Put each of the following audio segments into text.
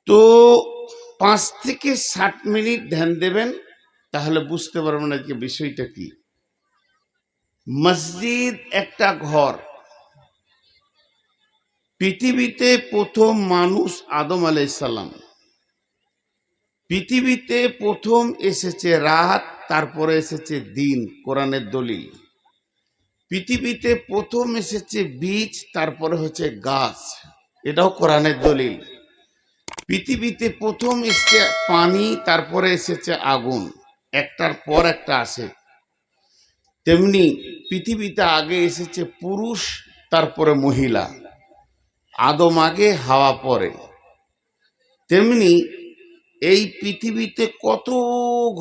তো 5 থেকে 60 মিনিট ধ্যান দেবেন, তাহলে বুঝতে পারবেন আজকে বিষয়টা কি। মসজিদ একটা ঘর। পৃথিবীতে প্রথম মানুষ আদম আলাইহিস সালাম। পৃথিবীতে প্রথম এসেছে রাত, তারপরে এসেছে দিন, কোরআনের দলিল। পৃথিবীতে প্রথম এসেছে বীজ, তারপরে হচ্ছে গাছ, এটাও কোরআনের দলিল। পৃথিবীতে প্রথম এসেছে পানি, তারপরে এসেছে আগুন, একটার পর একটা আসে। তেমনি পৃথিবীতে আগে এসেছে পুরুষ, তারপরে মহিলা, আদম আগে হাওয়া পরে। তেমনি এই পৃথিবীতে কত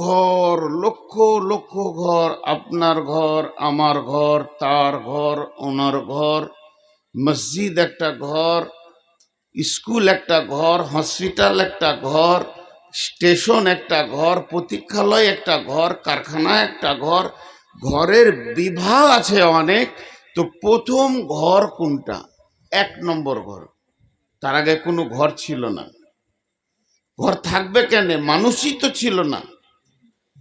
ঘর, লক্ষ লক্ষ ঘর, আপনার ঘর, আমার ঘর, তার ঘর, ওনার ঘর, মসজিদ একটা ঘর, স্কুল একটা ঘর, হসপিটাল একটা ঘর, স্টেশন একটা ঘর, প্রতীক্ষালয় একটা ঘর, কারখানা একটা ঘর, ঘরের বিভাগ আছে অনেক। তো প্রথম ঘর কোনটা? 1 নম্বর ঘর। তার আগে কোনো ঘর ছিল না। ঘর থাকবে কেন? মানুষই তো ছিল না।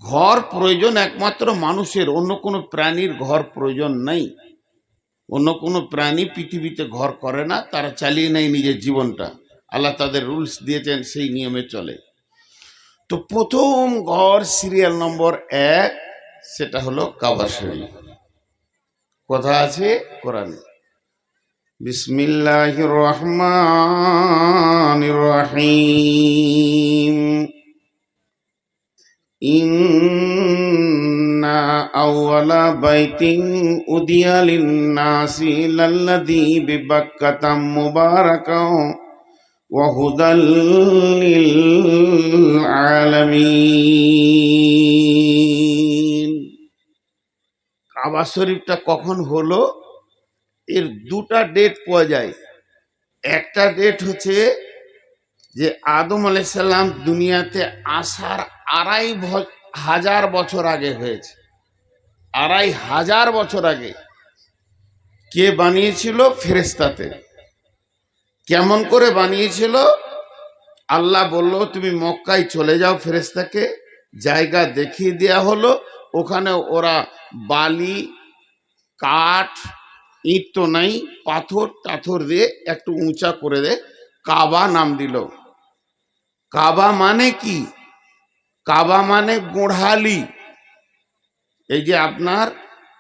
ঘর প্রয়োজন একমাত্র মানুষের, অন্য কোনো প্রাণীর ঘর প্রয়োজন নাই। অন্য কোনো প্রাণী পৃথিবীতে ঘর করে না, তারা চালিয়ে নেয় নিজের জীবনটা। আল্লাহ তাদের রুলস দিয়েছেন, সেই নিয়মে চলে। তো প্রথম ঘর সিরিয়াল নম্বর 1, সেটা হলো কাবা শরীফ। কথা আছে কোরআনে, বিসমিল্লাহির রহমানির রহিম, ইন্না আউওয়ালা বাইতিন উদিয়া লিন-নাসি লাল্লাযী বিবাক্কাতা মুবারাকাও ওয়া হুদাল লিল আলামিন। কাবা শরীফটা কখন হলো? এর 2টা ডেট পাওয়া যায়। একটা ডেট হচ্ছে যে আদম আলাইহিস সালাম দুনিয়াতে আসার 2500 বছর আগে হয়েছে। 2500 বছর আগে। কে বানিয়েছিল? ফেরেশতাতে। কেমন করে বানিয়েছিল? আল্লাহ বলল তুমি মক্কায় চলে যাও, ফেরেশতাকে জায়গা দেখিয়ে দেওয়া হলো। ওখানে ওরা বালি, কাঠ, ইট তো নাই, পাথর টাথর দিয়ে একটু উঁচা করে দে, কাবা নাম দিল। কাবা মানে কি? কাবা মানে গোড়ালি। এই যে আপনার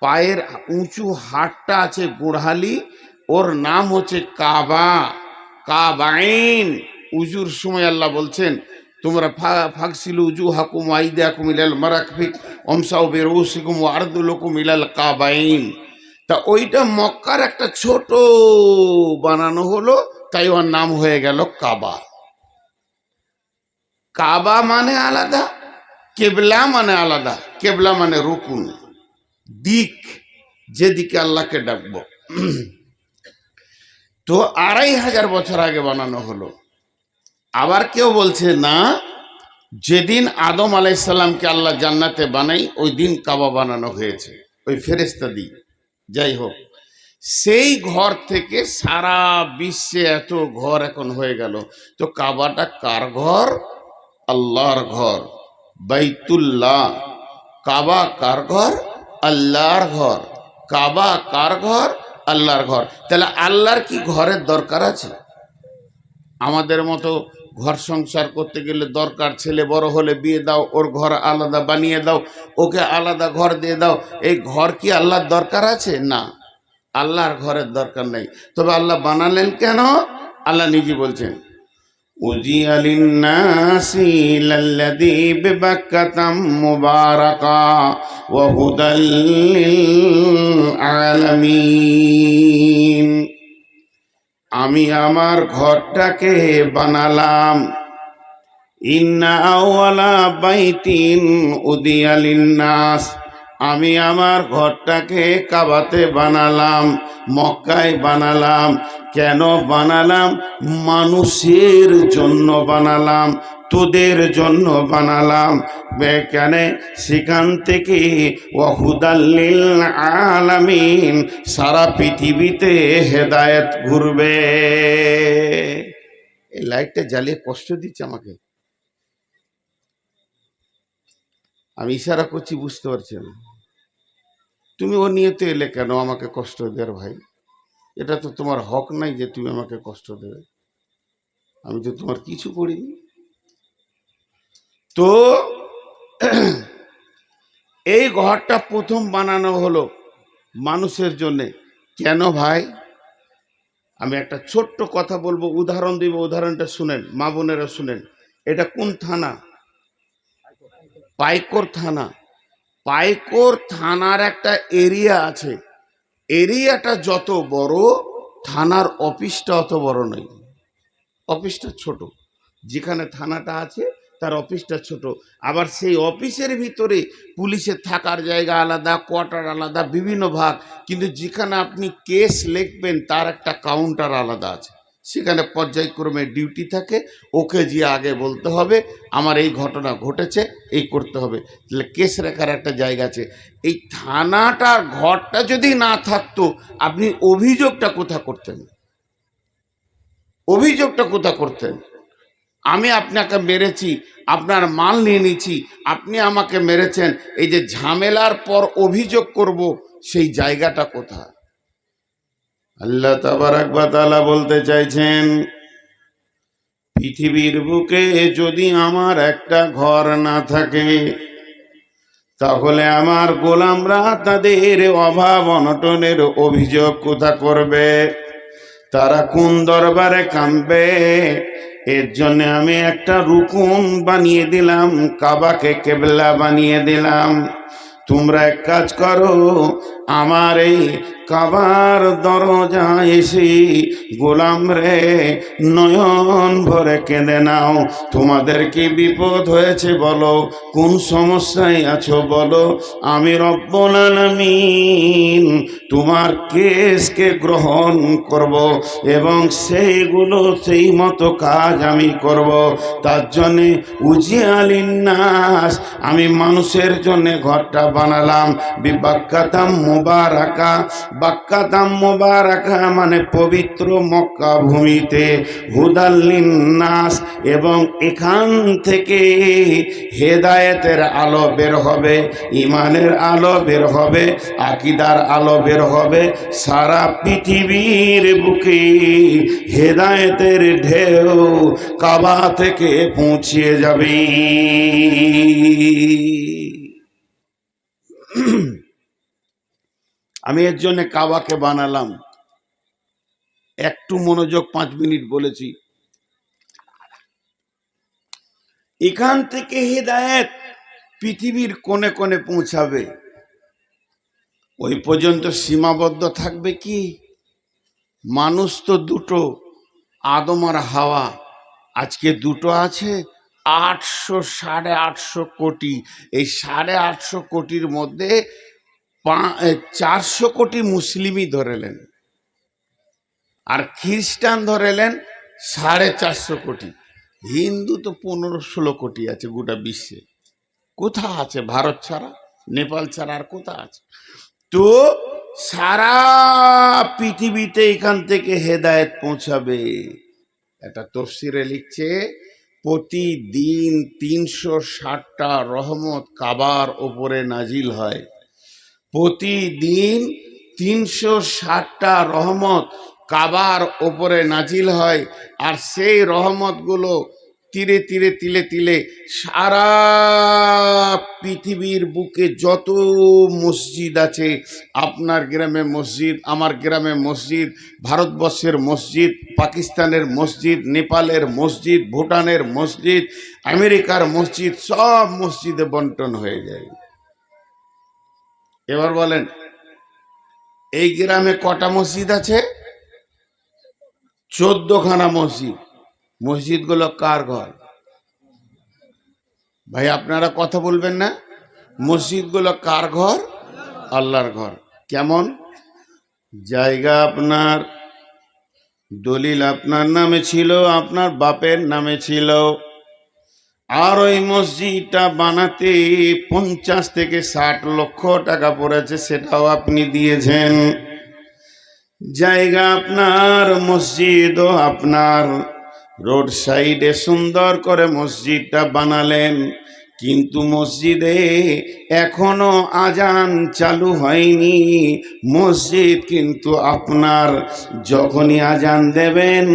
পায়ের উঁচু হাড়টা আছে গোড়ালি, ওর নাম হচ্ছে কাবা, কাবাইন। উজুর সময় আল্লাহ বলছেন তোমরা ফাগসিলু উজুহাকুম ওয়া আইদিয়াকুম ইলাল মারাফিক ওয়ামসাউ বিরুসিকুম ওয়া আরজুলাকুম ইলাল কাবাইন। তা ওইটা মক্কার একটা ছোট বানানো হলো, তাই ওর নাম হয়ে গেল কাবা। কাবা মানে আলাদা, কেবলা মানে আলাদা। কেবলা মানে রুকুন, দিক, যেদিকে আল্লাহকে ডাকবো। তো 2500 বছর আগে বানানো হলো। আবার কেউ বলছে না, যেদিন আদম আলাইহিস সালামকে আল্লাহ জান্নাতে বানাই ওই দিন কাবা বানানো হয়েছে, ওই ফেরেশতা দিয়ে। যাই হোক, সেই ঘর থেকে সারা বিশ্বে এত ঘর এখন হয়ে গেল। তো কাবাটা কার ঘর? আল্লাহর ঘর, বাইতুল্লাহ। কাবা কার ঘর? আল্লাহর ঘর। কাবা কার ঘর? আল্লাহর ঘর। তাহলে আল্লাহর কি ঘরের দরকার আছে? আমাদের মতো ঘর সংসার করতে গেলে দরকার, ছেলে বড় হলে বিয়ে দাও, ওর ঘর আলাদা বানিয়ে দাও, ওকে আলাদা ঘর দিয়ে দাও। এই ঘর কি আল্লাহর দরকার আছে? না, আল্লাহর ঘরের দরকার নেই। তবে আল্লাহ বানালেন কেন? আল্লাহ নিজে বলছেন, উজিয়া লিন-নাসি লাল্লাযী বিবাক্কাতা মুবারাকা ওয়া হুদাল লিল আলামিন। আমি আমার ঘরটাকে বানালাম। ইন্না আউওয়ালা বাইতিন উদিয়া লিন-নাস, আমি আমার ঘরটাকে কাবাতে বানালাম, মক্কায় বানালাম। কেন বানালাম? মানুষের জন্য বানালাম, তোদের জন্য বানালাম। কেন? সেখান থেকে ওয়াহুদাল লিল আলামিন, সারা পৃথিবীতে হেদায়েত ঘুরবে। এই লাইটটা জ্বালিয়ে কষ্ট দিচ্ছে আমাকে। আমি ইশারা করছি, বুঝতে পারছি না। তুমি ও নিয়েতে এলে কেন আমাকে কষ্ট দেওয়ার? ভাই, এটা তো তোমার হক নাই যে তুমি আমাকে কষ্ট দেবে। আমি তো তোমার কিছু করিনি। তো এই ঘরটা প্রথম বানানো হলো মানুষের জন্যে। কেন ভাই? আমি একটা ছোট্ট কথা বলবো, উদাহরণ দিব, উদাহরণটা শুনেন, মা বোনেরা শুনেন। এটা কোন থানা? পাইকর থানা। পাইকর থানার একটা এরিয়া আছে। এরিয়াটা যত বড়, থানার অফিসটা অত বড় নয়। অফিসটা ছোট। যেখানে থানাটা আছে তার অফিসটা ছোট। আবার সেই অফিসের ভিতরে পুলিশের থাকার জায়গা আলাদা, কোয়ার্টার আলাদা, বিভিন্ন ভাগ। কিন্তু যেখানে আপনি কেস লিখবেন তার একটা কাউন্টার আলাদা আছে। সেখানে পর্যায়ক্রমে ডিউটি থাকে। ওকে যে আগে বলতে হবে আমার এই ঘটনা ঘটেছে, এই করতে হবে, তাহলে কেস রাখার একটা জায়গা আছে। এই থানাটার ঘরটা যদি না থাকতো, আপনি অভিযোগটা কোথা করতেন? অভিযোগটা কোথা করতেন? আমি আপনাকে মেরেছি, আপনার মাল নিয়ে নিয়েছি, আপনি আমাকে মেরেছেন, এই যে ঝামেলার পর অভিযোগ করব, সেই জায়গাটা কোথায়? আল্লাহ তাবারক ওয়া তাআলা বলতে চাইছেন, পৃথিবীর বুকে যদি আমার একটা ঘর না থাকে, তাহলে আমার গোলামরা তাদের অভাব অনটনের অভিযোগ কোথা করবে? তারা কোন দরবারে কাঁদবে? এর জন্য আমি একটা রুকুন বানিয়ে দিলাম, কাবাকে কেবলা বানিয়ে দিলাম। তোমরা এক কাজ করো, আমার এই কাবার দরজা এসে গোলাম রে নয়ন ভরে কেঁদে নাও। তোমাদের কি বিপদ হয়েছে বলো, কোন সমস্যায় আছো বলো, আমি রব্বুল আলামিন তোমার কেসকে গ্রহণ করব এবং সেইগুলো সেই মতো কাজ আমি করব। তার জন্যে উজিয়ালিন নাস, আমি মানুষের জন্য ঘরটা বানালাম। বিবাক্কাতাম মুবারাকা, বাক্কাতাম মুবারাকা মানে পবিত্র মক্কা ভূমিতে, হুদাল্লিন নাস, এবং এখান থেকে হেদায়েতের আলো বের হবে, ইমানের আলো বের হবে, আকীদার আলো বের হবে। সারা পৃথিবীর বুকে হেদায়েতের ঢেউ কাবা থেকে পৌঁছিয়ে যাবে। আমি এর জন্য কাবাকে বানালাম। একটু মনোযোগ, 5 মিনিট বলেছি। এখান থেকে হেদায়েত পৃথিবীর কোণে কোণে পৌঁছাবে। ওই পর্যন্ত সীমাবদ্ধ থাকবে কি? মানুষ তো দুটো, আদম আর হাওয়া। আজকে দুটো আছে, 800 850 কোটি। এই 850 কোটির মধ্যে 400 কোটি মুসলিমই ধরেলেন, আর খ্রিস্টান ধরেলেন 450 কোটি। হিন্দু তো 15-16 কোটি আছে গোটা বিশ্বে। কোথা আছে? ভারত ছাড়া, নেপাল ছাড়া আর কোথা আছে? তো সারা পৃথিবীতে এখান থেকে হেদায়েত পৌঁছাবে। একটা তফসিরে লিখছে, প্রতিদিন 360টা রহমত কাবার ওপরে নাজিল হয়। প্রতিদিন 360টা রহমত কাবার ওপরে নাজিল হয়। আর সেই রহমতগুলো তিলে তিলে তিলে তিলে সারা পৃথিবীর বুকে যত মসজিদ আছে, আপনার গ্রামে মসজিদ, আমার গ্রামে মসজিদ, ভারতবর্ষের মসজিদ, পাকিস্তানের মসজিদ, নেপালের মসজিদ, ভুটানের মসজিদ, আমেরিকার মসজিদ, সব মসজিদে বন্টন হয়ে যায়। এবার বলেন, এই গ্রামে কটা মসজিদ আছে? 14খানা মসজিদ। মসজিদগুলো কার ঘর? ভাই আপনারা কথা বলবেন না? মসজিদগুলো কার ঘর? আল্লাহর ঘর। কেমন? জায়গা আপনার, দলিল আপনার নামে ছিল, আপনার বাপের নামে ছিল, আর ওই মসজিদটা বানাতে 50 থেকে 60 লক্ষ টাকা পড়েছে, সেটাও আপনি দিয়েছেন। জায়গা আপনার, মসজিদও আপনার, রোড সাইডে সুন্দর করে মসজিদটা বানালেন, কিন্তু মসজিদে এখনো আজান চালু হয়নি। মসজিদ কিন্তু আপনার যখনই আজান দেবেন,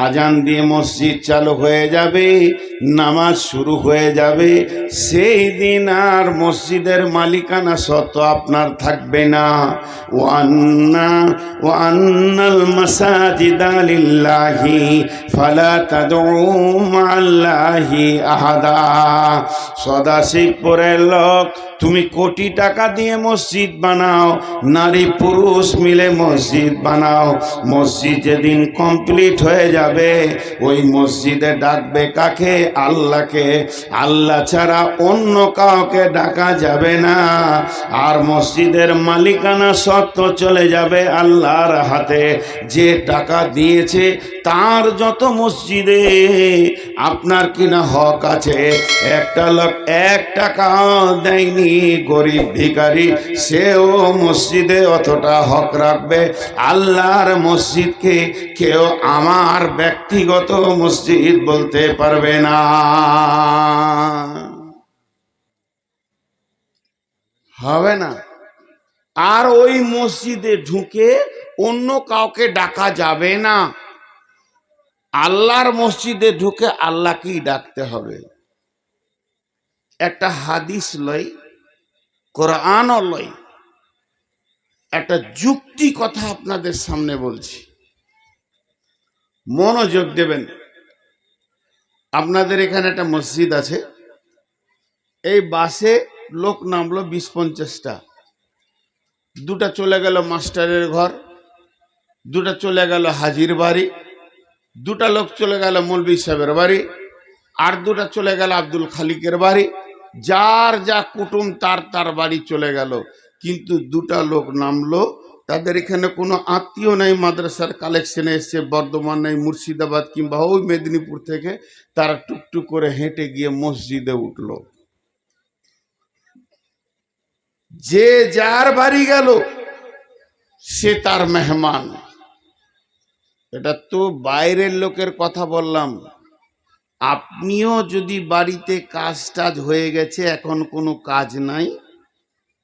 আজান দিয়ে মসজিদ চালু হয়ে যাবে, নামাজ শুরু হয়ে যাবে, সেই দিন আর মসজিদের মালিকানা সত্ত্ব আপনার থাকবে না। ওয়ান্নাল মাসাজিদা লিল্লাহি ফালা তাদউ মা'আল্লাহি আহাদা। সদাশিবপুরের লোক, তুমি কোটি টাকা দিয়ে মসজিদ বানাও, নারী পুরুষ মিলে মসজিদ বানাও, মসজিদ যেদিন কমপ্লিট হয়ে যাবে ওই মসজিদে ডাকবে কাকে? আল্লাহকে। আল্লাহ ছাড়া অন্য কাউকে ডাকা যাবে না। আর মসজিদের মালিকানা সত্ত্ব চলে যাবে আল্লাহর হাতে। যে টাকা দিয়েছে তার যত মসজিদে আপনার কিনা হক আছে, একটা লোক 1 টাকা দেয়নি, গরিব ভিখারি, সেও মসজিদে অতটা হক রাখবে। আল্লাহর মসজিদকে কেউ আমার ব্যক্তিগত মসজিদ বলতে পারবে না। হবে না। আর ওই মসজিদে ঢুকে অন্য কাউকে ডাকা যাবে না। আল্লাহর মসজিদে ঢুকে আল্লাহকেই ডাকতে হবে। একটা হাদিস লই, কোরআনও লই, একটা যুক্তি কথা আপনাদের সামনে বলছি, মনোযোগ দেবেন। আপনাদের এখানে একটা মসজিদ আছে, এই বাসে লোক নামলো 20-50টা, 2টা চলে গেল মাস্টারের ঘর, 2টা চলে গেল হাজির বাড়ি, 2টা লোক চলে গেল মৌলভী সাহেবের বাড়ি, আর 2টা চলে গেল আব্দুল খালিকের বাড়ি। যার যা কুটুম তার বাড়ি চলে গেল। কিন্তু 2টা লোক নামলো, তাদের এখানে কোনো আত্মীয় নাই, মাদ্রাসার কালেকশনে এসছে, বর্ধমান নাই, মুর্শিদাবাদ কিংবা ওই মেদিনীপুর থেকে, তারা টুকটুক করে হেঁটে গিয়ে মসজিদে উঠলো। যে যার বাড়ি গেল সে তার মেহমান। এটা তো বাইরের লোকের কথা বললাম। আপনিও যদি বাড়িতে কাজ টাজ হয়ে গেছে, এখন কোনো কাজ নাই,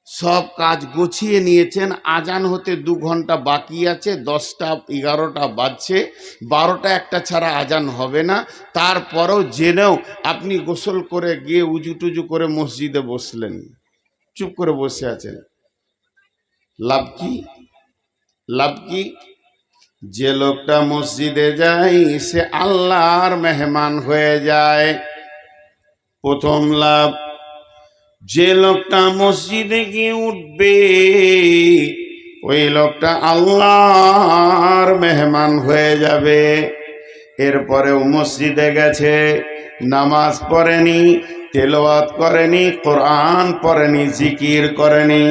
সব কাজ গুছিয়ে নিয়েছেন, আজান হতে 2 ঘন্টা বাকি আছে, 10টা 11টা বাজছে, 12টা 1টা ছাড়া আজান হবে না, তারপরেও জেনেও আপনি গোসল করে গিয়ে উজু টুজু করে মসজিদে বসলেন, চুপ করে বসে আছেন, লাভ কি? লাভ কি? যে লোকটা মসজিদে যায় সে আল্লাহর মেহমান হয়ে যায়, প্রথম লাভ। যে লোকটা মসজিদে গিয়ে উঠবে ওই লোকটা আল্লাহর মেহমান হয়ে যাবে। এরপরেও মসজিদে গেছে, নামাজ পড়েনি, তেলাওয়াত করেনি, কোরআন পড়েনি, জিকির করেনি,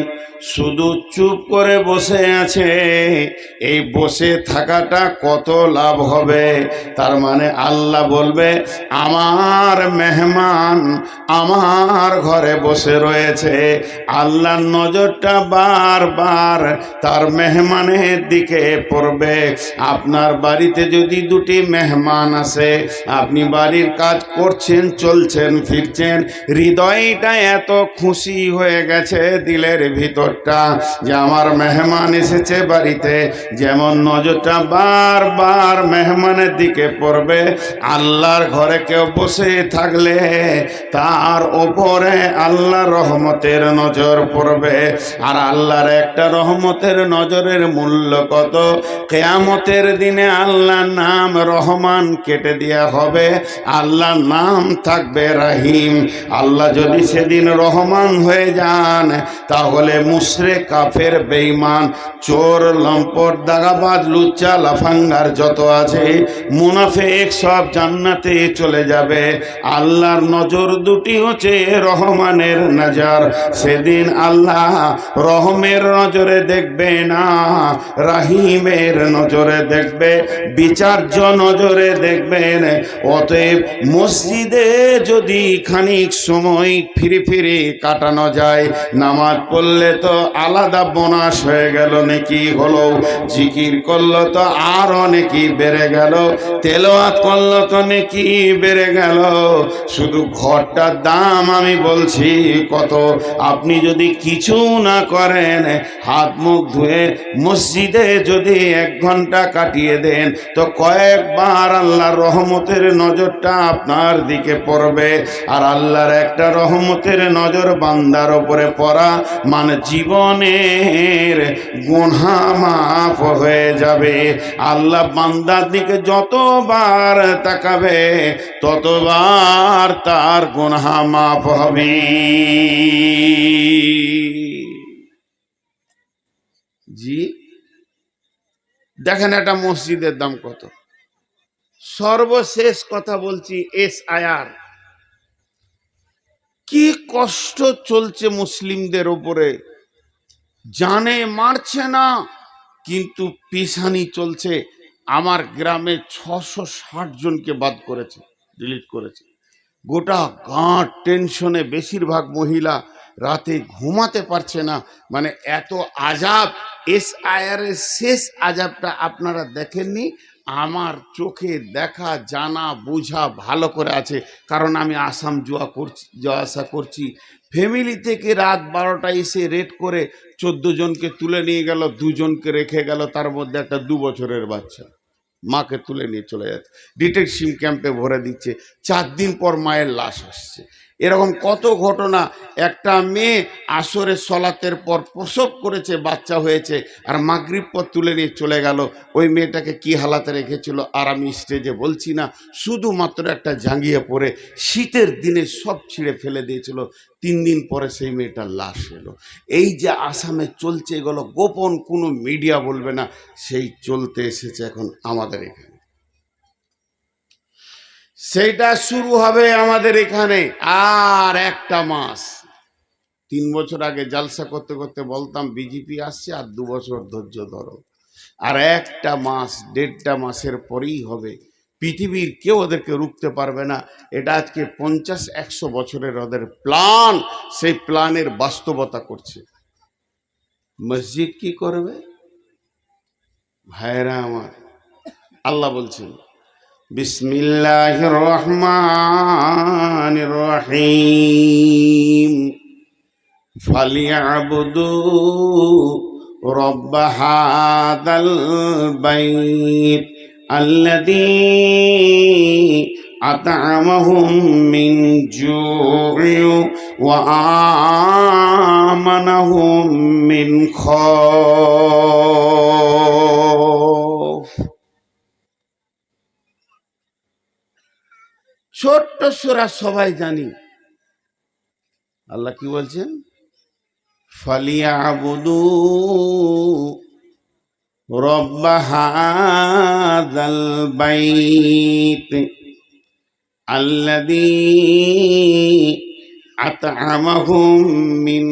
শুধু চুপ করে বসে আছে। এই বসে থাকাটা কত লাভ হবে? তার মানে আল্লাহ বলবে আমার মেহমান আমার ঘরে বসে রয়েছে। আল্লাহর নজরটা বারবার তার মেহমানের দিকে পড়বে। আপনার বাড়িতে যদি 2টি মেহমান আসে, আপনি বাড়ির কাজ করছেন, চলছেন, ফিরছেন, হৃদয়টা এত খুশি হয়ে গেছে দিলের ভিতরটা যে আমার মেহমান এসেছে বাড়িতে, যেমন নজরটা বারবার মেহমানের দিকে পড়বে, আল্লাহর ঘরে কেউ বসে থাকলে তার ওপরে আল্লাহর রহমতের নজর পড়বে। আর আল্লাহর একটা রহমতের নজরের মূল্য কত? কিয়ামতের দিনে আল্লাহর নাম রহমান কেটে দেয়া হবে, আল্লাহর নাম থাকবে রাহিম। আল্লাহ যদি সেদিন রহমান হয়ে যান তাহলে মুশরিক, কাফের, বেঈমান, চোর, লম্পট, দাগাবাজ, লুচ্চা, লাফাঙ্গার যত আছে মুনাফিক সব জান্নাতে চলে যাবে। আল্লাহর নজর 2টি হচ্ছে রহমানের নজর। সেদিন আল্লাহ রহমের নজরে দেখবে না, রাহিমের নজরে দেখবে, বিচার্য নজরে দেখবেন। অতএব মসজিদে যদি খানিক সময় ফিরে ফিরে কাটানো যায়। নামাজ পড়লে তো আলাদা বোনাস হয়ে গেল, নেকি হলো। জিকির করলো তো আরো নেকি বেড়ে গেল। তেলাওয়াত করলো তো নেকি বেড়ে গেল। শুধু ঘরটার দাম আমি বলছি কত। আপনি যদি কিছু না করেন, হাত মুখ ধুয়ে মসজিদে যদি 1 ঘন্টা কাটিয়ে দেন, তো কয়েকবার আল্লাহর রহমতের নজরটা আপনার দিকে পড়বে। আর আল্লাহর একটা রহমতের নজর বান্দার উপরে পড়া মানে জীবনের গুনাহ মাফ হয়ে যাবে। আল্লাহ বান্দার দিকে যতবার তাকাবে ততবার তার গুনাহ মাফ হবে। জি, দেখেন একটা মসজিদের দাম কত। সর্বশেষ কথা বলছি, SIR কি কষ্ট চলছে মুসলিমদের উপরে। জানে মারছে না, কিন্তু পিছানি চলছে। আমার গ্রামে 660 জনকে বাদ করেছে, ডিলিট করেছে। গোটা গাঁট টেনশনে, বেশিরভাগ মহিলা রাতে ঘুমাতে পারছে না। মানে এত আজাব। SIR এর শেষ আজাবটা আপনারা দেখেননি। আমার চোখে দেখা, জানা বোঝা ভালো করে আছে, কারণ আমি আসাম যাওয়া আসা করছি। ফ্যামিলি থেকে রাত 12টায় এসে রেড করে 14 জনকে তুলে নিয়ে গেল, 2 জনকে রেখে গেল, তার মধ্যে একটা 2 বছরের বাচ্চা। মাকে তুলে নিয়ে চলে যাচ্ছে, ডিটেকশন ক্যাম্পে ভরে দিচ্ছে। 4 দিন পর মায়ের লাশ আসছে। এরকম কত ঘটনা। একটা মেয়ে আসরের সলাতের পর প্রসব করেছে, বাচ্চা হয়েছে, আর মাগরিব পর তুলে নিয়ে চলে গেল। ওই মেয়েটাকে কি হালাতে রেখেছিল আর আমি স্টেজে বলছি না, শুধুমাত্র একটা জাঙ্গিয়ে পরে শীতের দিনে সব ছিঁড়ে ফেলে দিয়েছিল। 3 দিন পরে সেই মেয়েটার লাশ এলো। এই যে আসামে চলছে, এগুলো গোপন কোনো মিডিয়া বলবে না, সেই চলতে এসেছে এখন আমাদের এখানে। সেইটা শুরু হবে আমাদের এখানে আর একটা মাস। 3 বছর আগে জালসা করতে করতে বলতাম বিজেপি আসছে, আর 2 বছর ধৈর্য ধরো। আর একটা মাস, 1.5টা মাসের পরেই হবে। পৃথিবীর কেউ ওদেরকে রুখতে পারবে না। এটা আজকে 50-100 বছরের ওদের প্ল্যান, সেই প্ল্যানের বাস্তবতা করছে। মসজিদ কি করবে ভাইরা আমার? আল্লাহ বলছেন, বিসমিল্লাহির রহমানির রহিম, ফালিয়াবুদু রব্ব হাদাল বাইত আল্লাযী আত'আমাহুম মিন জু'ইন ওয়া আমানাহুম মিন খাউফ। ছোট্ট সূরা, সবাই জানি। আল্লাহ কি বলছেন? ফালিয়াবুদু রব্ব হাযাল বাইত আল্লাযী আত'আমাহুম মিন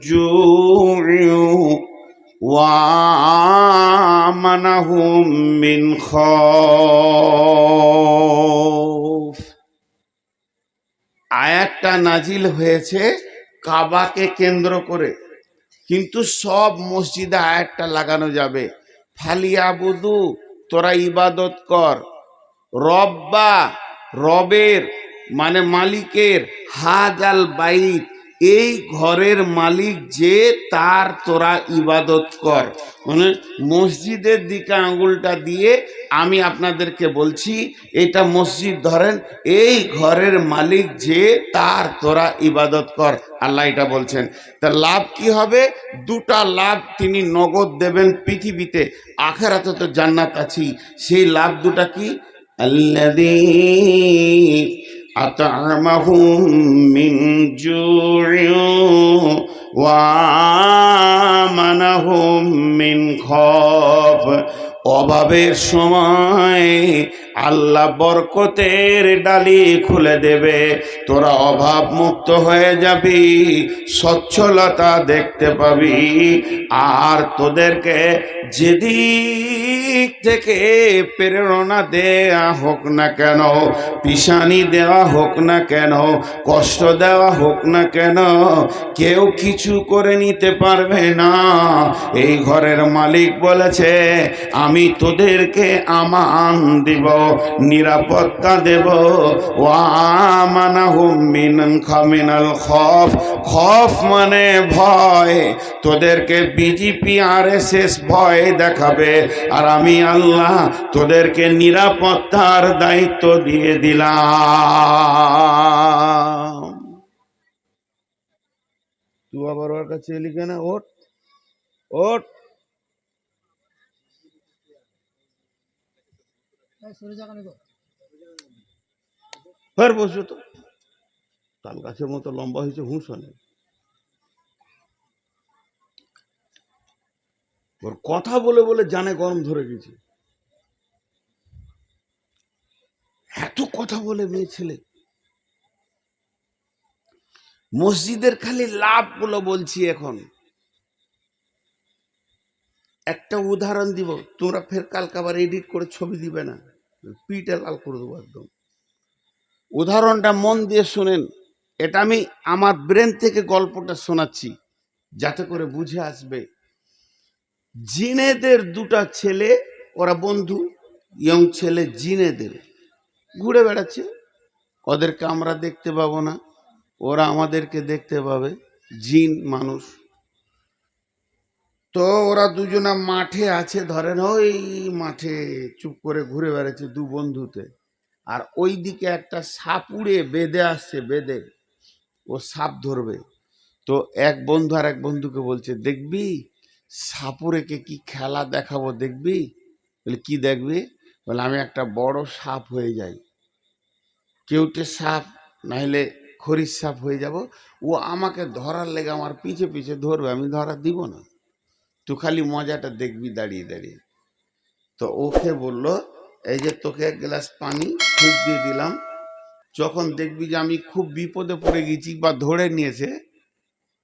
জু'ইন ওয়া আমানাহুম মিন খাউফ। আয়াতটা নাজিল হয়েছে কাবাকে কেন্দ্র করে, কিন্তু সব মসজিদে আয়াতটা লাগানো যাবে। ফালিয়াবুদু, তোরা ইবাদত কর, রব্বা, রবের মানে মালিকের, হাজাল বাইত, এই ঘরের মালিক যে, তার তোরা ইবাদত কর। মানে মসজিদের দিকে আঙ্গুলটা দিয়ে আমি আপনাদেরকে বলছি, এটা মসজিদ ধরেন, এই ঘরের মালিক যে, তার তোরা ইবাদত কর। আল্লাহ এটা বলছেন। তা লাভ কি হবে? 2টা লাভ তিনি নগদ দেবেন পৃথিবীতে, আখিরাতে তো জান্নাত আছেই। সেই লাভ 2টা কি? আল্লাযী আত'আমাহুম মিন জু'ইন ওয়া আমানাহুম মিন খাউফ। অভাবের সময় আল্লাহ বরকতের ডালি খুলে দেবে, তোরা অভাব মুক্ত হয়ে যাবি, সচ্ছলতা দেখতে পাবি। আর তোদেরকে যেদিক থেকে প্রেরণা দেয়া হোক না কেন, পিছানি দেওয়া হোক না কেন, কষ্ট দেওয়া হোক না কেন, কেউ কিছু করে নিতে পারবে না। এই ঘরের মালিক বলেছে আমি তোদেরকে আমান দিব, নিরাপত্তা দেব। ওয়ামানাহুম মিনাল খৌফ, খৌফ মানে ভয়। তোদেরকে বিজেপি RSS ভয় দেখাবে, আর আমি আল্লাহ তোদেরকে নিরাপত্তার দায়িত্ব দিয়ে দিলাম। তুই আবার ওর কাছে এলি কেন? ওঠ ওঠ, ফের বসো তো। তাল গাছের মতো লম্বা হয়েছে, হুঁশ নেই। ওর কথা বলে বলে জানে গরম ধরে গেছে। এত কথা বলে মেয়ে ছেলে। মসজিদের খালি লাভ গুলো বলছি। এখন একটা উদাহরণ দিব, তোমরা ফের কালকে আবার এডিট করে ছবি দিবে না, পিঠে লাল করে দেবো একদম। উদাহরণটা মন দিয়ে শুনেন। এটা আমি আমার ব্রেন থেকে গল্পটা শোনাচ্ছি যাতে করে বুঝে আসবে। জিনেদের দুটা ছেলে, ওরা বন্ধু, ইয়ং ছেলে, জিনেদের ঘুরে বেড়াচ্ছে। ওদেরকে আমরা দেখতে পাবো না, ওরা আমাদেরকে দেখতে পাবে, জিন মানুষ। তো ওরা দুজনা মাঠে আছে, ধরেন ওই মাঠে চুপ করে ঘুরে বেড়াচ্ছে দু বন্ধুতে। আর ওই দিকে একটা সাপ উড়ে বেঁধে আসছে, বেঁধে ও সাপ ধরবে। তো এক বন্ধু আর এক বন্ধুকে বলছে, দেখবি সাপুরেকে কি খেলা দেখাবো, দেখবি? বলে কি দেখবি? বলে আমি একটা বড় সাপ হয়ে যাই, কেউটে সাপ নাইলে খরিস সাপ হয়ে যাব, ও আমাকে ধরার লেগে আমার পিছে পিছে ধরবে, আমি ধরা দিব না, তুই খালি মজাটা দেখবি দাঁড়িয়ে দাঁড়িয়ে। তো ওকে বলল, এই যে তোকে এক গ্লাস পানি ফুঁক দিয়ে দিলাম, যখন দেখবি যে আমি খুব বিপদে পড়ে গেছি বা ধরে নিয়েছে,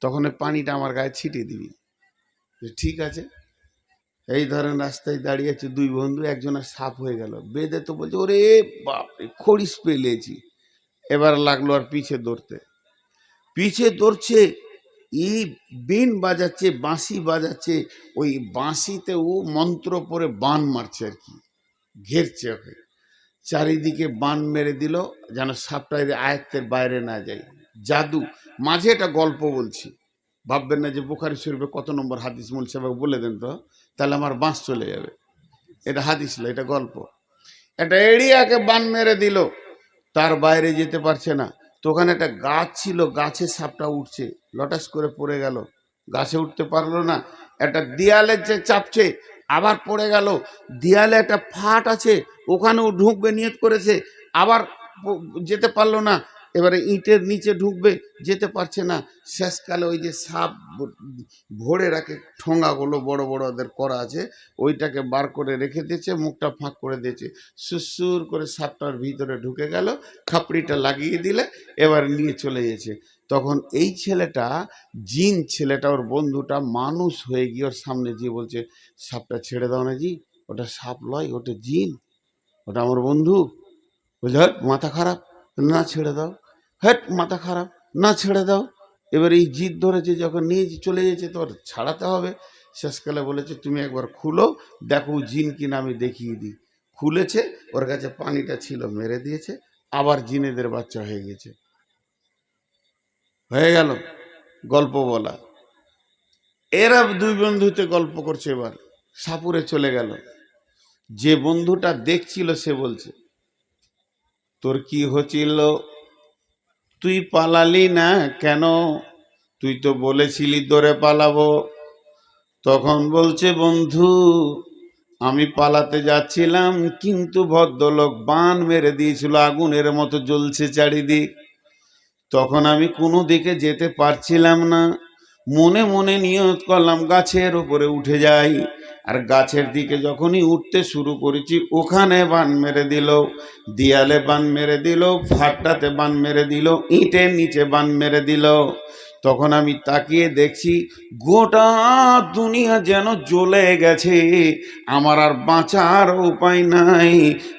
তখন ওই পানিটা আমার গায়ে ছিটিয়ে দিবি। ঠিক আছে। এই ধরেন রাস্তায় দাঁড়িয়ে আছে দুই বন্ধু, একজনের সাপ হয়ে গেল বেঁধে। তো বলছে ওরে বাপরে, খড়িস পেলেছি। এবার লাগলো আর পিছে দৌড়তে, পিছে দৌড়ছে, ই বিন বাজাচ্ছে, বাঁশি বাজাচ্ছে, ওই বাঁশিতে ও মন্ত্র পরে বান মারছে আর কি, ঘেরছে ওকে, চারিদিকে বান মেরে দিল যেন সাপটা আয়ত্তের বাইরে না যায়। জাদু। মাঝে একটা গল্প বলছি, ভাববেন না যে বুখারী শরীফে কত নম্বর হাদিস মূল সাহেব বলে দেন তো, তাহলে আমার বাঁশ চলে যাবে। এটা হাদিস না, এটা গল্প। একটা এড়িয়াকে বান মেরে দিল, তার বাইরে যেতে পারছে না। তো ওখানে একটা গাছ ছিল, গাছে সাপটা উঠছে, লটাস করে পড়ে গেল, গাছে উঠতে পারলো না। একটা দেয়ালে যে চাপছে, আবার পড়ে গেল। দেয়ালে একটা ফাট আছে, ওখানেও ঢুকবে নিয়ত করেছে, আবার যেতে পারলো না। এবারে ইটের নিচে ঢুকবে, যেতে পারছে না। শেষকালে ওই যে সাপ ভরে রাখে, ঠোঙাগুলো বড় বড় ওদের করা আছে, ওইটাকে বার করে রেখে দিয়েছে, মুখটা ফাঁক করে দিয়েছে, সুসুর করে সাপটার ভিতরে ঢুকে গেল, খাপড়িটা লাগিয়ে দিলে এবার নিয়ে চলে গেছে। তখন এই ছেলেটা, জিন ছেলেটা, ওর বন্ধুটা মানুষ হয়ে গিয়ে ওর সামনে গিয়ে বলছে, সাপটা ছেড়ে দাও না জি, ওটা সাপ লয়, ওটা জিন, ওটা আমার বন্ধু। বলছে হ্যাট মাথা খারাপ, না ছেড়ে দাও, হ্যাট মাথা খারাপ, না ছেড়ে দাও। এবার এই জিদ ধরেছে, যখন নিয়ে চলে গেছে তো ওর ছাড়াতে হবে। শেষকালে বলেছে তুমি একবার খুলো, দেখো জিন কিনা আমি দেখিয়ে দিই। খুলেছে, ওর কাছে পানিটা ছিল, মেরে দিয়েছে, আবার জিনেদের বাচ্চা হয়ে গেছে। হয়ে গেল গল্প বলা। এরা দুই বন্ধুতে গল্প করছে, এবার সাপুরে চলে গেল। যে বন্ধুটা দেখছিল সে বলছে, তোর কি হচ্ছিল, তুই পালালি না কেন? তুই তো বলেছিলি দৌড়ে পালাবো। তখন বলছে, বন্ধু আমি পালাতে যাচ্ছিলাম, কিন্তু ভদ্রলোক বান মেরে দিয়েছিল, আগুনের মতো জ্বলছে চারিদিক। তখন আমি কোনো দিকে যেতে পারছিলাম না, মনে মনে নিয়ত করলাম গাছের উপরে উঠে যাই। আর গাছের দিকে যখনই উঠতে শুরু করেছি ওখানে বান মেরে দিল, দেয়ালে বান মেরে দিল, ফাটটাতে বান মেরে দিল, ইটের নিচে বান মেরে দিল। তখন আমি তাকিয়ে দেখছি গোটা দুনিয়া যেন জ্বলে গেছে, আমার আর বাঁচার উপায় নাই।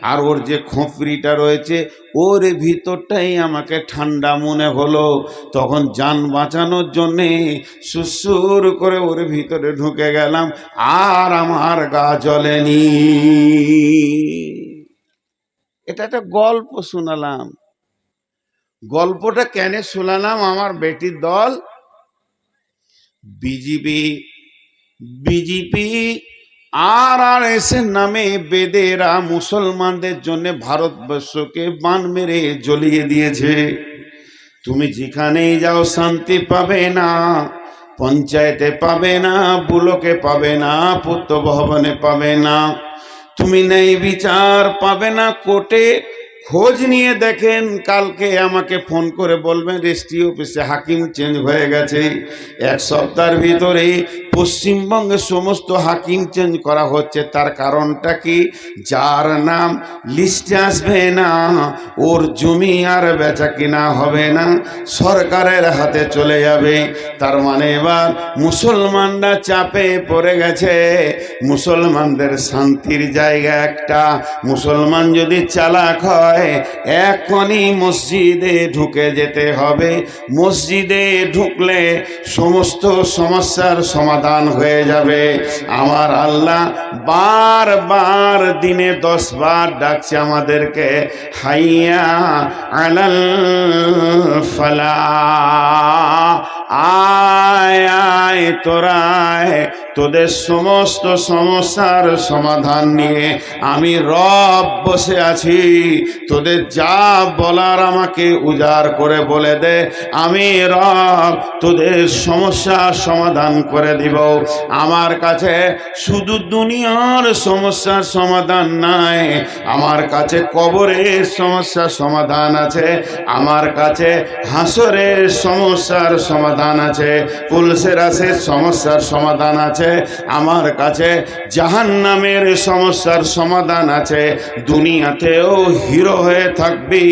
আর ওর যে খোঁপড়িটা রয়েছে ওর ভিতরটাই আমাকে ঠান্ডা মনে হলো। তখন যান বাঁচানোর জন্যে সুসুর করে ওর ভিতরে ঢুকে গেলাম, আর আমার গা জ্বলেনি। এটা একটা গল্প শোনালাম। গল্পটা কেন শোনালাম? আমার বেটির দল বিজেপি আর এর নামে বেদেরা মুসলমানদের জন্য ভারতবর্ষকে বান মেরে জ্বলিয়ে দিয়েছে। তুমি যেখানেই যাও শান্তি পাবে না, পঞ্চায়েতে পাবে না, ব্লকে পাবে না, পূর্ত ভবনে পাবে না, তুমি ন্যায় বিচার পাবে না কোর্টে। খোঁজ নিয়ে দেখেন, কালকে আমাকে ফোন করে বলবেন রেজিস্ট্রি অফিসে হাকিম চেঞ্জ হয়ে গেছে। এক সপ্তাহের ভিতরে পশ্চিমবঙ্গে সমস্ত হাকিম চেঞ্জ করা হচ্ছে। তার কারণটা কি? যার নাম লিস্টে আসবে না ওর জমি আর বেচা কিনা হবে না, সরকারের হাতে চলে যাবে। তার মানে এবার মুসলমানরা চাপে পড়ে গেছে। মুসলমানদের শান্তির জায়গা একটা, মুসলমান যদি চালাক হয় এখনই মসজিদে ঢুকে যেতে হবে। মসজিদে ঢুকলে সমস্ত সমস্যার সমাধান হয়ে যাবে। আমার আল্লাহ বারবার দিনে 10 বার ডাকছে আমাদেরকে, হাইয়া আলাল ফালাহ, আয় আয় তোরায়, তোদের সমস্ত সমস্যার সমাধান নিয়ে আমি রব বসে আছি। তোদের যা বলার আমাকে উজাড় করে বলে দে, আমি রব তোদের সমস্যার সমাধান করে দিব। আমার কাছে শুধু দুনিয়ার সমস্যার সমাধান নাই, আমার কাছে কবরের সমস্যার সমাধান আছে, আমার কাছে হাসরের সমস্যার সমাধান আছে, পুলসেরাসের সমস্যার সমাধান আছে, আমার কাছে জাহান্নামের সমস্যার সমাধান আছে। দুনিয়াতেও হিরো হয়ে থাকবি,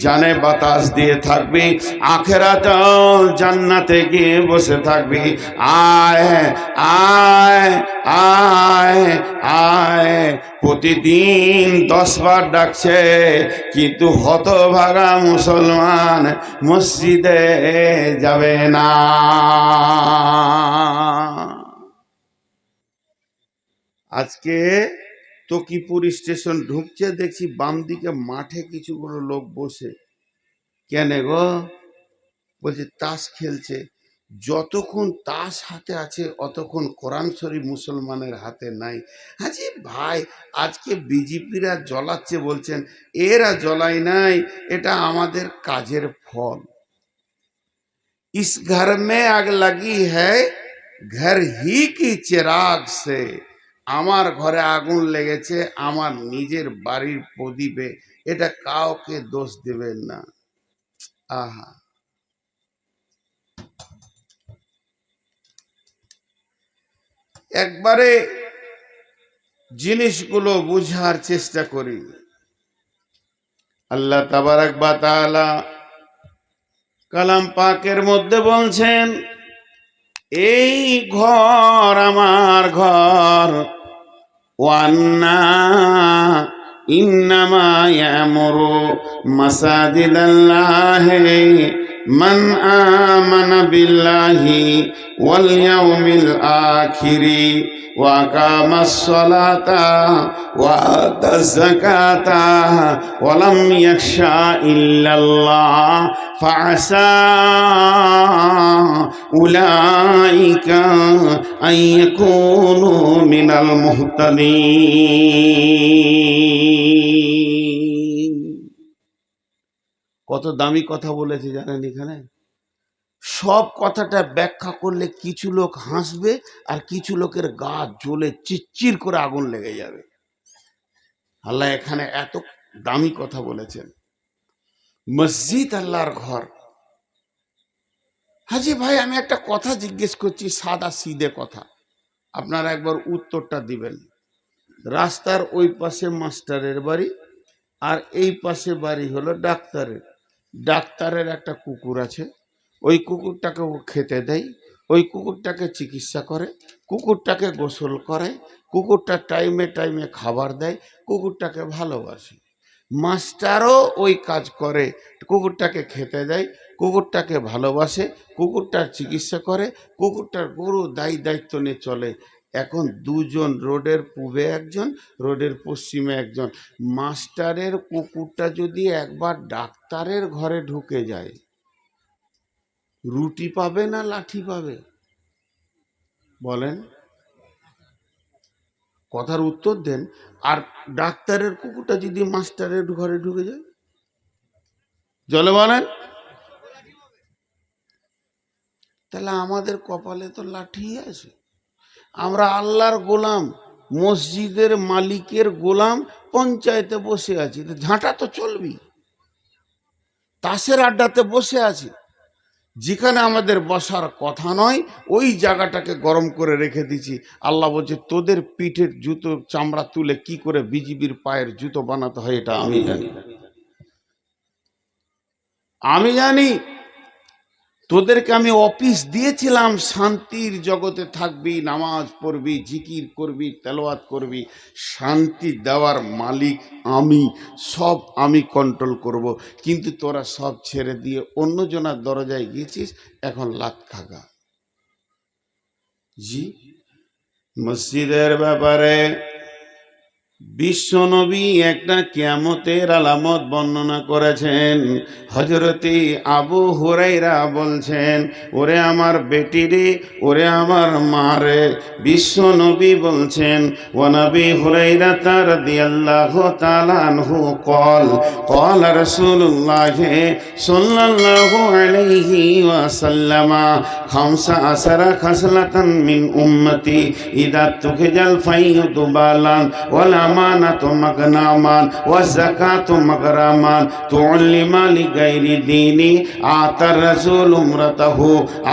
জানে বাতাস দিয়ে থাকবি, আখেরাতেও জান্নাতে গিয়ে বসে থাকবি। আয় আয় আয় আয়, প্রতিদিন 10 বার ডাকছে, কিন্তু হতভাগা মুসলমান মসজিদে যাবে না। আজকে তকিপুর স্টেশন ঢুকছে, দেখছি বাম দিকে মাঠে কিছুগুলো লোক বসে। কেন গো? বলছে তাস খেলছে। যতক্ষণ তাস হাতে আছে অতক্ষণ কোরআন শরীফ মুসলমানের হাতে নাই। আচ্ছা ভাই, আজকে বিজেপিরা জ্বলাচ্ছে বলছেন, এরা জ্বলাই নাই, এটা আমাদের কাজের ফল। ইস ঘর মে আগ লাগি হ্যায় ঘর হি কি চিরাগ সে, আমার ঘরে আগুন লেগেছে আমার নিজের বাড়ির প্রদীপে, এটা কাউকে দোষ দেবেন না। আহা, একবারে জিনিসগুলো বুঝার চেষ্টা করি। আল্লাহ তাবারাক ওয়া তাআলা কালাম পাকের মধ্যে বলছেন, এই ঘর আমার ঘর, ওয়ান্না ইন্নামা ইয়ামুরু মাসাজিদাল্লাহি মান আমানা বিল্লাহি ওয়াল ইয়াউমিল আখিরি ওয়া আকামাস সালাতা ওয়া আতাজ যাকাতা ওয়া লাম ইয়াখশা ইল্লাল্লাহ ফাআসা উলাইকা আন ইয়াকুনু মিনাল মুহতাদিন। কত দামি কথা বলেছে জানেন এখানে? সব কথাটা ব্যাখ্যা করলে কিছু লোক হাসবে আর কিছু লোকের গা জ্বলে চিচ্চির করে আগুন লেগে যাবে। আল্লাহ এখানে এত দামি কথা বলেছেন। মসজিদ আল্লাহর ঘর। হাজি ভাই, আমি একটা কথা জিজ্ঞেস করছি, সাদা সিধে কথা। আপনারা একবার উত্তরটা দিবেন। রাস্তার ওই পাশে মাস্টারের বাড়ি, আর এই পাশে বাড়ি হলো ডাক্তারের। ডাক্তারের একটা কুকুর আছে, ওই কুকুরটাকে ও খেতে দেয়, ওই কুকুরটাকে চিকিৎসা করে, কুকুরটাকে গোসল করায়, কুকুরটা টাইমে টাইমে খাবার দেয়, কুকুরটাকে ভালোবাসে। মাস্টারও ওই কাজ করে, কুকুরটাকে খেতে দেয়, কুকুরটাকে ভালোবাসে, কুকুরটার চিকিৎসা করে, কুকুরটার গরু দায়িত্ব নিয়ে চলে। এখন দুজন, রোডের পূবে একজন, রোডের পশ্চিমে একজন। মাস্টারের কুকুরটা যদি একবার ডাক্তারের ঘরে ঢুকে যায়, রুটি পাবে না লাঠি পাবে? বলেন, কথার উত্তর দেন। আর ডাক্তারের কুকুরটা যদি মাস্টারের ঘরে ঢুকে যায়, জলে বলেন, তাহলে আমাদের কপালে তো লাঠি আছে। আমরা আল্লাহর গোলাম, মসজিদের মালিকের গোলাম, পঞ্চায়েতে বসে আছি, ঝাঁটা তো চলবি। তাসের আড্ডাতে বসে আছি, যেখানে আমাদের বসার কথা নয় ওই জায়গাটাকে গরম করে রেখে দিছি। আল্লাহ বলছে, তোদের পিঠের জুতো চামড়া তুলে কি করে বিজিবির পায়ের জুতো বানাতে হয় এটা আমি জানি। আমি জানি তোদেরকে আমি অফিস দিয়েছিলাম, শান্তির জগতে থাকবি, নামাজ পড়বি, জিকির করবি, তেলাওয়াত করবি। শান্তি দেওয়ার মালিক আমি, সব আমি কন্ট্রোল করব। কিন্তু তোরা সব ছেড়ে দিয়ে অন্যজনের দরজায় গেছিস, এখন লাত খাগা। জি, মসজিদের ব্যাপারে বিশ্বনবী একটা কিয়ামতের আলামত বর্ণনা করেছেন। হযরতে আবু হুরায়রা বলছেন, ওরে আমার বেটি রে, ওরে আমার মা রে। বিশ্বনবী বলছেন, ওয়া নবী হুরায়রা রাদিয়াল্লাহু তাআলা আনহু قال قال رسول الله صلى الله عليه وسلم 15 خصلة من أمتي إذا تخجل فيض بالا ولا الأمانة مغنامان والزكاة مغرامان تعلم لغير ديني آتى الرسول امرته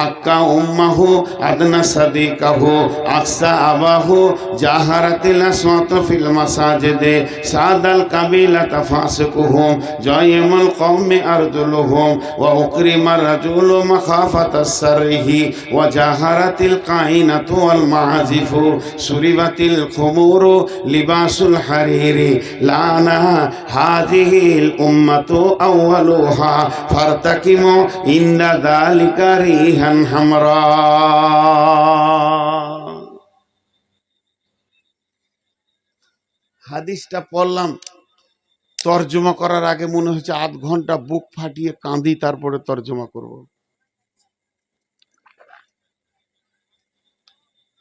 أكا أمه أدنى صديقه أقصى أباه جاهرت الأصوات في المساجد ساد القبيلة فاسقهم جايم القوم أرجلهم وأكرم الرجل مخافة السره وجاهرت القائنة والمعازف سربت الخمور لباس الحرير لانا هذه الأمة أولها فارتكموا إن ذلك ريحا حمراء। হাদিসটা পড়লাম, তর্জমা করার আগে মনে হচ্ছে আধ ঘন্টা বুক ফাটিয়ে কাঁদি, তারপরে তর্জমা করব।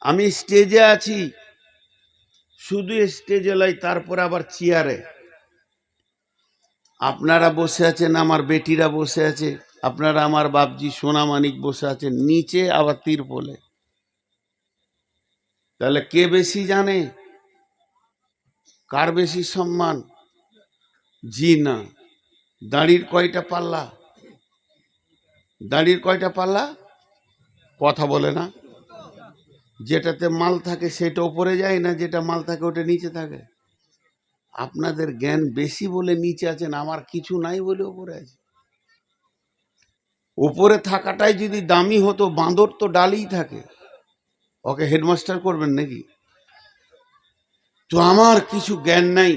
আমি স্টেজে আছি, শুধু স্টেজে লাই, তারপরে আবার চেয়ারে। আপনারা বসে আছেন, আমার বেটিরা বসে আছে, আপনারা আমার বাপজি সোনামানিক বসে আছেন নিচে, আবার তিরপলে। তাহলে কে বেশি জানে, কার বেশি সম্মান? জি না। দাড়ির কয়টা পাল্লা? দাড়ির কয়টা পাল্লা? কথা বলে না। যেটাতে মাল থাকে সেটা উপরে যায় না, যেটা মাল থাকে ওটা নিচে থাকে। আপনাদের জ্ঞান বেশি বলে নিচে আছেন, আমার কিছু নাই বলে উপরে আছে। উপরে থাকাটাই যদি দামি হতো, বাঁদর তো ডালেই থাকে, ওকে হেডমাস্টার করবেন নাকি? তো আমার কিছু জ্ঞান নাই।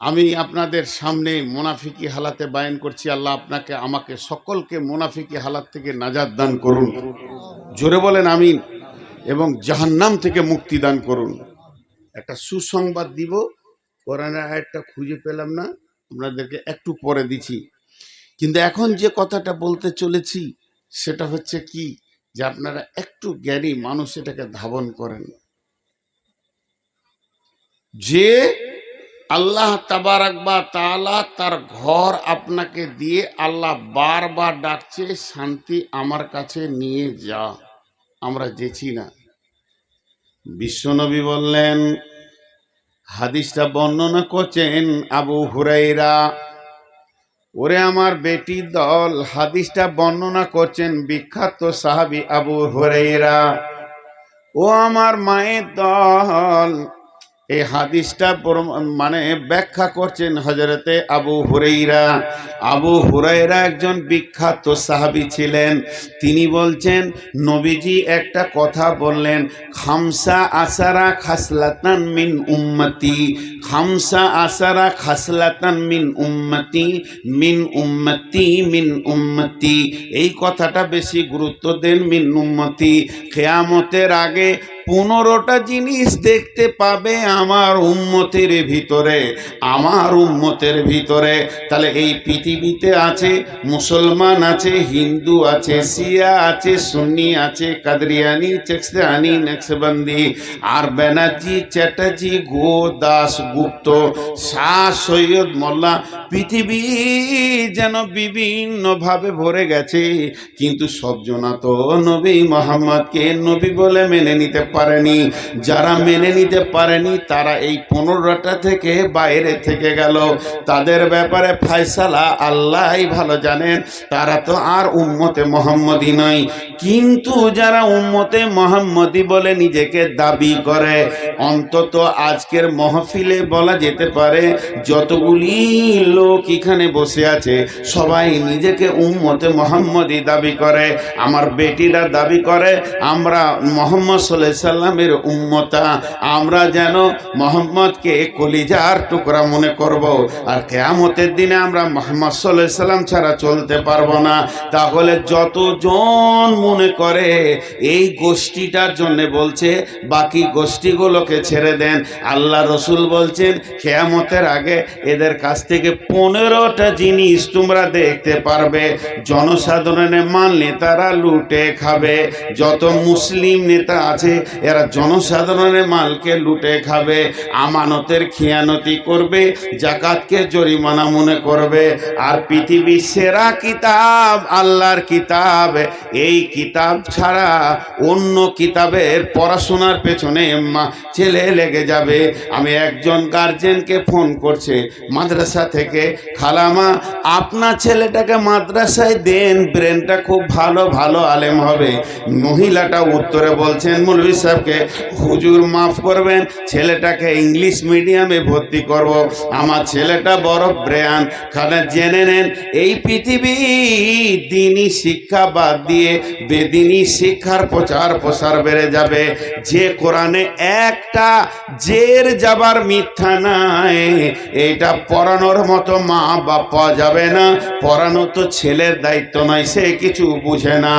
আমি আপনাদের সামনে মুনাফিকি হালাতে বায়ান করছি। আল্লাহ আপনাকে আমাকে সকলকে মুনাফিকি হালাত থেকে নাজাত দান করুন, জোরে বলেন আমিন, এবং জাহান্নাম থেকে মুক্তি দান করুন। একটা সুসংবাদ দিব, কোরআনের আয়াতটা খুঁজে পেলাম না, আপনাদেরকে একটু পরে দিচ্ছি। কিন্তু এখন যে কথাটা বলতে চলেছি সেটা হচ্ছে কি, যে আপনারা একটু জ্ঞানী মানুষ এটাকে ধাবন করেন, যে আল্লাহ তাবারাক ওয়া তাআলা তার ঘর আপনাকে দিয়ে আল্লাহ বারবার ডাকছে, শান্তি আমার কাছে নিয়ে যা। আমরা যেছি না। বিশ্বনবী বললেন, হাদিসটা বর্ণনা করছেন আবু হুরায়রা। ওরে আমার বেটি দল, হাদিসটা বর্ণনা করছেন বিখ্যাত সাহাবী আবু হুরায়রা। ও আমার মায়ের দল, এই হাদিসটা মানে ব্যাখ্যা করছেন হযরতে আবু হুরায়রা। আবু হুরায়রা একজন বিখ্যাত সাহাবী ছিলেন। তিনি বলছেন নবীজি একটা কথা বললেন, খামসা আসারা খাসলাতান মিন উম্মতি, খামসা আসারা খাসলাতান মিন উম্মতি, মিন উম্মতি, মিন উম্মতি। এই কথাটা বেশি গুরুত্ব দেন, মিন উম্মতি। কিয়ামতের আগে 15টা জিনিস দেখতে পাবে আমার উম্মতের ভিতরে, আমার উম্মতের ভিতরে। তাহলে এই পৃথিবীতে আছে মুসলমান আছে, হিন্দু আছে, শিয়া আছে, সুন্নি আছে, কাদরিয়ানি, চেকস্তানি, নকশবন্দি, আর ব্যানার্জি, চ্যাটার্জি, গো, দাস, গুপ্ত, শাহ, সৈয়দ, মোল্লা, পৃথিবী যেন বিভিন্নভাবে ভরে গেছে। কিন্তু সব জনা তো নবী মোহাম্মদকে নবী বলে মেনে নিতে পারেনি। যারা মেনে নিতে পারেনি তারা এই 15টা থেকে বাইরে থেকে গেল। তাদের ব্যাপারে ফয়সালা আল্লাহই ভালো জানেন, তারা তো আর উম্মতে মোহাম্মদী নয়। কিন্তু যারা উম্মতে মোহাম্মদী বলে নিজেকে দাবি করে, অন্তত আজকের মাহফিলে বলা যেতে পারে যতগুলি লোক এখানে বসে আছে সবাই নিজেকে উম্মতে মোহাম্মদী দাবি করে। আমার বেটিরা দাবি করে আমরা মুহাম্মদ সাল্লাল্লাহু আলাইহি সাল্লামের উম্মতা, আমরা যেন মুহাম্মদকে কলিজার টুকরা মনে করব। আর কিয়ামতের দিনে আমরা মুহাম্মদ সাল্লাল্লাহু আলাইহি সাল্লাম ছাড়া চলতে পারবো না। তাহলে যতজন মনে করে এই গোষ্ঠীটার জন্য বলছে, বাকি গোষ্ঠীগুলোকে ছেড়ে দেন। আল্লাহ রসুল বলছেন কিয়ামতের আগে এদের কাছ থেকে 15টা জিনিস তোমরা দেখতে পারবে। জনসাধারণের মাল নেতারা লুটে খাবে, যত মুসলিম নেতা আছে এরা জনসাধারণের মালকে লুটে খাবে, আমানতের খিয়ানতি করবে, জাকাতকে জরিমানা মনে করবে। আর পৃথিবীর সেরা কিতাব আল্লাহর কিতাব, এই কিতাব ছাড়া অন্য কিতাবের পড়াশোনার পেছনে ছেলে লেগে যাবে। আমি একজন গার্জেনকে ফোন করছে মাদ্রাসা থেকে, খালামা আপনার ছেলেটাকে মাদ্রাসায় দেন, ব্রেনটা খুব ভালো, ভালো আলেম হবে। মহিলাটা উত্তরে বলছেন মৌলভী সাহেবকে, হুজুর মাফ করবেন, ছেলেটাকে ইংলিশ মিডিয়ামে ভর্তি করব। আমার ছেলেটা বড় ব্রেয়ান। খানা জেনে নেন এই পৃথিবী দিনী শিক্ষা বাদ দিয়ে বেদিনী শিক্ষার প্রচার প্রসার বেড়ে যাবে। যে কোরআনে একটা জের যাবার মিথ্যা নাই, এটা পড়ানোর মতো মা বাপ পাওয়া যাবে না। পড়ানো তো ছেলের দায়িত্ব নয়, সে কিছু বুঝে না,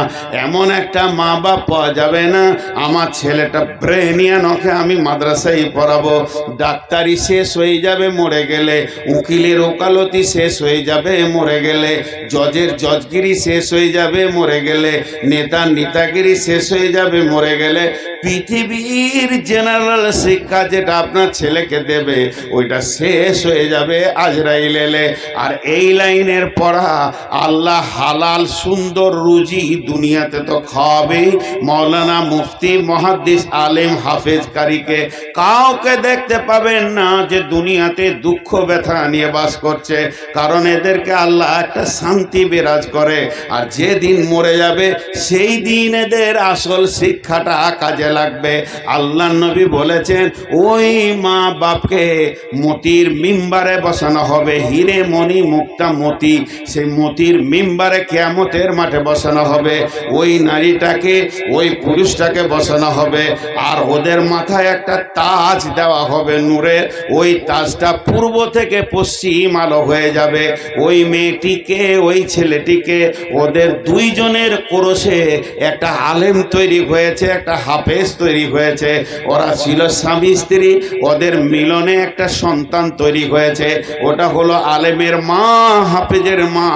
এমন একটা মা বাপ পাওয়া যাবে না আমার ছেলেটা ব্রেনিয়ান, ওকে আমি মাদ্রাসায় পড়াবো। ডাক্তারি শেষ হয়ে যাবে মরে গেলে, উকিলের ওকালতি শেষ হয়ে যাবে মরে গেলে, জজের জজগিরি শেষ হয়ে যাবে মরে গেলে, নেতার নেতাগিরি শেষ হয়ে যাবে মরে গেলে। পৃথিবীর জেনারেল শিক্ষা যেটা আপনার ছেলেকে দেবে ওইটা শেষ হয়ে যাবে আজরাইল এলে। আর এই লাইনের পড়া আল্লাহ হালাল সুন্দর রুজি দুনিয়াতে তো খাওয়াবেই। মৌলানা মুফতি মুহাদ্দিস আলেম হাফেজ কারীকে কাউকে দেখতে পাবেন না যে দুনিয়াতে দুঃখ ব্যথা নিয়ে বাস করছে, কারণ এদেরকে আল্লাহ একটা শান্তি বিরাজ করে। আর যেদিন মরে যাবে সেই দিন এদের আসল শিক্ষাটা কাজে লাগবে। আল্লাহ নবী বলেছেন ওই মা বাপকে মতির মিম্বারে বসানো হবে, হিরে মণি মুক্তা মতি, সেই মতির মিম্বারে কিয়ামতের মাঠে বসানো হবে। ওই নারীটাকে ওই পুরুষটাকে বসানো হবে, আর ওদের মাথায় একটা তাজ দেওয়া হবে নূরের। ওই তাজটা পূর্ব থেকে পশ্চিম আলো হয়ে যাবে। ওই মেয়েটিকে ওই ছেলেটিকে ওদের দুইজনের কোরসে একটা আলেম তৈরি হয়েছে, একটা হাফেজ তৈরি হয়েছে। ওরা ছিল স্বামী স্ত্রী, ওদের মিলনে একটা সন্তান তৈরি হয়েছে। ওটা হলো আলেমের মা, হাফেজের মা,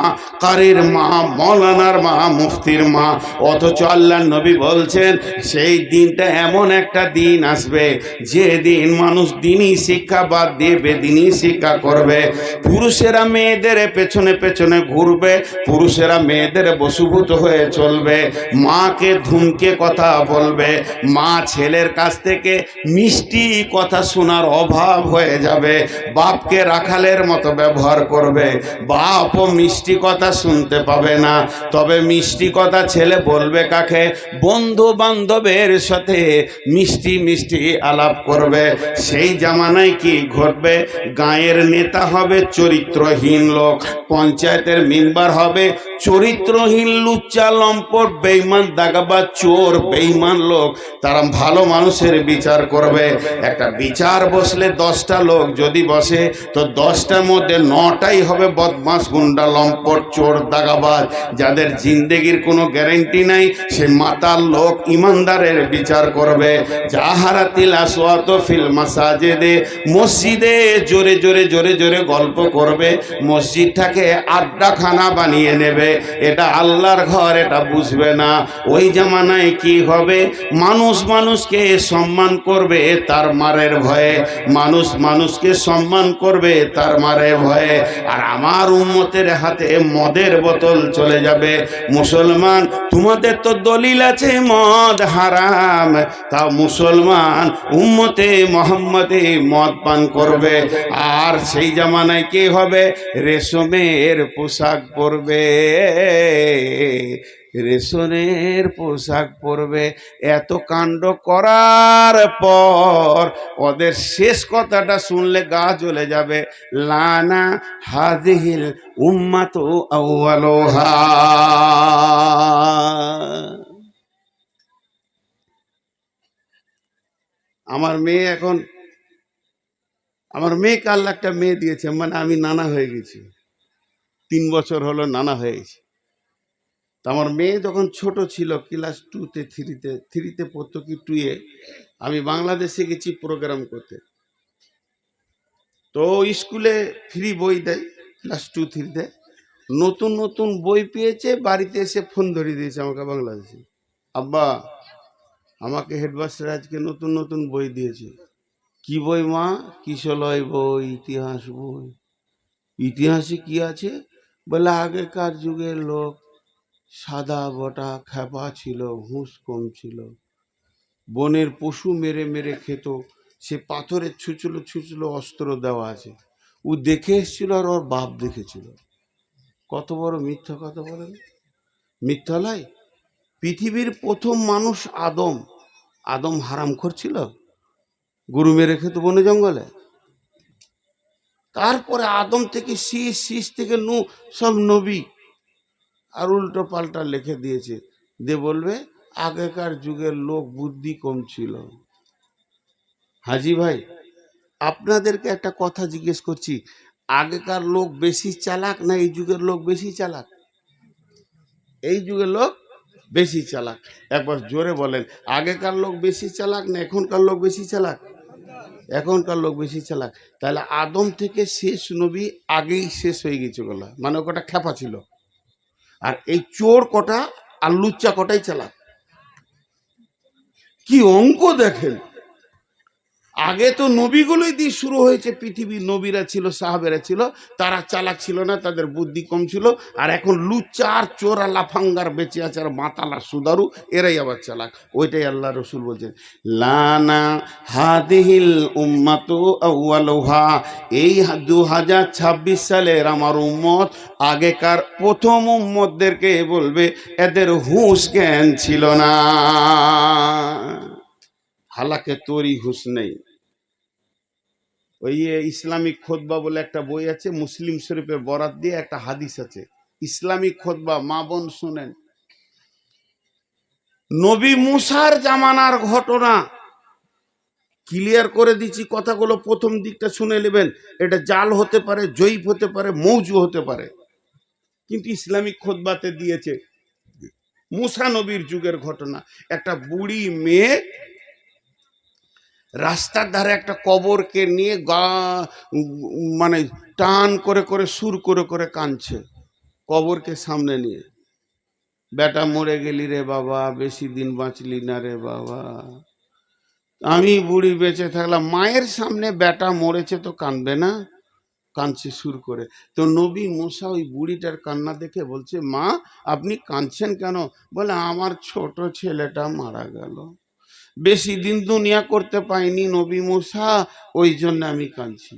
কারীর মা, মৌলানার মা, মুফতির মা। অথচ আল্লাহ নবী বলছেন সেই দিনটা এমন একটা দিন আসবে যে দিন মানুষ দিনই শিক্ষা বাদ দিয়ে বেদিনী শিক্ষা করবে। পুরুষেরা মেয়েদের পেছনে পেছনে ঘুরবে, পুরুষেরা মেয়েদের বশীভূত হয়ে চলবে, মাকে ধুমকে কথা বলবে, মা ছেলের কাছ থেকে মিষ্টি কথা শোনার অভাব হয়ে যাবে, বাপকে রাখালের মতো ব্যবহার করবে, বাপ বাপ ও মিষ্টি কথা শুনতে পাবে না, তবে মিষ্টি কথা ছেলে বলবে কাকে? বন্ধু বান্ধবের সাথে মিষ্টি মিষ্টি আলাপ করবে। সেই জামানায় কি ঘটবে? গাঁয়ের নেতা হবে চরিত্রহীন লোক, পঞ্চায়েতের মেম্বার হবে চরিত্রহীন, লুচ্চা লম্পট বেঈমান দাগাবাজ চোর বেঈমান লোক। তারা ভালো মানুষের বিচার করবে। একটা বিচার বসলে 10টা লোক যদি বসে, তো 10টার মধ্যে 9টাই হবে বদমাস গুন্ডা লম্পট চোর দাগাবাজ, যাদের জিন্দেগির কোনো গ্যারেন্টি নাই। সে মাতাল লোক ইমানদারের বিচার করবে। জাহারাতিল আসওয়াত ফিল মাসাজিদে, মসজিদে জোরে জোরে জোরে জোরে গল্প করবে, মসজিদটাকে আড্ডাখানা বানিয়ে নেবে। এটা আল্লাহর ঘর, এটা বুঝবে না। ওই জামানায় কি হবে? মানুষ মানুষকে সম্মান করবে তার মারের ভয়ে, মানুষ মানুষকে সম্মান করবে তার মারের ভয়ে। আর আমার উম্মতের হাতে মদের বোতল চলে যাবে। মুসলমান, তোমাদের তো দলিল আছে মদ হারাম, তা মুসলমান উম্মতে মোহাম্মদে মদ পান করবে। আর সেই জামানায় কি হবে? রেশমের পোশাক পরবে, রেশমের পোশাক পরবে। এত কাণ্ড করার পর ওদের শেষ কথাটা শুনলে গা জ্বলে যাবে। লানা হাদিহিল উম্মাতু আউয়ালুহা। আমার মেয়েকে আল্লাহ একটা মেয়ে দিয়েছে, মানে আমি নানা হয়ে গেছি, 3 বছর হলো নানা হয়ে গেছি। তা আমার মেয়ে যখন ছোট ছিল, ক্লাস 2তে 3তে পড়তো কি 2-এ, আমি বাংলাদেশে গেছি প্রোগ্রাম করতে। তো স্কুলে ফ্রি বই দেয়, ক্লাস 2-3তে নতুন নতুন বই পেয়েছে, বাড়িতে এসে ফোন ধরিয়ে দিয়েছে আমাকে বাংলাদেশে, আব্বা আমাকে হেডমাস্টার আজকে নতুন নতুন বই দিয়েছে। কি বই মা? কিশলয় বই, ইতিহাস বই। ইতিহাসে কি আছে? বলে আগেকার যুগের লোক সাদা বটা খেপা ছিল, হুঁশ কম ছিল, বনের পশু মেরে মেরে খেত, সে পাথরের ছুঁচলো ছুঁচলো অস্ত্র দেওয়া আছে। ও দেখে এসেছিল আর ওর বাপ দেখেছিল। কত বড় মিথ্যা কথা বলেন! মিথ্যা নয়। পৃথিবীর প্রথম মানুষ আদম, আদম হারাম করছিল, গরু মেরে খেত বনে জঙ্গলে। তারপরে আদম থেকে শীষ, শীষ থেকে নূহ, সব নবী। আর উল্টো পাল্টা লিখে দিয়েছে, বলবে আগেকার যুগের লোক বুদ্ধি কম ছিল। হাজি ভাই, আপনাদেরকে একটা কথা জিজ্ঞেস করছি, আগেকার লোক বেশি চালাক না এই যুগের লোক বেশি চালাক? এই যুগের লোক বেশি চালাক। একবার জোরে বলেন, আগেকার লোক বেশি চালাক না এখনকার লোক বেশি চালাক? এখনকার লোক বেশি চালাক। তাহলে আদম থেকে শেষ নবী আগেই শেষ হয়ে গেছে বলা, মানে ওটা খেপা ছিল। আর এই চোর কটা আর লুচ্চা কটাই চালাক। কি অঙ্ক দেখেন! আগে তো নবীগুলোই দিয়ে শুরু হয়েছে, পৃথিবীর নবীরা ছিল, সাহাবেরা ছিল, তারা চালাক ছিল না, তাদের বুদ্ধি কম ছিল। আর এখন লুচ্চা আর চোর আর লাফাঙ্গার বেঁচে আছে, আর মাতালা সুদারু, এরাই আবার চালাক। ওইটাই আল্লাহ রসুল বলছেন, লানা হাদিহিল উম্মাতু আউয়ালুহা। এই 2026 সালের আমার উম্মত আগেকার প্রথম উম্মতদেরকে বলবে এদের হুঁশ জ্ঞান ছিল না। হালাকে তোরই হুঁশ নেই। ওই ইসলামিক খোদবা বলে একটা বই আছে, মুসলিম শরীফের বরাত দিয়ে একটা হাদিস আছে, ইসলামিক খোদবা, মা বোন শুনেন। নবী মুসার জামানার ঘটনা ক্লিয়ার করে দিচ্ছি, কথাগুলো প্রথম দিকটা শুনে নেবেন। এটা জাল হতে পারে, জয়ীফ হতে পারে, মৌজু হতে পারে, কিন্তু ইসলামিক খোদবাতে দিয়েছে। মুসা নবীর যুগের ঘটনা। একটা বুড়ি মেয়ে রাস্তার ধারে একটা কবরকে নিয়ে মানে টান করে করে সুর করে করে কাঁদছে, কবরকে সামনে নিয়ে। বেটা মরে গেলি রে বাবা, বেশি দিন বাঁচলি না রে বাবা, আমি বুড়ি বেঁচে থাকলাম। মায়ের সামনে বেটা মরেছে তো কাঁদবে না? কাঁদছে সুর করে। তো নবী মুসা ওই বুড়িটার কান্না দেখে বলছে, মা আপনি কাঁদছেন কেন? বলে আমার ছোট ছেলেটা মারা গেল, বেশি দিন দুনিয়া করতে পাইনি নবী মুসা, ওই জন্য আমি কাঁদছি।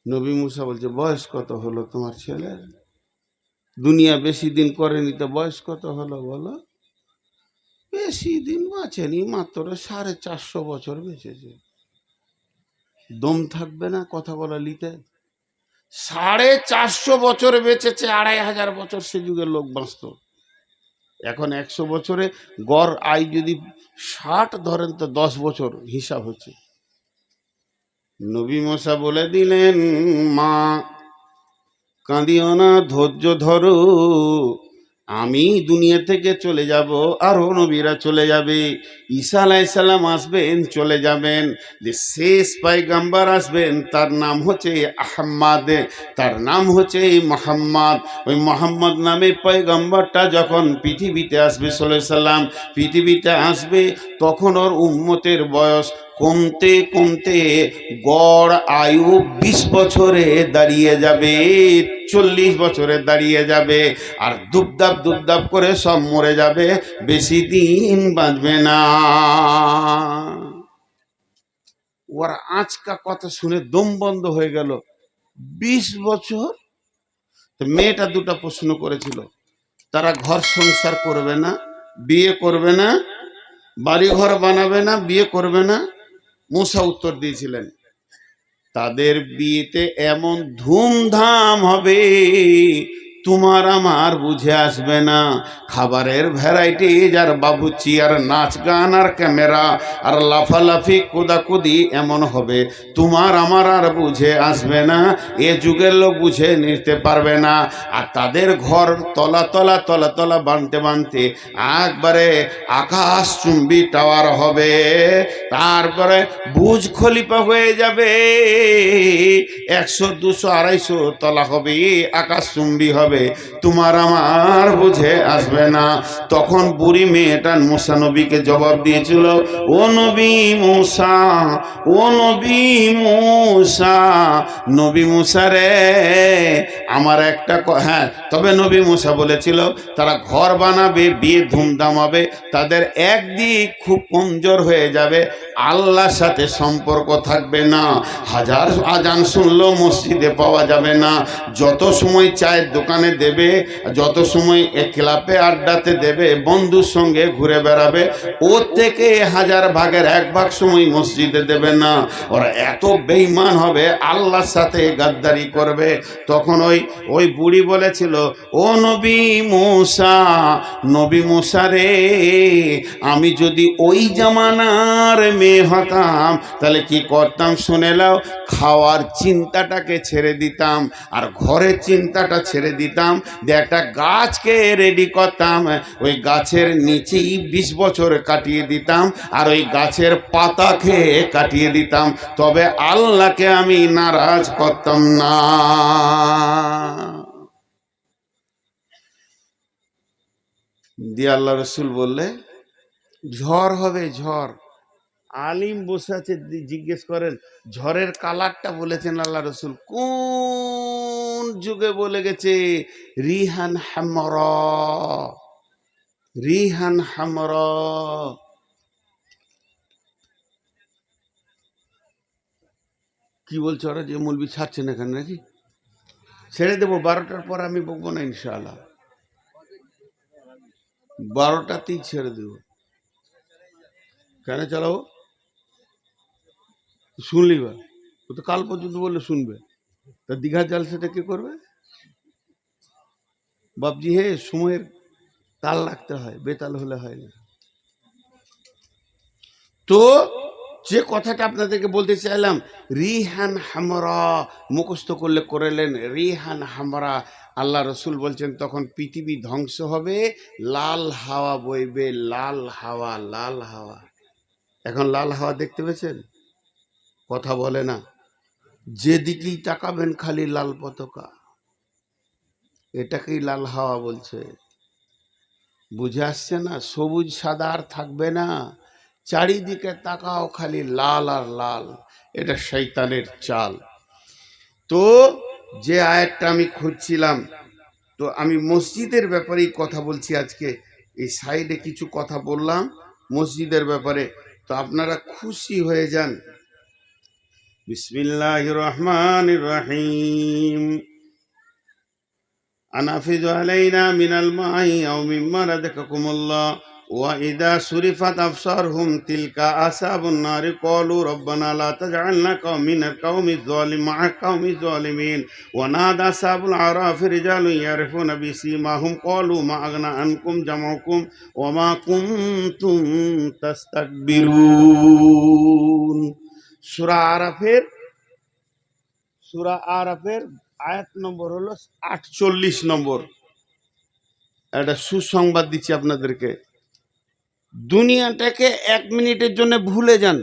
নবী মুসা বলছে, বয়স কত হলো তোমার ছেলের? দুনিয়া বেশি দিন করেনি তো বয়স কত হলো বলো? বেশি দিন বাঁচেনি, মাত্র 450 বেঁচেছে। দম থাকবে না কথা বলা লিতে? 450 বেঁচেছে, 2500 সে যুগের লোক বাঁচত। এখন 100 বছরে গড় আয় যদি 60 ধরেন তো 10 বছর হিসাব হচ্ছে। নবী মুসা বলে দিলেন, মা কাঁদিও না, ধৈর্য ধরো, আমি দুনিয়া থেকে চলে যাব, আরো নবীরা চলে যাবে, ঈসা আলাইহিস সালাম আসবেন, চলে যাবেন, যে শেষ পয়গম্বর আসবেন তার নাম হচ্ছে আহমদ, তার নাম হচ্ছে মুহাম্মদ। ওই মুহাম্মদ নামে পয়গম্বরটা যখন পৃথিবীতে আসবে সাল্লাল্লাহু আলাইহি সাল্লাম, পৃথিবীতে আসবে, তখন ওর উম্মতের বয়স কমতে কমতে গড় আয়ু 20 বছরে দাঁড়িয়ে যাবে, 40 বছরে দাঁড়িয়ে যাবে, আর দুবদাব করে সব মরে যাবে, বেশি দিন বাঁচবে না। ওর আজকা কথা শুনে দম বন্ধ হয়ে গেল। 20 বছর? তো মেয়েটা দুটো প্রশ্ন করেছিল, তারা ঘর সংসার করবে না, বিয়ে করবে না, বাড়ি ঘর বানাবে না, বিয়ে করবে না? মুসা উত্তর দিয়েছিলেন, তাদের বিয়েতে এমন ধুমধাম হবে তোমার আমার বুঝে আসবে না। খাবারের ভ্যারাইটি, আর বাবুচি, আর নাচ গান, আর ক্যামেরা, আর লাফালাফি কোদাকুদি এমন হবে তোমার আমার আর বুঝে আসবে না, এ যুগের লোক বুঝে নিতে পারবে না। আর তাদের ঘর তলা তলা তলা তলা বানতে বানতে একবারে আকাশ চুম্বি টাওয়ার হবে, তারপরে বুর্জ খলিফা হয়ে যাবে, 100 200 250 তলা হবে, আকাশ চুম্বি হবে, তোমার আমার বুঝে আসবে না। তখন বুড়ি মেয়েটা মুসা নবীকে জবাব দিয়েছিল, ও নবী মুসা, ও নবী মুসা, নবী মুসা রে, আমার একটা হ্যাঁ, তবে নবী মুসা বলেছিল তারা ঘর বানাবে, বিয়ে ধুমধাম হবে, তাদের একদিক খুব কমজোর হয়ে যাবে, আল্লাহর সাথে সম্পর্ক থাকবে না, হাজার আজান শুনলেও মসজিদে পাওয়া যাবে না, যত সময় চায়ের দোকানে দেবে, যত সময় ক্লাবে আড্ডাতে দেবে, বন্ধুর সঙ্গে ঘুরে বেড়াবে, ওর থেকে 1000 ভাগের 1 ভাগ সময় মসজিদে দেবে না, ওরা এত বেঈমান হবে, আল্লাহর সাথে গাদ্দারি করবে। তখন ওই বুড়ি বলেছিল, ও নবী মুসা, নবী মুসা রে, আমি যদি ওই জামানার মেয়ে হতাম তাহলে কি করতাম শুনে নাও, খাওয়ার চিন্তাটাকে ছেড়ে দিতাম, আর ঘরের চিন্তাটা ছেড়ে দিতাম, যে একটা গাছকে রেডি করতাম, ওই গাছের নিচেই 20 বছর কাটিয়ে দিতাম, আর ওই গাছের পাতা খেয়ে কাটিয়ে দিতাম, তবে আল্লাহকে আমি নারাজ করতাম না। দিয়ে আল্লাহ রসুল বললে, ঝড় হবে, ঝড়। আলিম বসে আছে, জিজ্ঞেস করেন ঝড়ের কালারটা বলেছেন আল্লাহ রসুল কোন যুগে বলে গেছে, রিহান হামরা, রিহান হামরা। কি বলছো ওরা, যে মৌলবি ছাড়ছেন এখানে নাকি? ছেড়ে দেবো, 12টার পর আমি বকবো না ইনশাআল্লাহ, 12টাতেই ছেড়ে দেবো। কেন চালাবো? শুনলি বা, ও তো কাল পর্যন্ত বললে শুনবে, তা দীঘার জালসাটা কে করবে? বাপজি হে, সময়ের তাল লাগতে হয়, বেতাল হলে হয় না। তো যে কথাটা আপনাদেরকে বলতে চাইলাম, রিহান হামরা মুখস্থ করলে করেলেন, রিহান হামরা, আল্লাহ রসুল বলছেন তখন পৃথিবী ধ্বংস হবে, লাল হাওয়া বইবে, লাল হাওয়া, লাল হাওয়া। এখন লাল হাওয়া দেখতে পেয়েছেন? কথা বলে না, যেদিকেই তাকাবেন খালি লাল পতাকা, এটাকেই লাল হাওয়া বলছে। বুঝে আসছে না? সবুজ সাদা আর থাকবে না, চারিদিকে তাকাও খালি লাল আর লাল, এটা শয়তানের চাল। তো যে আয়াতটা আমি খুঁজছিলাম, তো আমি মসজিদের ব্যাপারেই কথা বলছি আজকে, এই সাইডে কিছু কথা বললাম মসজিদের ব্যাপারে, তো আপনারা খুশি হয়ে যান। বিসমিল্লাহির রহমানির রহিম। আনাফিযু আলাইনা মিনাল মাই আও মিম্মা রাযাকাকুমুল্লাহ ওয়া ইযা সুরিফাত আবসারহুম তিলকা আসহাবুন নারি ক্বালু রব্বানা লা তাজআলনা কাওমিজ যালিমিন ওয়া নাদা আসহাবুল আরাফি রিজালুন ইয়ারিফুনা বিসীমাহুম ক্বালু মা আগনা আনকুম জামউকুম ওয়া মা কুনতুম তাস্তাকবিরুন। সূরা আরাফের আয়াত নম্বর হলো 48 নম্বর। একটা সুসংবাদ দিচ্ছি আপনাদেরকে, দুনিয়াটাকে 1 মিনিটের জন্য ভুলে যান।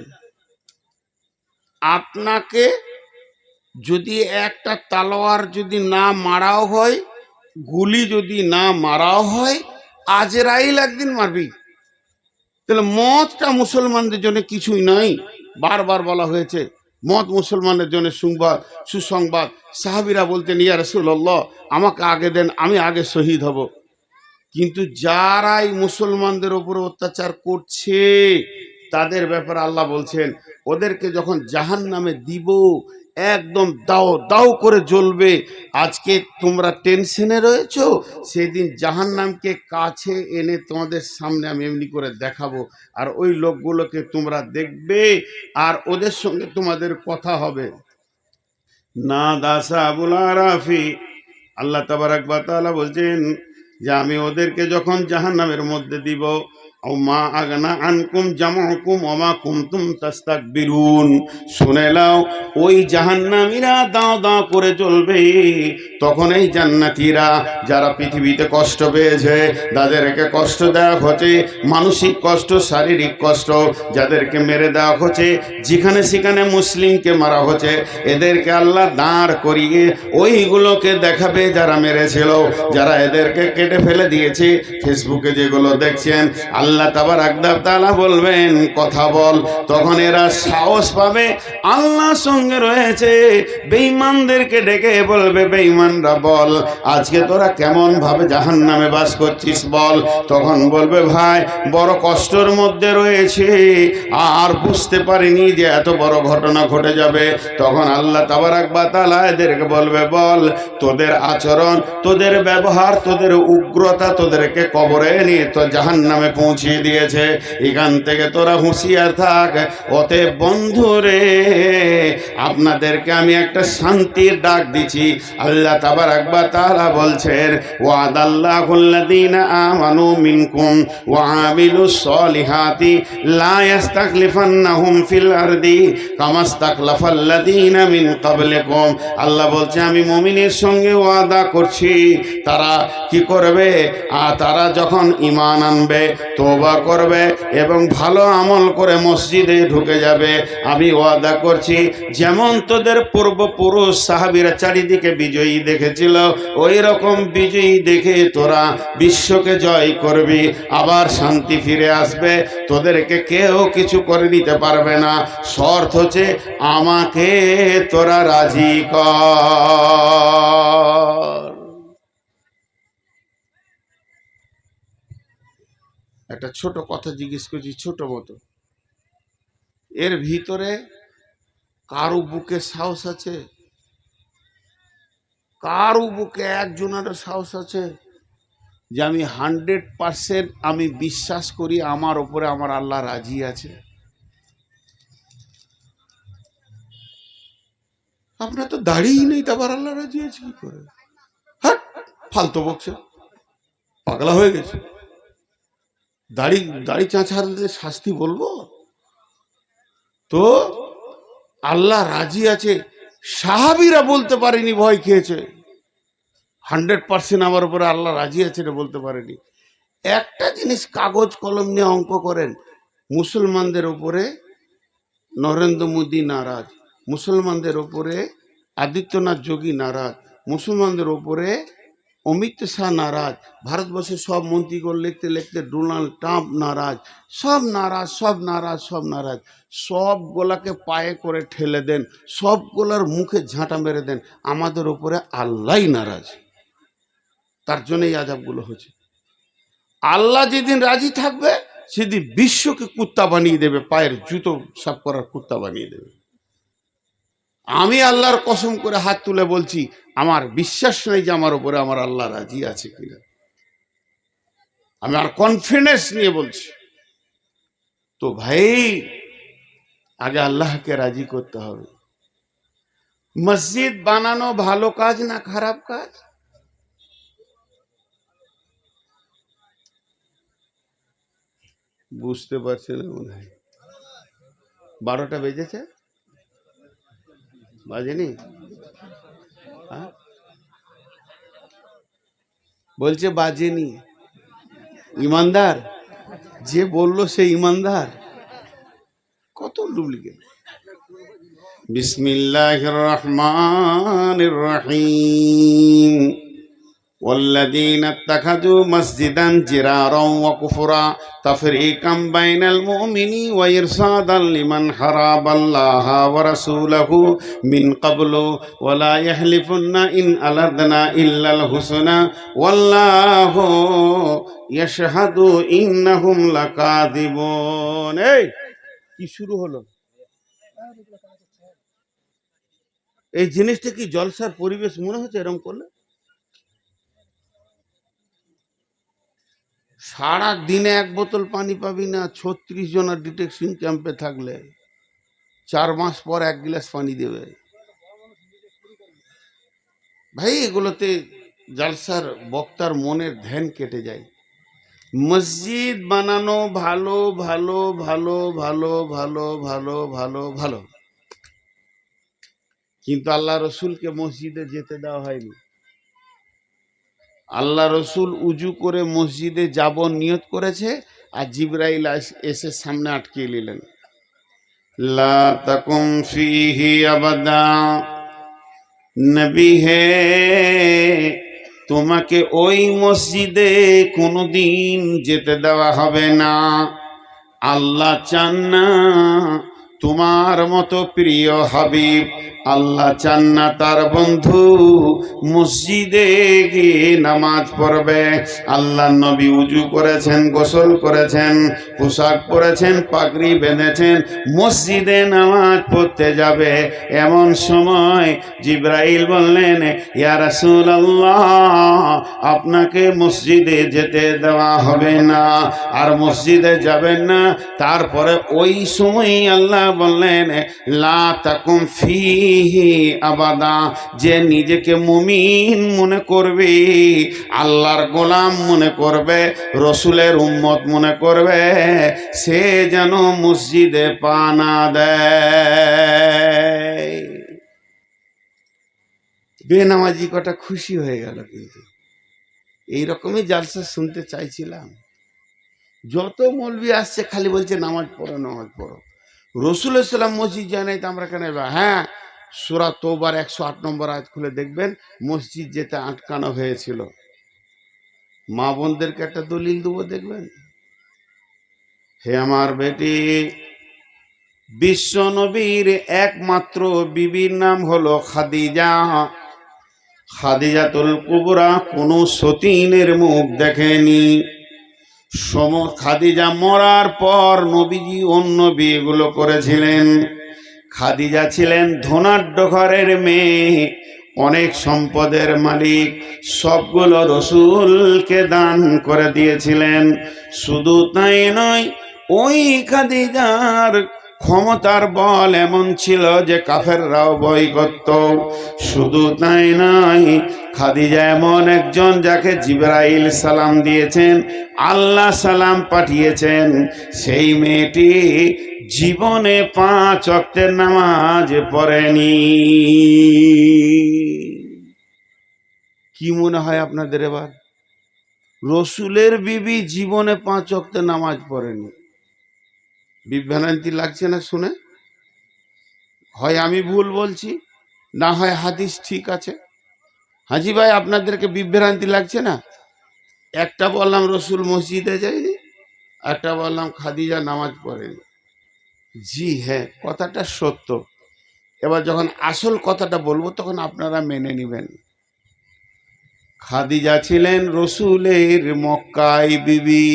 আপনাকে যদি একটা তলোয়ার যদি না মারাও হয়, গুলি যদি না মারাও হয়, আজরাইল একদিন মারবি। তাহলে মতটা মুসলমানদের জন্য কিছুই নাই। বারবার বলা হয়েছে মত মুসলমানের জন্য সুসংবাদ। সাহাবীরা বলতেন, ইয়া রাসূলুল্লাহ আমাকে আগে দেন, আমি আগে শহীদ হব। কিন্তু যারাই মুসলমানদের উপরে অত্যাচার করছে তাদের ব্যাপারে আল্লাহ বলছেন, ওদেরকে যখন জাহান্নামে দিব একদম দাও দাও করে জ্বলবে। আজকে তোমরা টেনশনে রয়েছো, সেদিন জাহান্নামকে কাছে এনে তোমাদের সামনে আমি এমনি করে দেখাবো, আর ওই লোকগুলোকে তোমরা দেখবে আর ওদের সঙ্গে তোমাদের কথা হবে। না দাসা আবুল আরাফি, আল্লাহ তাবারাক ওয়া তাআলা বলছেন যে আমি ওদেরকে যখন জাহান্নামের মধ্যে দিব, ও মা আগনা আনকুম জামউকুম ওয়া মা কুনতুম তাস্তাকবিরুন, শুনে নাও ওই জাহান্নামীরা দাও দাও করে জ্বলবে। তখন এই জান্নাতীরা যারা পৃথিবীতে কষ্ট পেয়েছে, যাদেরকে কষ্ট দেওয়া হচ্ছে, মানসিক কষ্ট, শারীরিক কষ্ট, যাদেরকে মেরে দেওয়া হচ্ছে, যেখানে সেখানে মুসলিমকে মারা হচ্ছে, এদেরকে আল্লাহ দাঁড় করিয়ে ওইগুলোকে দেখাবে যারা মেরেছিল, যারা এদেরকে কেটে ফেলে দিয়েছে। ফেসবুকে যেগুলো দেখছেন, আল্লাহ তাবারাক ওয়া তাআলা বলবেন কথা বল। তখন এরা সাহস পাবে, আল্লাহর সঙ্গে রয়েছে, বেঈমানদেরকে ডেকে বলবে, বেঈমানরা বল আজকে তোরা কেমন ভাবে জাহান্নামে বাস করছিস বল। তখন বলবে, ভাই বড় কষ্টের মধ্যে রয়েছে, আর বুঝতে পারিনি যে এত বড় ঘটনা ঘটে যাবে। তখন আল্লাহ তাবারাক ওয়া তাআলা এদেরকে বলবে, বল তোদের আচরণ, তোদের ব্যবহার, তোদের উগ্রতা তোদেরকে কবরে নিয়ে তো জাহান্নামে পৌঁছিয়ে দিয়েছে। এখান থেকে তোরা হুঁশিয়ার থাক। অতএব বন্ধুরে, আপনাদেরকে আমি একটা শান্তির ডাক দিচ্ছি। আল্লাহ তাবারাক ওয়া তাআলা বলছেন, ওয়াদাল্লাহুল্লাযীনা আমানু মিনকুম ওয়া আমিলুস সলিহাতি লা ইস্তাখলিফান্নাহুম ফিল আরদি কামা ইস্তাখলাফাল্লাযীনা মিন ক্বাবলিকুম। আল্লাহ বলছে, আমি মুমিনের সঙ্গে ওয়াদা করছি, তারা কি করবে? তারা যখন ঈমান আনবে, তওবা করবে এবং ভালো আমল করে মসজিদে ঢুকে যাবে, আমি ওয়াদা করছি যেমন তোদের পূর্বপুরুষ সাহাবীরা চারিদিকে বিজয়ী দেখেছিল, ওই রকম বিজয়ী দেখে তোরা বিশ্বকে জয় করবি, আবার শান্তি ফিরে আসবে, তোদেরকে কেউ কিছু করে দিতে পারবে না। শর্ত হচ্ছে আমাকে তোরা রাজি কর। একটা ছোট কথা জিজ্ঞেস করছি, ছোট মতো, এর ভিতরে কারো বুকে সাহস আছে? কারো বুকে একজনের সাহস আছে যে আমি 100% আমি বিশ্বাস করি আমার উপরে আমার আল্লাহ রাজি আছে? আপনার তো দাড়িই নেই, তারপর আল্লাহ রাজি আছে কি করে? হ্যাঁ, ফালতু বকছে, পাগলা হয়ে গেছে। দাড়ি চাঁচাদের শাস্তি বলবো? তো আল্লাহ রাজি আছে, সাহাবীরা বলতে পারেনি, ভয় খেয়েছে। 100% আমার উপরে আল্লাহ রাজি আছে এটা বলতে পারেনি। একটা জিনিস কাগজ কলম নিয়ে অঙ্ক করেন, মুসলমানদের উপরে নরেন্দ্র মোদী নারাজ, মুসলমানদের উপরে আদিত্যনাথ যোগী নারাজ, মুসলমানদের উপরে অমিত শাহ নারাজ, ভারতবর্ষের সব মন্ত্রীগণ লিখতে লিখতে ডোনাল্ড ট্রাম্প নারাজ, সব নারাজ, সব নারাজ, সব নারাজ। সবগুলাকে পায়ে করে ঠেলে দেন, সবগুলার মুখে ঝাঁটা মেরে দেন, আমাদের উপরে আল্লাহই নারাজ। তার জন্য এই আযাবগুলো হচ্ছে। আল্লাহ যেদিন রাজি থাকবে সেদিন বিশ্বকে কুত্তা বানিয়ে দেবে, পায়ের জুতো সাফ করার কুত্তা বানিয়ে দেবে। আমি আল্লাহর কসম করে হাত তুলে বলছি, আমার বিশ্বাস নেই যে আমার উপরে আমার আল্লাহ রাজি আছে কিনা। আমি আর কনফিডেন্স নিয়ে বলছি। তো ভাই, আগে আল্লাহকে রাজি করতে হবে। মসজিদ বানানো ভালো কাজ না খারাপ কাজ? বুঝতে পারছে না মনে হয়। 12টা বেজেছে, বাজেনি? হ্যাঁ? বলছে বাজেনি। ইমানদার যে বললো সে ইমানদার। কত ডুপ্লিকেট। বিসমিল্লাহির রহমানির রহিম। والذين اتخذوا مسجدا جرارا وكفرا تفريقا بين المؤمنين وإرصادا لمن حارب الله ورسوله من قبل ولا يحلفن إن أردنا إلا الحسنى والله يشهد إنهم لكاذبون। এই কি শুরু হলো? এই জিনিসটা কি জলসার পরিবেশ মনে হচ্ছে এরকম করলে? সারা দিনে 1 বোতল পানি পাবি না 36 জনের ডিটেকশন ক্যাম্পে থাকলে। 4 মাস পর 1 গ্লাস পানি দেবে। ভাই এগুলোতে জালসার বক্তার মনের ধ্যান কেটে যায়। মসজিদ বানানো ভালো ভালো ভালো ভালো ভালো ভালো ভালো ভালো, কিন্তু আল্লাহ রসুলকে মসজিদে যেতে দেওয়া হয়নি। আল্লাহ রসুল উজু করে মসজিদে যাব নিয়ত করেছে, আর জিবরাইল এসে সামনে আটকে নিলেন। লা তাকুম ফিহি আবাদা, নবী হে তোমাকে ওই মসজিদে কোনোদিন যেতে দেওয়া হবে না। আল্লাহ চান না তোমার মতো প্রিয় হাবিব, আল্লাহ চান না তার বন্ধু মসজিদে গিয়ে নামাজ পড়বে। আল্লাহ নবী উজু করেছেন, গোসল করেছেন, পোশাক পরেছেন, পাগড়ি বেঁধেছেন, মসজিদে নামাজ পড়তে যাবে। এমন সময় জিবরাইল বললেন, ইয়া রাসূলুল্লাহ আপনাকে মসজিদে যেতে দেওয়া হবে না, আর মসজিদে যাবেন না। তারপরে ওই সময়ই আল্লাহ বললেন, লা তাকুম ফিহি আবাদা, যে নিজেকে মুমিন মনে করবে, আল্লাহর গোলাম মনে করবে, রসুলের উম্মত মনে করবে, সে যেন মসজিদে পা না দেয়। বেনামাজি কটা খুশি হয়ে গেল। কিন্তু এইরকমই জালসা শুনতে চাইছিলাম। যত মৌলবি আসছে খালি বলছে নামাজ পড়ো নামাজ পড়ো। রসুল সাল্লাম মসজিদ যায় নাই তো আমরা কেন? হ্যাঁ, সূরা তওবার 108 নম্বর আয়াত খুলে দেখবেন, মসজিদ যেতে আটকানো হয়েছিল। মা বোনদেরকে একটা দলিল দেবো, দেখবেন। হে আমার বেটি, বিশ্ব নবীর একমাত্র বিবির নাম হলো খাদিজা। খাদিজাতুল কুবরা কোনো সতীনের মুখ দেখেনি। খাদিজা মরার পর নবীজি অন্য বিয়েগুলো করেছিলেন। খাদিজা ছিলেন ধনাঢ্য ঘরের মেয়ে, অনেক সম্পদের মালিক, সবগুলো রসুলকে দান করে দিয়েছিলেন। শুধু তাই নয়, ওই খাদিজার ক্ষমতার বল এমন ছিল যে কাফেররাও ভয় করত। শুধু তাই নয়, খাদিজা এমন একজন যাকে জিবরাইল সালাম দিয়েছেন, আল্লাহ সালাম পাঠিয়েছেন। সেই মেয়েটি জীবনে 5 ওয়াক্তের নামাজ পড়েনি। কি মনে হয় আপনাদের এবার? রসুলের বিবি জীবনে 5 ওয়াক্তের নামাজ পড়েনি। বিভ্রান্তি লাগছে না শুনে? হয় আমি ভুল বলছি, না হয় হাদিস ঠিক আছে। হাজি ভাই, আপনাদেরকে বিভ্রান্তি লাগছে না? একটা বললাম রসুল মসজিদে যায়নি, একটা বললাম খাদিজা নামাজ পড়েনি। জি হ্যাঁ, কথাটা সত্য। এবার যখন আসল কথাটা বলবো তখন আপনারা মেনে নেবেন। খাদিজা ছিলেন রসুলের মক্কায় বিবি।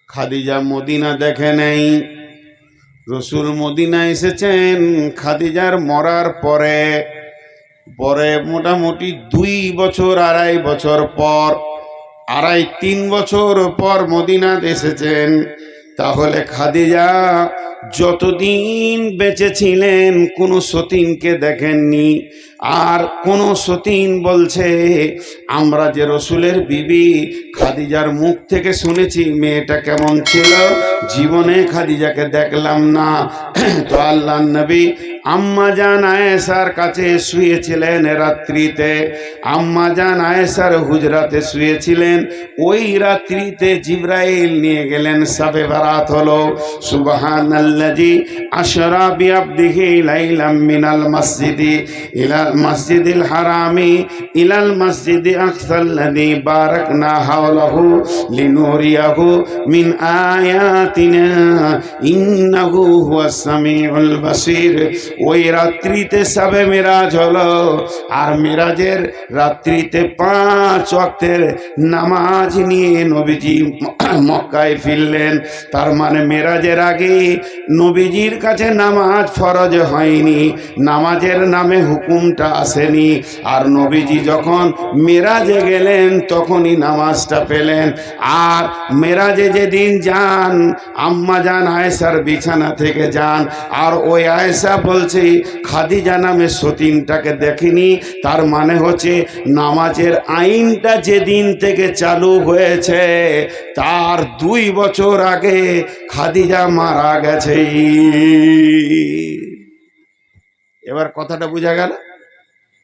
খাদিজা মদিনা দেখে নেই। রসুল মদিনা এসেছেন খাদিজার মরার পরে পরে মোটামুটি 2 বছর 2.5 বছর পর, 2.5-3 বছর পর মদিনাত এসেছেন। তাহলে খাদিজা যতদিন বেঁচে ছিলেন কোনো সতীনকে দেখেননি। আর কোন সতীন বলছে আমরা যে রসুলের বিবি খাদিজার মুখ থেকে শুনেছি মেয়েটা কেমন ছিল, জীবনে খাদিজাকে দেখলাম না। তো আল্লাহ নবী আম্মা জান আয়েশার কাছে শুয়েছিলেন রাত্রিতে, আম্মা জান আয়েশার হুজরাতে শুয়েছিলেন। ওই রাত্রিতে জিবরাইল নিয়ে গেলেন, সাবে বারাত হলো। সুবহানাল্লাযী আশরা বিআবদিহি লাইলাম মিনাল মাসজিদি ইলাল মাসজিদিল হারামি ইলাল মাসজিদি আকসাল্লাযী বারাকনা হাওলাহু লিনুরিয়াহু মিন আয়াতিনা ইন্নাহু হুয়াস সামিউল বাসীর। ওই রাত্রিতে সাবে মিরাজ হলো। আর মিরাজের রাত্রিতে 5 ওয়াক্তের নামাজ নিয়ে নবীজি মক্কায় ফিরলেন। তার মানে মিরাজের আগে নবীজির কাছে নামাজ ফরজ হয়নি, নামাজের নামে হুকুমটা আসেনি। আর নবীজি যখন মিরাজে গেলেন তখনই নামাজটা পেলেন। আর মিরাজে যেদিন যান আম্মা জান আয়েশার বিছানা থেকে যান, আর ওই আয়েশা বলছে খাদিজা নামে সতীনটাকে দেখিনি। তার মানে হচ্ছে নামাজের আইনটা যেদিন থেকে চালু হয়েছে তার 2 বছর আগে খাদিজা মারা গেছে। এবার কথাটা বোঝা গেল?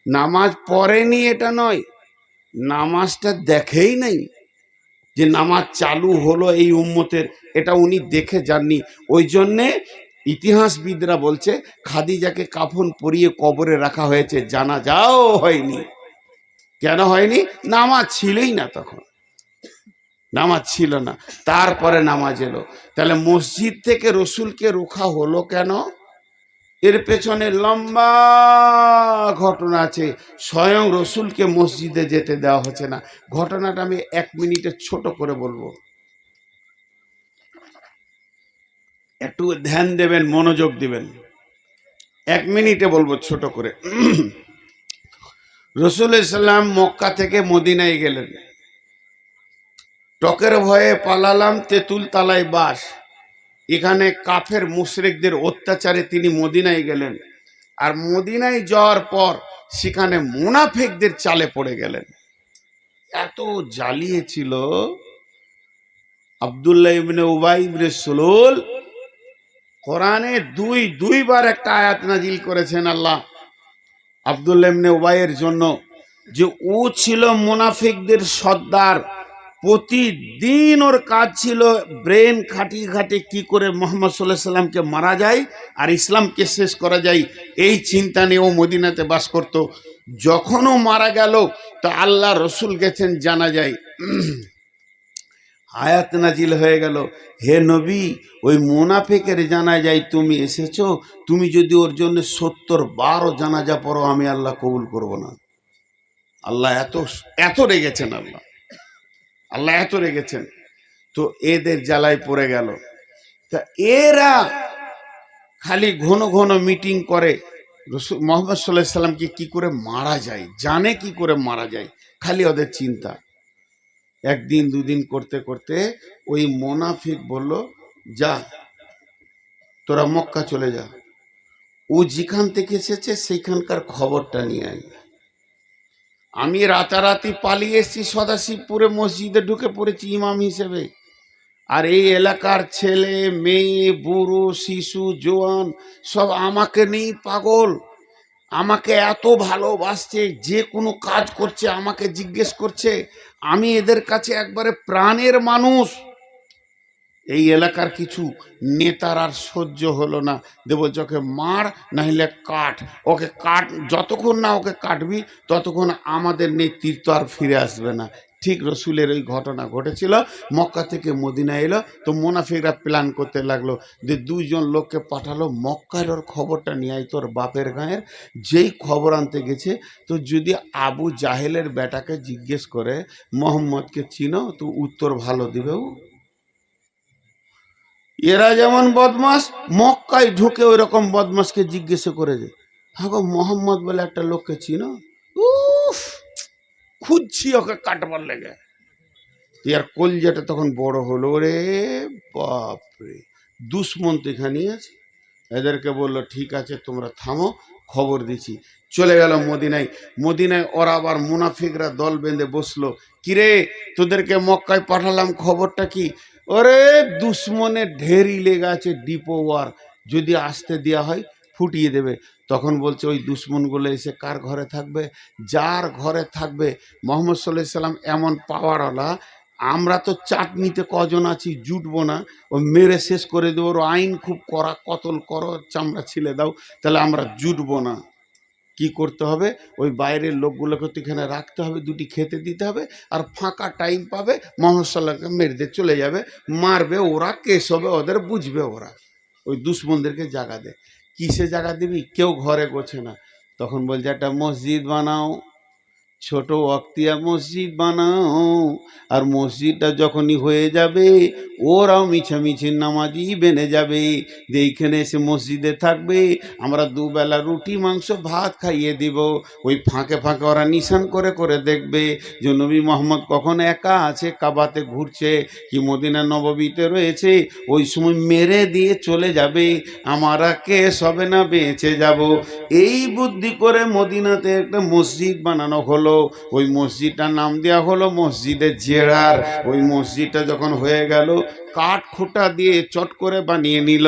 নামাজ পড়েনি এটা নয়, নামাজটা দেখেই নাই যে নামাজ চালু হলো এই উম্মতের, এটা উনি দেখে যাননি। ওই জন্যে ইতিহাসবিদরা বলছে খাদিজাকে কাফন পরিয়ে কবরে রাখা হয়েছে, জানাজাও হয়নি। কেন হয়নি? নামাজ ছিলই না, তখন নামাজ ছিল না। তারপরে নামাজ এলো। তাহলে মসজিদ থেকে রসুলকে রোখা হলো কেন? এর পেছনে লম্বা ঘটনা আছে। স্বয়ং রসুলকে মসজিদে যেতে দেওয়া হচ্ছে না। ঘটনাটা আমি 1 মিনিটে ছোট করে বলবো, একটু ধ্যান দেবেন, মনোযোগ দিবেন। 1 মিনিটে বলবো ছোট করে। রসুল ইসলাম মক্কা থেকে মদিনায় গেলেন। টকের ভয়ে পালালাম তেঁতুল তালায় বাস। এখানে কাফের মুশরিকদের অত্যাচারে তিনি মদিনায় গেলেন। আর মদিনায় যাওয়ার পর সেখানে মুনাফিকদের চালে পড়ে গেলেন। এত জ্বালিয়েছিল। আব্দুল্লাহ ইবনে উবাই ইবনে সুলুল কোরআনে দুইবার একটা আয়াত নাজিল করেছেন আল্লাহ আব্দুল্লাহ ইবনে উবাইয়ের জন্য, যে ও ছিল মুনাফিকদের সর্দার। প্রতিদিন ওর কাজ ছিল ব্রেন খাটিয়ে খাটিয়ে কি করে মুহাম্মদ সাল্লাল্লাহু আলাইহি সাল্লামকে মারা যায় আর ইসলামকে শেষ করা যায়, এই চিন্তা নিয়ে ও মদিনাতে বাস করত। যখনও মারা গেল তো আল্লাহ রসুল গেছেন জানা যায়, আয়াত নাজিল হয়ে গেল, হে নবী ওই মুনাফিকের জানাজায় তুমি এসেছো, তুমি যদি ওর জন্য 70 বার জানাজা পড়ো আমি আল্লাহ কবুল করব না। আল্লাহ এত রেগেছেন, আল্লাহ এত রেগেছেন। তো এদের জ্বালায় পড়ে গেল। তা এরা খালি ঘন ঘন মিটিং করে রসুল মুহাম্মদ সাল্লাল্লাহু আলাইহি সাল্লামকে কি করে মারা যায়, জানে কি করে মারা যায়, খালি ওদের চিন্তা। 1 দিন 2 দিন করতে করতে ওই মুনাফিক বলল, যা তোরা মক্কা চলে যা, ও যেখান থেকে এসেছে সেইখানকার খবরটা নিয়ে আয়। আমি রাতারাতি পালিয়ে এসেছি সদাশিবপুরে, মসজিদে ঢুকে পড়েছি ইমাম হিসেবে। আর এই এলাকার ছেলে মেয়ে বুড়ো শিশু জোয়ান সব আমাকে নেই পাগল, আমাকে এত ভালোবাসছে, যে কোনো কাজ করছে আমাকে জিজ্ঞেস করছে। আমি এদের কাছে একবারে প্রাণের মানুষ। এই এলাকার কিছু নেতার আর সহ্য হলো না, দেব চোখে মার নাহলে কাট, ওকে কাট, যতক্ষণ না ওকে কাটবি ততক্ষণ আমাদের নেতৃত্ব আর ফিরে আসবে না। ঠিক রসুলের ওই ঘটনা ঘটেছিল। মক্কা থেকে মদিনা এলো তো মুনাফিকরা প্ল্যান করতে লাগলো যে 2 জন লোককে পাঠালো, মক্কার ওর খবরটা নিয়ে আয় তোর বাপের গাঁয়ের। যেই খবর আনতে গেছে তো যদি আবু জাহেলের বেটাকে জিজ্ঞেস করে মোহাম্মদকে চিনো তো উত্তর ভালো দিবেও। এরা যেমন বদমাস, মক্কায় ঢুকে ওই রকম বদমাসকে জিজ্ঞেস করে যে, হাগো মোহাম্মদ বলে একটা লোককে চিনো? উফ, খুঁজছি ওকে কাটবার লেগে। আর কলজাটা তখন বড় হলো, রে বাপরে, দুশ্মন তো এখানেই আছে। এদেরকে বললো ঠিক আছে তোমরা থামো, খবর দিচ্ছি। চলে গেল মদিনায়। মদিনায় ওরা আবার মুনাফিকরা দল বেঁধে বসলো, কিরে তোদেরকে মক্কায় পাঠালাম, খবরটা কি? ওরে দুশ্মনের ঢেরি লেগে আছে, ডিপো ওয়ার, যদি আসতে দেওয়া হয় ফুটিয়ে দেবে। তখন বলছে ওই দুশ্মনগুলো এসে কার ঘরে থাকবে? যার ঘরে থাকবে। মোহাম্মদ সাল্লাল্লাহু আলাইহি সাল্লাম এমন পাওয়ারওয়ালা, আমরা তো চাটনিতে কজন আছি, জুটবো না, ও মেরে শেষ করে দেবো। ওর আইন খুব কড়া, কতল করো, চামড়া ছিলে দাও, তাহলে আমরা জুটবো না। কি করতে হবে? ওই বাইরের লোকগুলোকে তো এখানে রাখতে হবে, দুটি খেতে দিতে হবে, আর ফাঁকা টাইম পাবে মোহাম্মদ সাল্লাহকে মেরে দিয়ে চলে যাবে, মারবে ওরা, কেস হবে ওদের, বুঝবে ওরা। ওই দুশ্মনদেরকে জায়গা দে। কিসে জায়গা দিবি? কেউ ঘরে গোছে না। তখন বলছে একটা মসজিদ বানাও, ছোট ওয়াক্তিয়া মসজিদ বানাও, আর মসজিদটা যখনই হয়ে যাবে ওরাও মিছামিছি নামাজি বেনে যাবে, যে এইখানে এসে মসজিদে থাকবে, আমরা দুবেলা রুটি মাংস ভাত খাইয়ে দিব। ওই ফাঁকে ফাঁকে ওরা নিশান করে করে দেখবে যে নবী মোহাম্মদ কখন একা আছে, কাবাতে ঘুরছে কি মদিনা নববীতে রয়েছে, ওই সময় মেরে দিয়ে চলে যাবে, আমরা কেস হবে না, বেঁচে যাব। এই বুদ্ধি করে মদিনাতে একটা মসজিদ বানানো হলো। ওই মসজিদটার নাম দেওয়া হলো মসজিদে জেরার। ওই মসজিদটা যখন হয়ে গেল, কাঠ খোটা দিয়ে চট করে বানিয়ে নিল,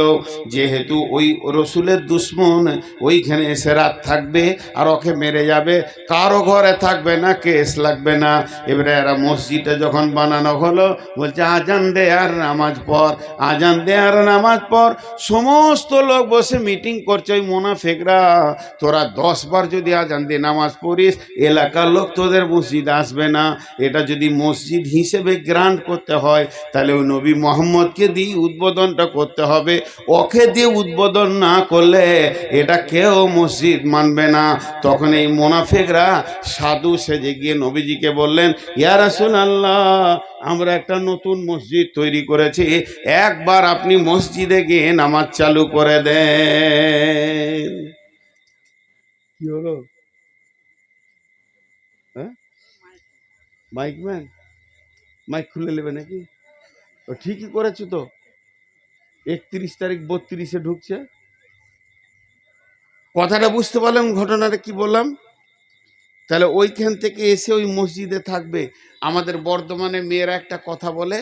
যেহেতু ওই রসুলের দুশ্মন ওইখানে এসে রাত থাকবে আর ওকে মেরে যাবে, কারো ঘরে থাকবে না, কেস লাগবে না। এবারে এরা মসজিদটা যখন বানানো হলো, বলছে আজান দে আর নামাজ পড়, আজান দে আর নামাজ পড়। সমস্ত লোক বসে মিটিং করছে, ওই মুনাফিকরা, তোরা 10 বার যদি আজান দিয়ে নামাজ পড়িস, এলাকার লোক তোদের মসজিদ আসবে না। এটা যদি মসজিদ হিসেবে গ্রান্ট করতে হয়, তাহলে ওই নবী মোহাম্মদকে দিয়ে উদ্বোধনটা করতে হবে। ওকে দিয়ে উদ্বোধন না করলে এটা কেউ মসজিদ মানবে না। তখন এই মুনাফিকরা সাধু সেজে গিয়ে নবীজিকে বললেন, ইয়া রাসূলুল্লাহ, আমরা একটা নতুন মসজিদ তৈরি করেছি, একবার আপনি মসজিদে গিয়ে নামাজ চালু করে দেন। কি হলো? হ্যাঁ, মাইকম্যান মাইক খুলে নেবে নাকি? ও ঠিকই করেছো তো, 31 তারিখ 32-এ ঢুকছে। কথাটা বুঝতে পারলাম, ঘটনাটা কি বললাম? তাহলে ওইখান থেকে এসে ওই মসজিদে থাকবে। আমাদের বর্ধমানে মেয়েরা একটা কথা বলে,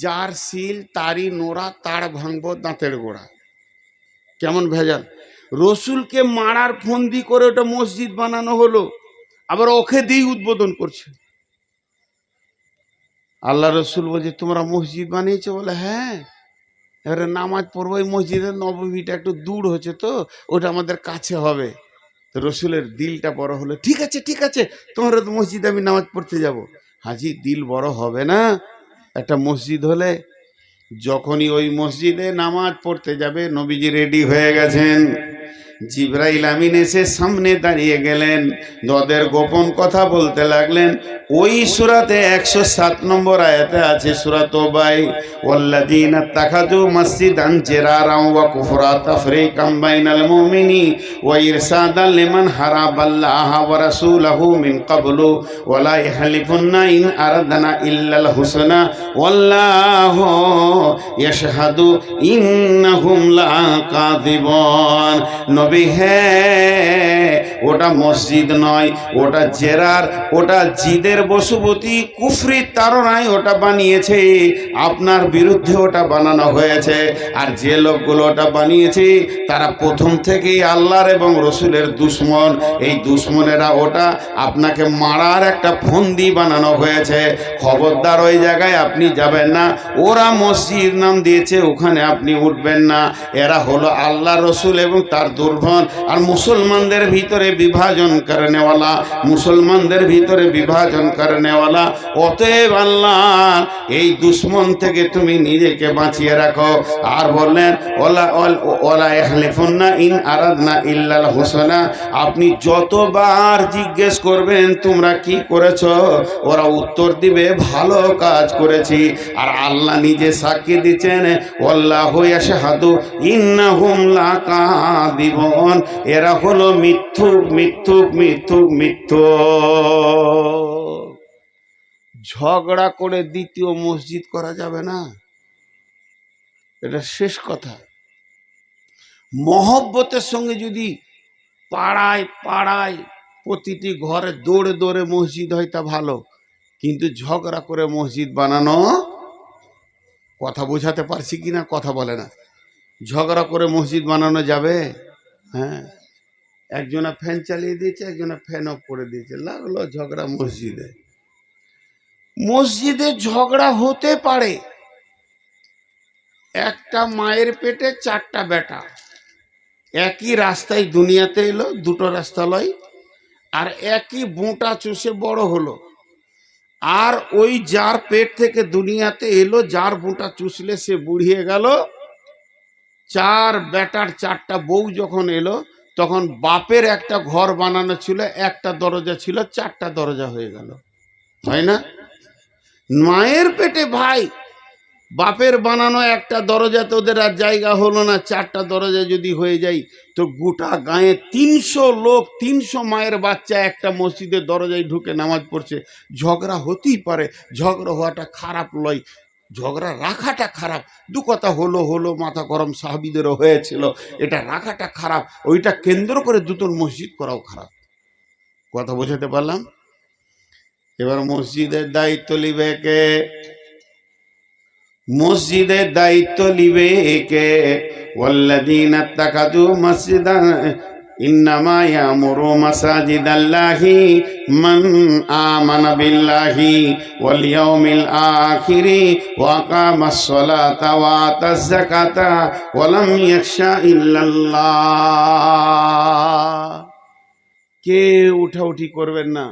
যার শিল তারই নোড়া, তার ভাঙবো দাঁতের গোড়া। কেমন ভেজাল! রসুলকে মারার ফন্দি করে ওটা মসজিদ বানানো হলো, আবার ওকে দিয়ে উদ্বোধন করছে। আল্লাহ রসুল বলছে তোমরা মসজিদ বানিয়েছো? বলে হ্যাঁ। এবারে নামাজ পড়বো, ওই মসজিদের নববীটা একটু দূর হচ্ছে তো, ওটা আমাদের কাছে হবে। তো রসুলের দিলটা বড় হলো, ঠিক আছে ঠিক আছে, তোমরা তো মসজিদে আমি নামাজ পড়তে যাব। হাজি দিল বড় হবে না একটা মসজিদ হলে? যখনই ওই মসজিদে নামাজ পড়তে যাবে, নবীজি রেডি হয়ে গেছেন। জিবরাইল আমিন এসে সামনে দাঁড়িয়ে গেলেন, ওদের গোপন কথা বলতে লাগলেন। ওই সূরাতে 107 নম্বর আয়াতে আছে, সূরা তওবায়, ওয়াল্লাযীনা তাখাযু মাসজিদান জিরারান ওয়া কুফরা তাফরীকাম বাইনাল মুমিনি ওয়া ইরসাদান লিমান হারাবাল্লাহা ওয়া রাসূলাহু মিন ক্বাবলু ওয়া লা ইয়াহলিফুন্না ইন আরাদনা ইল্লাল হুসনা ওয়াল্লাহু ইয়াশহাদু ইন্নাহুম লাকাযিবুন। নবী হ্যাঁ, ওটা মসজিদ নয়, ওটা জেরার, ওটা জিদের বসুবতী কুফরি তারনায় ওটা বানিয়েছে, আপনার বিরুদ্ধে ওটা বানানো হয়েছে। আর যে লোকগুলো ওটা বানিয়েছে তারা প্রথম থেকেই আল্লাহর এবং রসুলের দুশ্মন। এই দুশ্মনেরা ওটা আপনাকে মারার একটা ফন্দি বানানো হয়েছে। খবরদার ওই জায়গায় আপনি যাবেন না, ওরা মসজিদ নাম দিয়েছে, ওখানে আপনি উঠবেন না। এরা হলো আল্লাহ রসুল এবং তার বলবেন। আর মুসলমানদের ভিতরে বিভাজন করেনেওয়ালা, মুসলমানদের ভিতরে বিভাজন করেনেওয়ালা। অতএব আল্লাহ এই দুশ্মন থেকে তুমি নিজেকে বাঁচিয়ে রাখো। আর বললেন ওলা ওলা ইহলিফুন্না ইন আরাদনা ইল্লাল হুসনা, আপনি যতবার জিজ্ঞেস করবেন তোমরা কি করেছো, ওরা উত্তর দিবে ভালো কাজ করেছি। আর আল্লাহ নিজে সাক্ষী দিচ্ছেন আল্লাহু ইয়াশহাদু ইন্নাহুম লাকাযিবুন, এরা হলো মিথ্যুক মিথ্যুক মিথ্যুক মিথ্যুক। ঝগড়া করে দ্বিতীয় মসজিদ করা যাবে না, এটা শেষ কথা। মহব্বতের সঙ্গে যদি পাড়ায় পাড়ায় প্রতিটি ঘরে দৌড়ে দৌড়ে মসজিদ হয় তা ভালো, কিন্তু ঝগড়া করে মসজিদ বানানো, কথা বোঝাতে পারছি কিনা কথা বলে না। ঝগড়া করে মসজিদ বানানো যাবে? হ্যাঁ, একজনা ফ্যান চালিয়ে দিয়েছে, একজনা ফ্যান অফ করে দিয়েছে, লাগলো ঝগড়া মসজিদে। মসজিদে ঝগড়া হতে পারে। একটা মায়ের পেটে চারটা বেটা, একই রাস্তায় দুনিয়াতে এলো, দুটো রাস্তা লয়, আর একই বোঁটা চুষে বড় হলো। আর ওই যার পেট থেকে দুনিয়াতে এলো, যার বোঁটা চুষলে সে বুড়িয়ে গেল। চার বেটার চারটা বউ যখন এলো, তখন বাপের একটা ঘর বানানো ছিল, একটা দরজা ছিল, চারটা দরজা হয়ে গেল, হয় না? মায়ের পেটে ভাই, বাপের বানানো একটা দরজাতে ওদের আর জায়গা হলো না, চারটা দরজা যদি হয়ে যায় তো গোটা গায়ে 300 লোক, 300 মায়ের বাচ্চা একটা মসজিদের দরজায় ঢুকে নামাজ পড়ছে। ঝগড়া হতেই পারে, ঝগড়া হওয়াটা খারাপ লয়, ঝগড়া রাখাটা খারাপ। দু কথা হলো হলো, মাথা গরম সাহাবীদেরও হয়েছিল, এটা রাখাটা খারাপ। ওইটা কেন্দ্র করে দুটো মসজিদ করাও খারাপ। কথা বোঝাতে পারলাম? এবার মসজিদের দায়িত্ব নিবে কে? মসজিদের দায়িত্ব নিবে কে? ওয়াল্লাযীনা ইত্তাখাযু মাসজিদান ইন্নামা ইয়ামুরু মাসাজিদাল্লাহি মান আমানা বিল্লাহি ওয়াল ইয়াউমিল আখিরি ওয়া আকামাস সালাতা ওয়া আতাজ যাকাতা ওয়া লাম ইয়াখশা ইল্লাল্লাহ। কে উঠাউঠি করবেন না,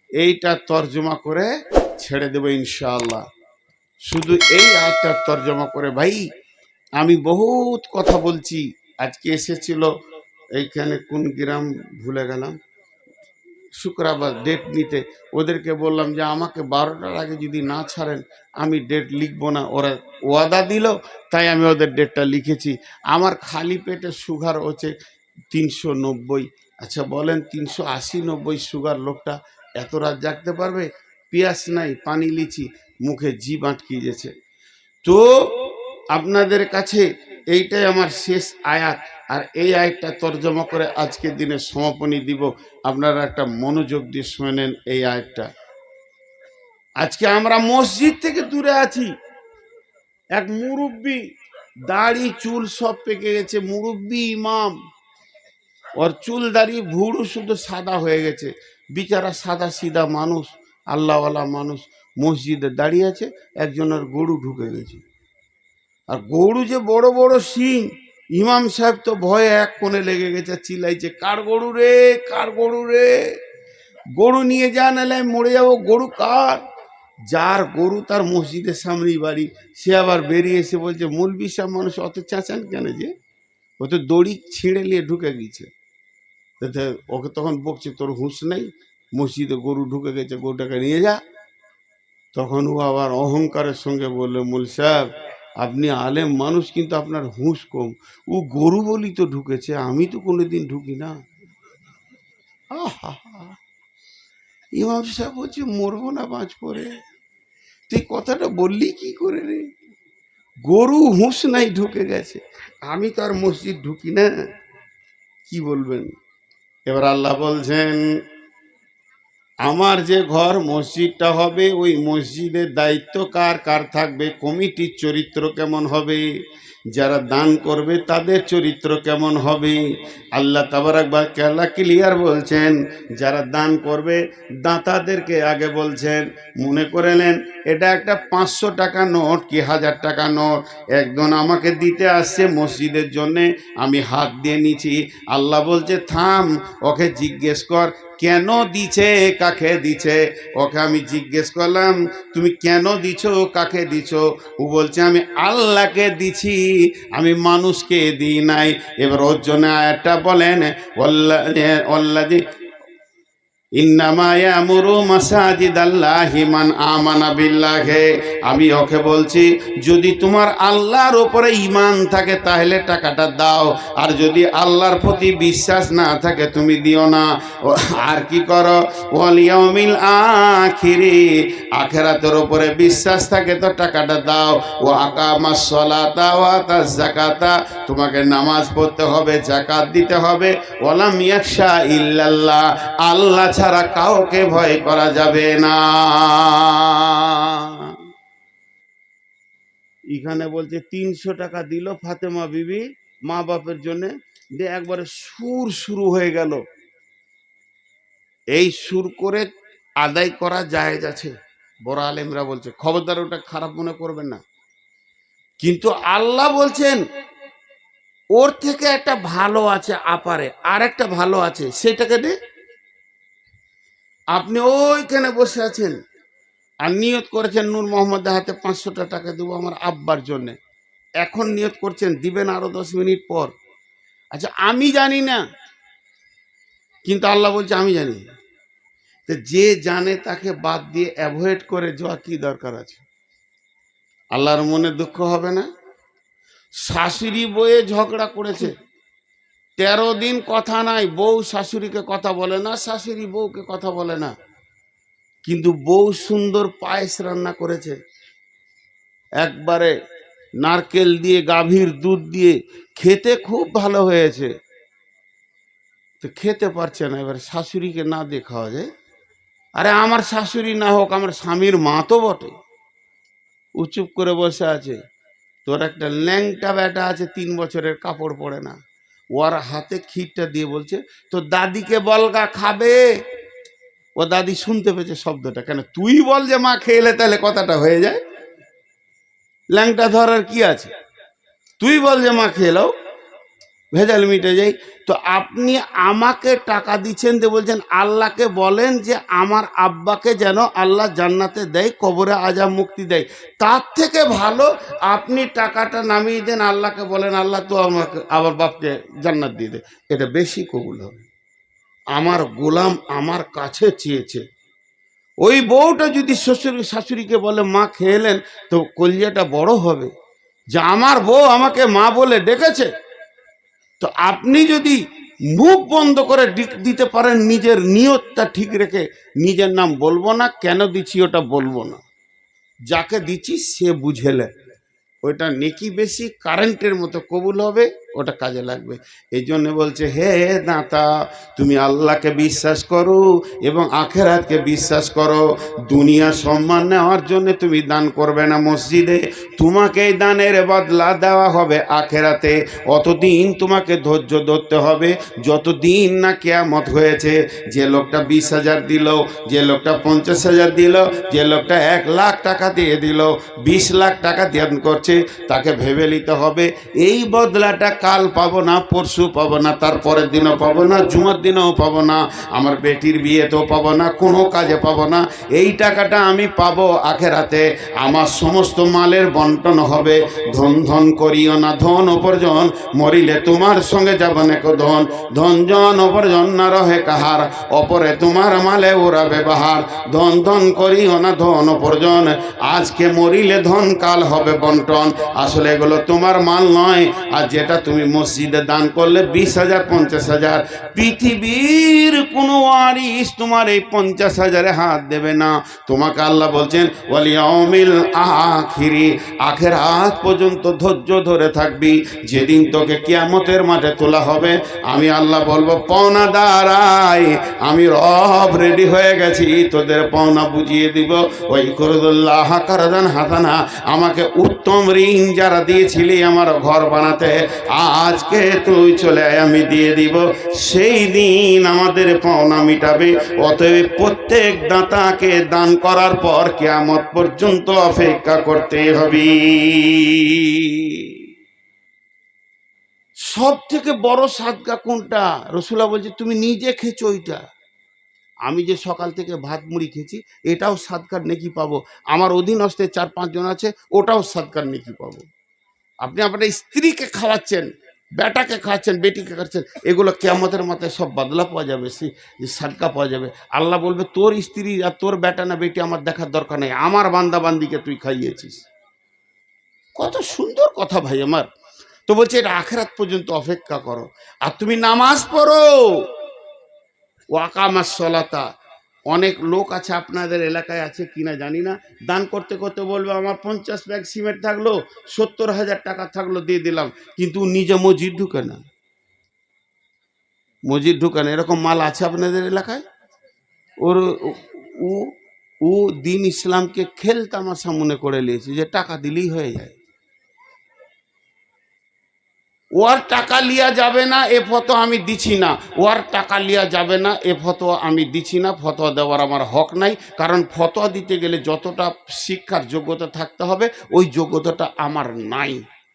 এইটা তর্জমা করে ছেড়ে দেব ইনশাআল্লাহ। শুধু এই আয়াতটা তর্জমা করে ভাই আমি বহুত কথা বলছি। আজকে এসেছিল এইখানে কোন গ্রাম ভুলে গেলাম, শুক্রবার ডেট নিতে। ওদেরকে বললাম যে আমাকে 12টার আগে যদি না ছাড়েন আমি ডেট লিখবো না। ওরা ওয়াদা দিল, তাই আমি ওদের ডেটটা লিখেছি। আমার খালি পেটে সুগার হচ্ছে 390। আচ্ছা বলেন 380-90 সুগার লোকটা এত রাত জাগতে পারবে? পিয়াস নাই, পানি লিচি, মুখে জিভ আটকে গেছে। তো আপনাদের কাছে এইটাই আমার শেষ আয়াত, আর এই আয়াতটা তর্জমা করে আজকের দিনে সমাপনী দিব। আপনারা একটা মনোযোগ দিয়ে শুনেন এই আয়াতটা। আজকে আমরা মসজিদ থেকে দূরে আছি। এক মুরব্বী, দাড়ি চুল সব পেকে গেছে, মুরব্বী ইমাম, ওর চুল দাড়ি ভুরু শুধু সাদা হয়ে গেছে। বিচারা সাদা সিধা মানুষ, আল্লাহওয়ালা মানুষ, মসজিদে দাঁড়িয়ে আছে। একজনের গরু ঢুকে গেছে, আর গরু যে বড় বড় শিং। ইমাম সাহেব তো ভয়ে এক কোণে লেগে গেছে, চিল্লাইছে, কার গরু রে, কার গরু রে, গরু নিয়ে যান, এলে মরে যাবো। গরু কার? যার গরু তার মসজিদের সামনেই বাড়ি। সে আবার বেরিয়ে এসে বলছে, মৌলবি সাহেব মানুষ অত চেঁচান কেন যে? ও তো দড়ি ছিঁড়ে নিয়ে ঢুকে গেছে। ওকে তখন বকছে, তোর হুঁশ নেই, মসজিদে গরু ঢুকে গেছে, গরুটাকে নিয়ে যা। তখন ও আবার অহংকারের সঙ্গে বললো, মৌল সাহেব আপনি আলেম মানুষ, কিন্তু আপনার হুঁশ কম। ও গরু বলি তো ঢুকেছে, আমি তো কোনোদিন ঢুকি না। ইমাম সাহেব বলছে, মরবো না বাঁচবো রে, তুই কথাটা বললি কি করে রে? গরু হুঁশ নাই ঢুকে গেছে, আমি তো আর মসজিদ ঢুকি না, কি বলবেন? এবার আল্লাহ বলছেন, আমার যে ঘর মসজিদটা হবে, ওই মসজিদের দায়িত্ব কার কার থাকবে, কমিটির চরিত্র কেমন হবে, যারা দান করবে তাদের চরিত্র কেমন হবে। আল্লাহ তাবারাক ওয়া তাআলা ক্লিয়ার বলছেন, যারা দান করবে দাতাদেরকে আগে বলছেন। মনে করে নেন এটা একটা 500 টাকা নোট কি 1000 টাকা নোট, একজন আমাকে দিতে আসছে মসজিদের জন্যে, আমি হাত দিয়ে নিছি। আল্লাহ বলছে থাম, ওকে জিজ্ঞেস কর কেন দিছে, কাকে দিছে। ওকে আমি জিজ্ঞেস করলাম তুমি কেন দিছো, কাকে দিছো। ও বলছে আমি আল্লাহকে দিছি, আমি মানুষকে দিই নাই। এবার ওর জন্য আয়াতটা বলেন, ওয়াল্লাযী ইন্নামা ইয়ামুরু মাসাজিদাল্লাহি মান আমানা বিল্লাহি। আমি ওকে বলছি যদি তোমার আল্লাহর উপরে ঈমান থাকে তাহলে টাকাটা দাও, আর যদি আল্লাহর প্রতি বিশ্বাস না থাকে তুমি দিও না। আর কি করো, ওয়াল ইয়াউমিল আখিরি, আখিরাতের উপরে বিশ্বাস থাকে তো টাকাটা দাও। ও আকামাস সালাতা ওয়া আতাজ যাকাতা, তোমাকে নামাজ পড়তে হবে, যাকাত দিতে হবে। ওয়ালাম ইয়াখশা ইল্লাল্লাহ, আল্লাহ ছাড়া কাউকে ভয় করা যাবে না। এখানে বলছে 300 টাকা দিল ফাতেমা বিবি মা বাপের জন্য, দিয়ে একবারে সুর শুরু হয়ে গেল। এই সুর করে আদায় করা জায়েজ আছে, বড় আলেমরা বলছে, খবরদার ওটা খারাপ মনে করবেন না। কিন্তু আল্লাহ বলছেন ওর থেকে একটা ভালো আছে আপারে, আর একটা ভালো আছে, সেটাকে দে। আপনি ওইখানে বসে আছেন আর নিয়ত করেছেন নূর মোহাম্মদের হাতে 500 টাকা দেবো আমার আব্বার জন্যে, এখন নিয়ত করছেন দিবেন আরো 10 মিনিট পর। আচ্ছা আমি জানি না, কিন্তু আল্লাহ বলছে আমি জানি। তো যে জানে তাকে বাদ দিয়ে অ্যাভয়েড করে যাওয়া কি দরকার আছে? আল্লাহর মনে দুঃখ হবে না? শাশুড়ি বউয়ে ঝগড়া করেছে, 13 দিন কথা নাই, বউ শাশুড়িকে কথা বলে না, শাশুড়ি বউকে কথা বলে না, কিন্তু বউ সুন্দর পায়েস রান্না করেছে, একবারে নারকেল দিয়ে গাভীর দুধ দিয়ে, খেতে খুব ভালো হয়েছে। তো খেতে পারছে না, এবার শাশুড়িকে না দিয়ে খাওয়া যায়? আরে আমার শাশুড়ি না হোক, আমার স্বামীর মা তো বটে। ও চুপ করে বসে আছে। তোর একটা ল্যাংটা বেটা আছে 3 বছরের, কাপড় পরে না, ওর হাতে ক্ষীরটা দিয়ে বলছে তো দাদিকে বলগা খাবে। ও দাদি শুনতে পেয়েছে শব্দটা, কেন তুই বল যে মা খেলে তাহলে কথাটা হয়ে যায়, ল্যাংটা ধরার কি আছে, তুই বল যে মা খেলো, ভেজাল মিটে যাই। তো আপনি আমাকে টাকা দিচ্ছেন দিয়ে বলছেন আল্লাহকে বলেন যে আমার আব্বাকে যেন আল্লাহ জান্নাতে দেয়, কবরে আজাব মুক্তি দেয়। তার থেকে ভালো আপনি টাকাটা নামিয়ে দেন, আল্লাহকে বলেন আল্লাহ তো আমাকে আমার বাপকে জান্নাত দিয়ে দে, এটা বেশি কবুল হবে। আমার গোলাম আমার কাছে চেয়েছে। ওই বউটা যদি শাশুড়িকে বলে মা খেলেন, তো কলিজাটা বড় হবে যে আমার বউ আমাকে মা বলে ডেকেছে। তো আপনি যদি মুখ বন্ধ করে দিতে পারেন, নিজের নিয়তটা ঠিক রেখে, নিজের নাম বলবো না, কেন দিচ্ছি ওটা বলবো না, যাকে দিচ্ছি সে বুঝেলে, ওইটা নেকি বেশি কারেন্টের মতো কবুল হবে, ওটা কাজে লাগবে। এই জন্য বলছে হে দাতা, তুমি আল্লাহকে বিশ্বাস করো এবং আখেরাতকে বিশ্বাস করো। দুনিয়া সম্মান নেওয়ার জন্য তুমি দান করবে না মসজিদে, তোমাকে এই দানের বদলা দেওয়া হবে আখেরাতে। অতদিন তোমাকে ধৈর্য ধরতে হবে যতদিন না কিয়ামত হয়েছে। যে লোকটা 20,000 দিল, যে লোকটা 50,000 দিল, যে লোকটা 1 লাখ টাকা দিয়ে দিল, 20 লাখ টাকা দান করছে, তাকে ভেবে নিতে হবে এই বদলাটা কাল পাবো না, পরশু পাবো না, তারপরের দিনও পাবো না, জুমার দিনেও পাবো না, আমার বেটির বিয়েতেও পাবো না, কোনো কাজে পাবো না। এই টাকাটা আমি পাবো আখেরাতে, আমার সমস্ত মালের বন্টন হবে। ধন ধন করিও না ধন উপার্জন, মরিলে তোমার সঙ্গে যাবে না ধন। ধন জন উপার্জন না রহে কাহার, অপরে তোমার মালে ওরা ব্যবহার। ধন ধন করিও না ধন উপার্জন, আজকে মরিলে ধন কাল হবে বন্টন। আসলে এগুলো তোমার মাল নয়, আর যেটা তুমি মসজিদে দান করলে 20,000 50,000, পৃথিবীর কোনো ওয়ারিস তোমার এই 50,000-এ হাত দেবে না। তোমাকে আল্লাহ বলছেন ওয়াল ইয়াউমিল আখিরি, আখিরাত পর্যন্ত ধৈর্য ধরে থাকবি। যেদিন তোকে কিয়ামতের মাঠে তোলা হবে, আমি আল্লাহ বলবো পাওনা দাঁড়াই, আমি রব রেডি হয়ে গেছি, তোদের পাওনা বুঝিয়ে দিব। ওই করদুল্লাহ কারদান হাসানা, আমাকে উত্তম ঋণ যারা দিয়েছিলি আমার ঘর বানাতে, আজকে তুই চলে আয়, আমি দিয়ে দিব। সেই দিন আমাদের পাওনা মিটাবে। অতএব প্রত্যেক দাতাকে দান করার পর কিয়ামত পর্যন্ত অপেক্ষা করতে হবে। সব থেকে বড় সাদকা কোনটা? রসুল্লাহ বলছে তুমি নিজে খেয়েছো ওইটা। আমি যে সকাল থেকে ভাত মুড়ি খেয়েছি, এটাও সাদকার নেকি পাবো। আমার অধীনস্থে 4-5 জন আছে, ওটাও সাদকার নেকি পাবো। আপনি আপনার স্ত্রীকে খাওয়াচ্ছেন, বেটাকে খাওয়াচ্ছেন, বেটিকে খাওয়াচ্ছেন, এগুলো কিয়ামতের মাথায় সব বদলা পাওয়া যাবে, সাদকা পাওয়া যাবে। আল্লাহ বলবে তোর স্ত্রী আর তোর বেটা না বেটি আমার দেখার দরকার নেই, আমার বান্দা বান্দিকে তুই খাইয়েছিস। কত সুন্দর কথা ভাই আমার। তো বলছে এটা আখিরাত পর্যন্ত অপেক্ষা করো। আর তুমি নামাজ পড়ো, ওয়াকামাস সলাতা। অনেক লোক আছে আপনাদের এলাকায়, আছে কিনা জানি না, দান করতে করতে বলবে আমার 50 ব্যাগ সিমেন্ট থাকলো, 70,000 টাকা থাকলো, দিয়ে দিলাম, কিন্তু নিজে মসজিদ ঢুকে না, মসজিদ ঢুকে না। এরকম মাল আছে আপনাদের এলাকায়? ওর ও দিন ইসলামকে খেল তামাশা মনে করে নিয়েছে, যে টাকা দিলেই হয়ে যায়। ওর টাকা লিয়া যাবে না এ ফতোয়া আমি দিচ্ছি না, ওর টাকা লিয়া যাবে না এ ফতোয়া আমি দিচ্ছি না। ফতোয়া দেওয়ার আমার হক নাই, কারণ ফতোয়া দিতে গেলে যতটা শিক্ষার যোগ্যতা থাকতে হবে ওই যোগ্যতাটা আমার নাই।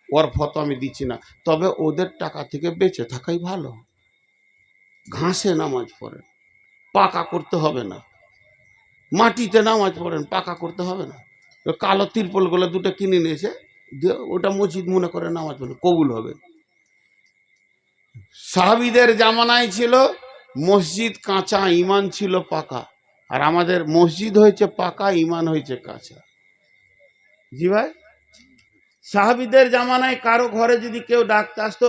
ওর ফতোয়া আমি দিচ্ছি না। তবে ওদের টাকা থেকে বেঁচে থাকাই ভালো। ঘাসে নামাজ পড়েন, পাকা করতে হবে না। মাটিতে নামাজ পড়েন, পাকা করতে হবে না। কালো তিরপলগুলো দুটো কিনে নিয়েছে, ওটা মসজিদ মনে করে নামাজ পড়েন, কবুল হবে। সাহাবীদের জামানায় ছিল মসজিদ কাঁচা, ইমান ছিল পাকা। আর আমাদের মসজিদ হয়েছে পাকা, ইমান হয়েছে কাঁচা। জি ভাই, সাহাবীদের জামানায় কারো ঘরে যদি কেউ ডাকতে আসতো,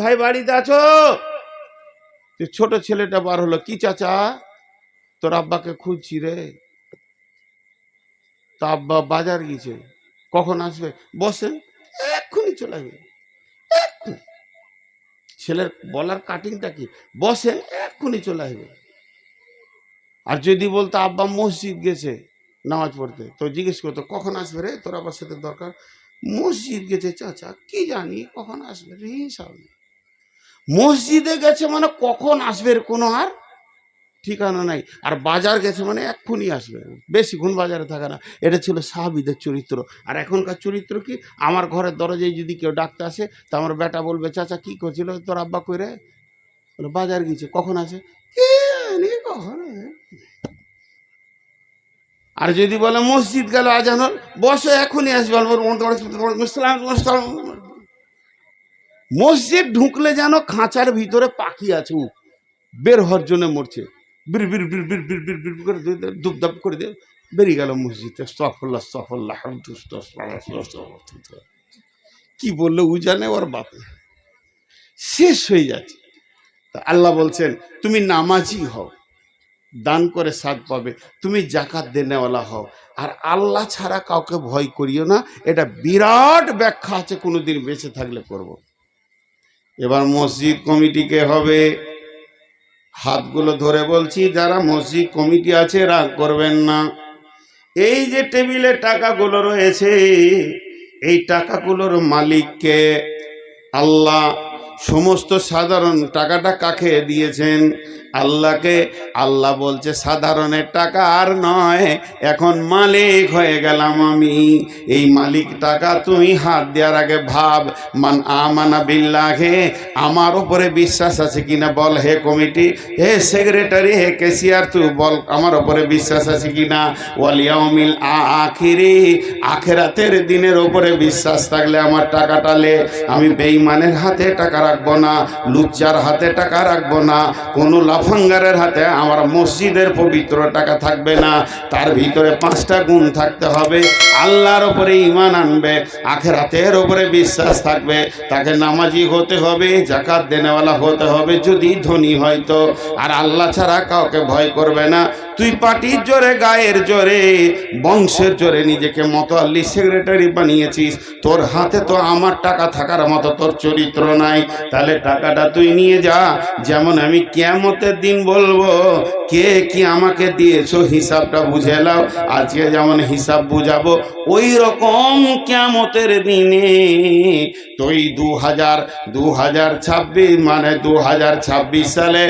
ভাই বাড়িতে আছো? ছোট ছেলেটা বার হলো, কি চাচা তোর আব্বাকে খুঁজছি রে। তা আব্বা বাজার গেছে, কখন আসবে? বসেন, এক্ষুনি চলে আসবে। ছেলের বলার কাটিংটা কি, বসেন এক্ষুনি চলে আসবে। আর যদি বলতো আব্বা মসজিদ গেছে নামাজ পড়তে, তো জিজ্ঞেস করতো কখন আসবে রে, তোর আব্বার সাথে দরকার। মসজিদ গেছে চাচা, কি জানি কখন আসবে রে, হিসাব নেই। মসজিদে গেছে মানে কখন আসবে কোনো আর ঠিকানা নাই। আর বাজার গেছে মানে এক্ষুনি আসবে, বেশিক্ষণ বাজারে থাকে না। এটা ছিল সাহাবীদের চরিত্র। আর এখনকার চরিত্র কি, আমার ঘরের দরজায় যদি কেউ ডাকতে আসে, তা আমার বেটা বলবে চাচা কি করছিল তোর আব্বা কই রে? বলে বাজার গেছে, কখন আসে? কি জানি কখন। আর যদি বলে মসজিদ গেল আজান হল, বসে এখনই আসবে। মসজিদ ঢুকলে যেন খাঁচার ভিতরে পাখি আছে, বের হওয়ার জন্য মরছে, বির বির বির বির বির বির বির করে দুপদাপ করে দিয়ে বেরিয়ে গেল মসজিদে। আস্তাগফিরুল্লাহ আস্তাগফিরুল্লাহ, কি বললো ও জানে, ওর বাপে শেষ হয়ে যাচ্ছে। তা আল্লাহ বলছেন তুমি নামাজি হও, দান করে সাদ পাবে, তুমি জাকাত দেনেওয়ালা হও, আর আল্লাহ ছাড়া কাউকে ভয় করিও না। এটা বিরাট ব্যাখ্যা আছে, কোনোদিন বেঁচে থাকলে করব। এবার মসজিদ কমিটিকে হবে, হাতগুলো ধরে বলছি, যারা মসজিদ কমিটি আছে রাগ করবেন না। এই যে টেবিলে টাকাগুলো রয়েছে, এই টাকাগুলোর মালিককে আল্লাহ। সমস্ত সাধারণ টাকাটা কাকে দিয়েছেন? আল্লাহকে। আল্লাহ বলছে সাধারণের টাকা আর নয়, এখন মালিক হয়ে গেলাম আমি। এই মালিক টাকা তুমি হাত দেওয়ার আগে ভাব, মান আমানা বিল্লাহে, আমার উপরে বিশ্বাস আছে কিনা বল। হে কমিটি, হে সেক্রেটারি, হে ক্যাশিয়ার, তুই বল আমার উপরে বিশ্বাস আছে কিনা। ওয়াল ইয়াউমিল আখিরি, আখিরাতের দিনের উপরে বিশ্বাস থাকলে আমার টাকাটা লে, আমি বেঈমানের হাতে টাকা রাখবো না, লুচ্চার হাতে টাকা রাখবো না, কোনো লাফাঙ্গারের হাতে আমার মসজিদের পবিত্র টাকা থাকবে না। তার ভিতরে 5টা গুণ থাকতে হবে। আল্লাহর উপরে ঈমান আনবে, আখিরাতের উপরে বিশ্বাস থাকবে, তাকে নামাজি হতে হবে, যাকাত দেনেওয়ালা হতে হবে যদি ধনী হয় তো। আর আল্লাহ ছাড়া কাউকে ভয় করবে না। তুই পার্টির জোরে, গায়ের জোরে, বংশের জোরে নিজেকে মতোয়াল্লি সেক্রেটারি বানিয়েছিস, তোর হাতে তো আমার টাকা থাকার মতো তোর চরিত্র নাই। তাহলে টাকাটা তুই নিয়ে যা। যেমন আমি কিয়ামতের দিন বলবো কে কি আমাকে দিয়েছো হিসাবটা বুঝে নাও, আজকে যেমন হিসাব বুঝাবো ওই রকম কিয়ামতের দিনে তুই 2026 মানে 2026 সালে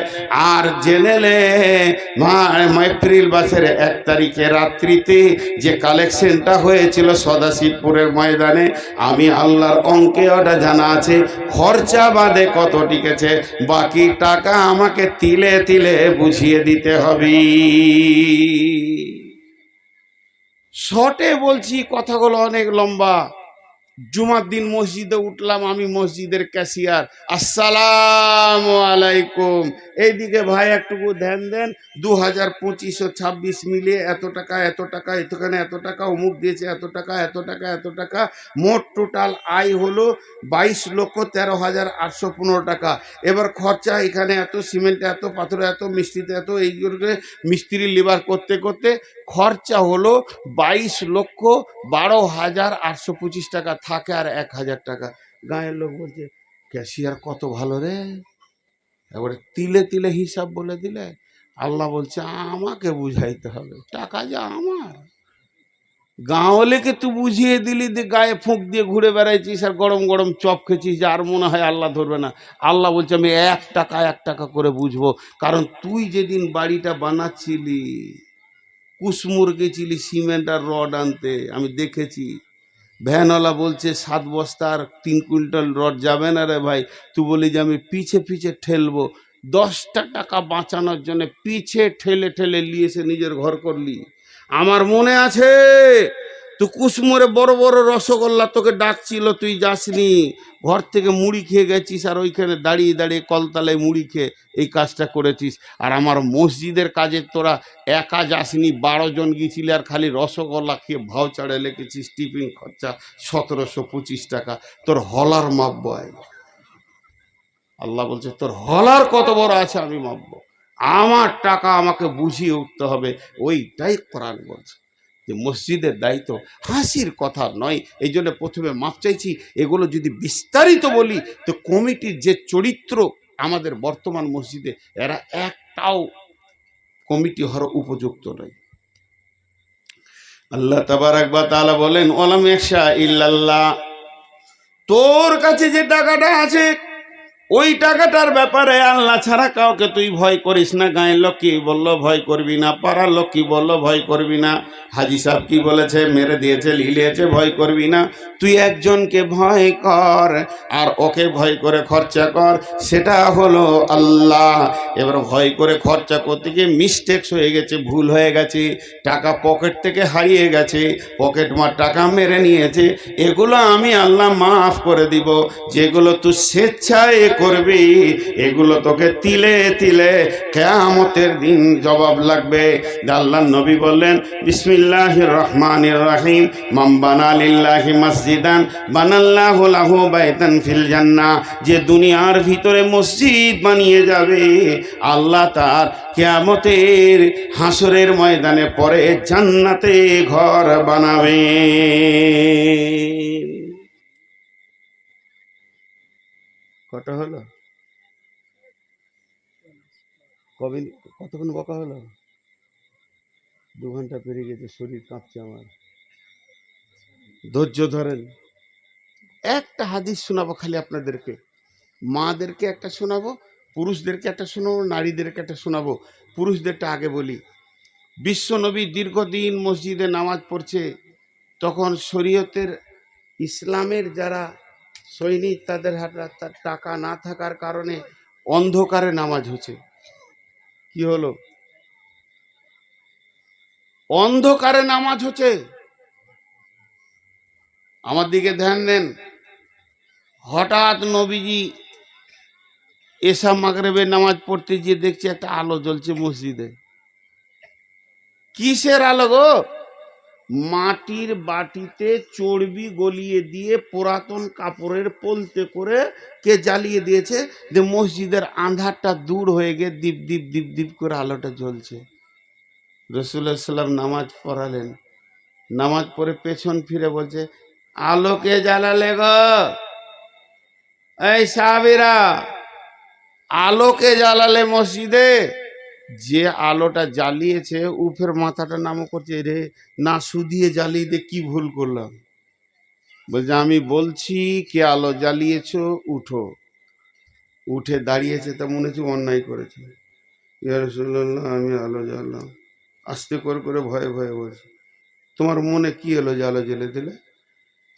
আর জেনেলে এপ্রিল মাসের 1 তারিখে রাত্রিতে যে কালেকশনটা হয়েছিল সদাশিবপুরের ময়দানে, আমি আল্লাহর অঙ্কে ওটা জানা আছে, খরচা বাদে কত টিকেছে, বাকি টাকা আমাকে তিলে তিলে বুঝিয়ে দিতে হবে। শর্টে বলছি, কথাগুলো অনেক লম্বা। জুমার দিন মসজিদে উঠলাম, আমি মসজিদের ক্যাশিয়ার, আসসালামু আলাইকুম, এইদিকে ভাই একটুকু ধ্যান দেন, 2025 ও 26 মিলিয়ে এত টাকা, এত টাকা, এতখানে এত টাকা, অমুক দিয়েছে এত টাকা, এত টাকা, এত টাকা, মোট টোটাল আয় হলো 22,13,815 টাকা। এবার খরচা এখানে এত, সিমেন্টে এত, পাথরে এত, মিস্ত্রিতে এত, এইগুলো মিস্ত্রি লেবার করতে করতে খরচা হলো 22,12,825 টাকা। থাকে আর 1,000 টাকা। গাঁয়ের লোক বলছে ক্যাশিয়ার কত ভালো রে, এবারে তিলে তিলে হিসাব বলে দিলে। আল্লাহ বলছে আমাকে বুঝাইতে হবে, টাকা যা আমার। গাঁওয়ালেকে তুই বুঝিয়ে দিলি যে গায়ে ফুঁক দিয়ে ঘুরে বেড়াইছিস আর গরম গরম চপ খেয়েছিস, যে আর মনে হয় আল্লাহ ধরবে না। আল্লাহ বলছে আমি 1 টাকা 1 টাকা করে বুঝবো। কারণ তুই যেদিন বাড়িটা বানাচ্ছিলি, কুসমুর গেছিলি সিমেন্ট আর রড আনতে, আমি দেখেছি। ভ্যানওয়ালা বলছে 7 বস্তার 3 কুইন্টাল রড যাবে না রে ভাই। তুই বলি যে আমি পিছে পিছে ঠেলবো, 10টা টাকা বাঁচানোর জন্য পিছে ঠেলে ঠেলে নিয়েছে নিজের ঘর করলি। আমার মনে আছে তুই কুসমুরে বড় বড় রসগোল্লা তোকে ডাকছিল, তুই যাসনি, ঘর থেকে মুড়ি খেয়ে গেছিস আর ওইখানে দাঁড়িয়ে দাঁড়িয়ে কলতলায় মুড়ি খেয়ে এই কাজটা করেছিস। আর আমার মসজিদের কাজে তোরা একা যাসনি, 12 জন গিয়েছিলি আর খালি রসগোল্লা খেয়ে ভাউচারে লিখেছিস টিফিন খরচা 1725 টাকা। তোর হলার মাপবো। আল্লাহ বলছে তোর হলার কত বড় আছে আমি মাপবো, আমার টাকা আমাকে বুঝিয়ে উঠতে হবে। ওইটাই কোরআন বলছে যে মসজিদের দায়িত্ব হাসির কথা নয়। এই জন্য প্রথমে মাপ চাইছি। এগুলো যদি বিস্তারিত বলি তো কমিটির যে চরিত্র আমাদের বর্তমান মসজিদে, এরা একটাও কমিটি হওয়ার উপযুক্ত নয়। আল্লাহ তাবারাক ওয়া তাআলা বলেন ওয়ালাম ইয়াশা ইল্লাল্লাহ, তোর কাছে যে টাকাটা আছে ওই টাকাটার ব্যাপারে আল্লাহ ছাড়া কাউকে তুই ভয় করিস না। গায়ের লোক কি বললো ভয় করবি না, পাড়ার লোক কি বললো ভয় করবি না, হাজি সাহেব কি বলেছে মেরে দিয়েছে লিলিয়েছে ভয় করবি না। তুই একজনকে ভয় কর আর ওকে ভয় করে খরচা কর, সেটা হলো আল্লাহ। এবার ভয় করে খরচা করতে গিয়ে মিস্টেকস হয়ে গেছে, ভুল হয়ে গেছে, টাকা পকেট থেকে হারিয়ে গেছে, পকেট মার টাকা মেরে নিয়েছে, এগুলো আমি আল্লাহ মাফ করে দিব। যেগুলো তুই স্বেচ্ছায় করবি এগুলো তোকে তিলে তিলে কিয়ামতের দিন জবাব লাগবে। আল্লাহর নবী বললেন বিসমিল্লাহির রহমানির রহিম, মান বানা লিল্লাহি মসজিদান বানাল্লাহু লাহু বাইতান ফিল জান্নাহ। যে দুনিয়ার ভিতরে মসজিদ বানিয়ে যাবে, আল্লাহ তার কিয়ামতের হাসরের ময়দানে পরে জান্নাতে ঘর বানাবে। কত হলো? কবে কতক্ষণ বকা হলো? 2 ঘন্টা পেরিয়ে গেছে, শরীর কাঁপছে আমার। ধৈর্য ধরেন। একটা হাদিস শোনাবো খালি আপনাদেরকে, মাদেরকে একটা শোনাবো, পুরুষদেরকে একটা শোনাবো, নারীদেরকে একটা শোনাবো। পুরুষদেরটা আগে বলি। বিশ্বনবী দীর্ঘদিন মসজিদে নামাজ পড়ছে, তখন শরীয়তের ইসলামের যারা সৈনিক তাদের হাতে টাকা না থাকার কারণে অন্ধকারে নামাজ হচ্ছে। কি হলো? অন্ধকারে নামাজ হচ্ছে। আমার দিকে ধ্যান দেন। হঠাৎ নবীজি এসা মাগরিবের নামাজ পড়তে গিয়ে দেখছি একটা আলো জ্বলছে মসজিদে। কিসের আলো গো? মাটির বাটিতে চর্বি গলিয়ে দিয়ে পুরাতন কাপড়ের পলতে করে কে জ্বালিয়ে দিয়েছে, যে মসজিদের আঁধারটা দূর হয়ে গিয়ে দীপ দীপ দীপ দীপ করে আলোটা জ্বলছে। রাসূলুল্লাহ সাল্লাল্লাহু আলাইহি ওয়াসাল্লাম নামাজ পড়ালেন, নামাজ পড়ে পেছন ফিরে বলছে, আলোকে জ্বালালে গো, এই সাহাবীরা, আলোকে জ্বালালে মসজিদে। যে আলোটা জ্বালিয়েছে উফের মাথাটা নামও করছে, রে না শুধিয়ে জ্বালিয়ে দিয়ে কি ভুল করলাম। বলছে আমি বলছি কে আলো জ্বালিয়েছো, উঠো। উঠে দাঁড়িয়েছে, তা মনে হচ্ছে অন্যায় করেছে। ইয়া রাসূলুল্লাহ, আমি আলো জ্বাললাম। আস্তে করে করে ভয়ে ভয়ে বলছে, তোমার মনে কি এলো যে আলো জ্বেলে দিলে?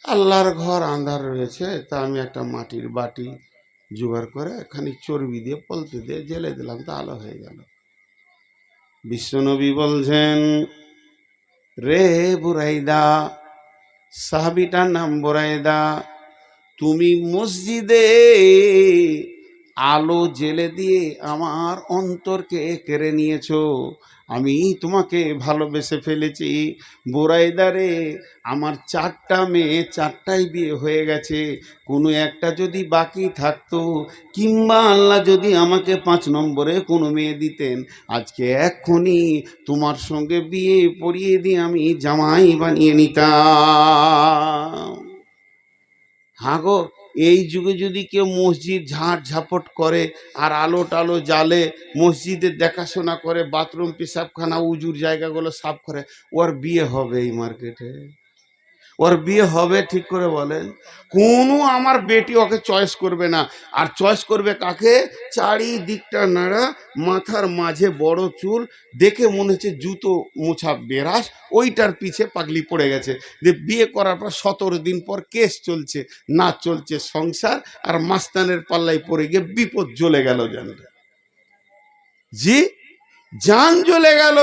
আল্লাহর ঘর আন্ধার রয়েছে, তা আমি একটা মাটির বাটি জোগাড় করে খানিক চর্বি দিয়ে পলতে দিয়ে জ্বেলে দিলাম, তা আলো হয়ে গেল। বিশ্বনবী বলছেন, রে বুরাইদা, সাহাবীটার নাম বুরাইদা, তুমি মসজিদে আলো জেলে দিয়ে আমার অন্তরকে কেড়ে নিয়েছো। আমি তোমাকে ভালোবেসে ফেলেছি বুরাইদারে। আমার 4টা মেয়ে, 4টাই বিয়ে হয়ে গেছে। কোনো একটা যদি বাকি থাকতো, কিংবা আল্লাহ যদি আমাকে 5 নম্বরে কোনো মেয়ে দিতেন, আজকে এক্ষুনি তোমার সঙ্গে বিয়ে পড়িয়ে দিয়ে আমি জামাই বানিয়ে নিতাম। হ্যাঁ গো, এই যুগে যদি কেউ মসজিদ ঝাঁট ঝাপট করে আর আলো টালো জ্বালে, মসজিদের দেখাশোনা করে, বাথরুম পেশাবখানা উজুর জায়গাগুলো সাফ করে, ওর বিয়ে হবে এই মার্কেটে? ওর বিয়ে হবে ঠিক করে বলেন? কোনো আমার বেটি ওকে চয়েস করবে না। আর চয়েস করবে কাকে? চারিদিকটা নাড়া, মাথার মাঝে বড় চুল, দেখে মনে হচ্ছে জুতো মোছা বেরাস, ওইটার পিছে পাগলি পড়ে গেছে। যে বিয়ে করার পর 17 দিন পর কেস চলছে, না চলছে সংসার, আর মাস্তানের পাল্লায় পড়ে গিয়ে বিপদ জ্বলে গেল জানলে। জি, জান জ্বলে গেল।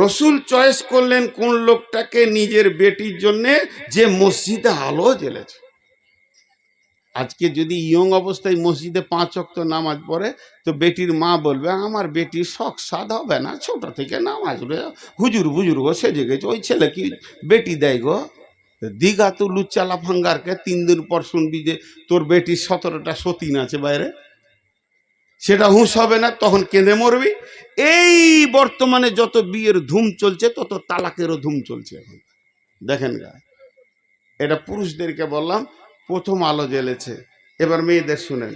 রসুল চয়েস করলেন কোন লোকটাকে নিজের বেটির জন্য, যে মসজিদে আলো জ্বেলেছে। আজকে যদি ইয়ং অবস্থায় মসজিদে 5 ওয়াক্ত নামাজ পড়ে, তো বেটির মা বলবে আমার বেটির শখ সাদ হবে না, ছোট থেকে নামাজ হুজুর বুজুর্গ সেজে গেছে, ওই ছেলে কি বেটি দেয় গো? দিঘা তো লুচ্চালা ফাঙ্গারকে 3 দিন পর শুনবি যে তোর বেটির 17টা সতীন আছে বাইরে, সেটা হুঁশ হবে না, তখন কেঁদে মরবি। এই বর্তমানে যত বিয়ের ধুম চলছে, তত তালাকেরও ধুম চলছে এখন। দেখেন গা, এটা পুরুষদেরকে বললাম, প্রথম আলো জ্বেলেছে। এবার মেয়েদের শুনেন।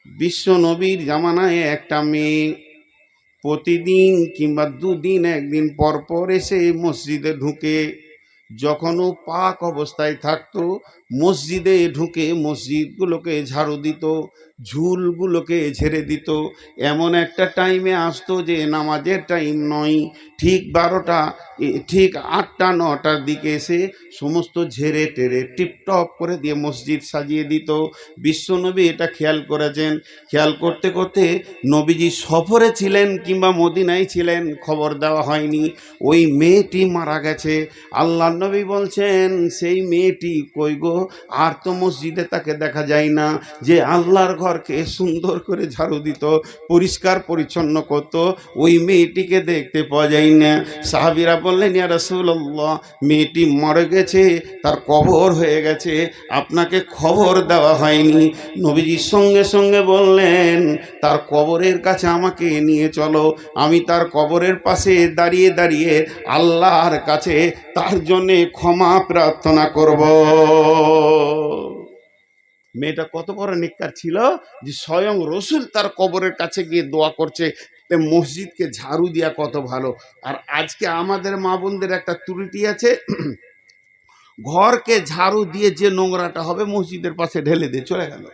বিশ্বনবীর জামানায় একটা মেয়ে প্রতিদিন কিংবা 2 দিন 1 দিন পর পর এসে মসজিদে ঢুকে, যখনও পাক অবস্থায় থাকতো, মসজিদে ঢুকে মসজিদগুলোকে ঝাড়ু দিত, ঝুলগুলোকে ঝেড়ে দিত। এমন একটা টাইমে আসতো যে নামাজের টাইম নয়, ঠিক 12টা, ঠিক 8টা 9টার দিকে এসে সমস্ত ঝেড়ে টেরে টিপটপ করে দিয়ে মসজিদ সাজিয়ে দিত। বিশ্বনবী এটা খেয়াল করেছেন। খেয়াল করতে করতে নবীজি সফরে ছিলেন কিংবা মদিনায় ছিলেন, খবর দেওয়া হয়নি। ওই মেয়েটি মারা গেছে। আল্লাহ নবী বলছেন, সেই মেয়েটি কই গো? আর তো মসজিদে তাকে দেখা যায় না, যে আল্লাহর ঘরকে সুন্দর করে ঝাড়ু দিত, পরিষ্কার পরিচ্ছন্ন করত, ওই মেয়েটিকে দেখতে পাওয়া যায় না। সাহাবীরা বললেন, ইয়া রাসূলুল্লাহ, মেয়েটি মরে গেছে, তার কবর হয়ে গেছে, আপনাকে খবর দেওয়া হয়নি। নবীজির সঙ্গে সঙ্গে বললেন, তার কবরের কাছে আমাকে নিয়ে চলো, আমি তার কবরের পাশে দাঁড়িয়ে দাঁড়িয়ে আল্লাহর কাছে তার জন্যে ক্ষমা প্রার্থনা করব। মেয়েটা কত বড় নেককার ছিল, যে স্বয়ং রসুল তার কবরের কাছে গিয়ে দোয়া করছে। মসজিদকে ঝাড়ু দেওয়া কত ভালো। আর আজকে আমাদের মা বোনদের একটা ত্রুটি আছে, ঘরকে ঝাড়ু দিয়ে যে নোংরাটা হবে মসজিদের পাশে ঢেলে দিয়ে চলে গেল।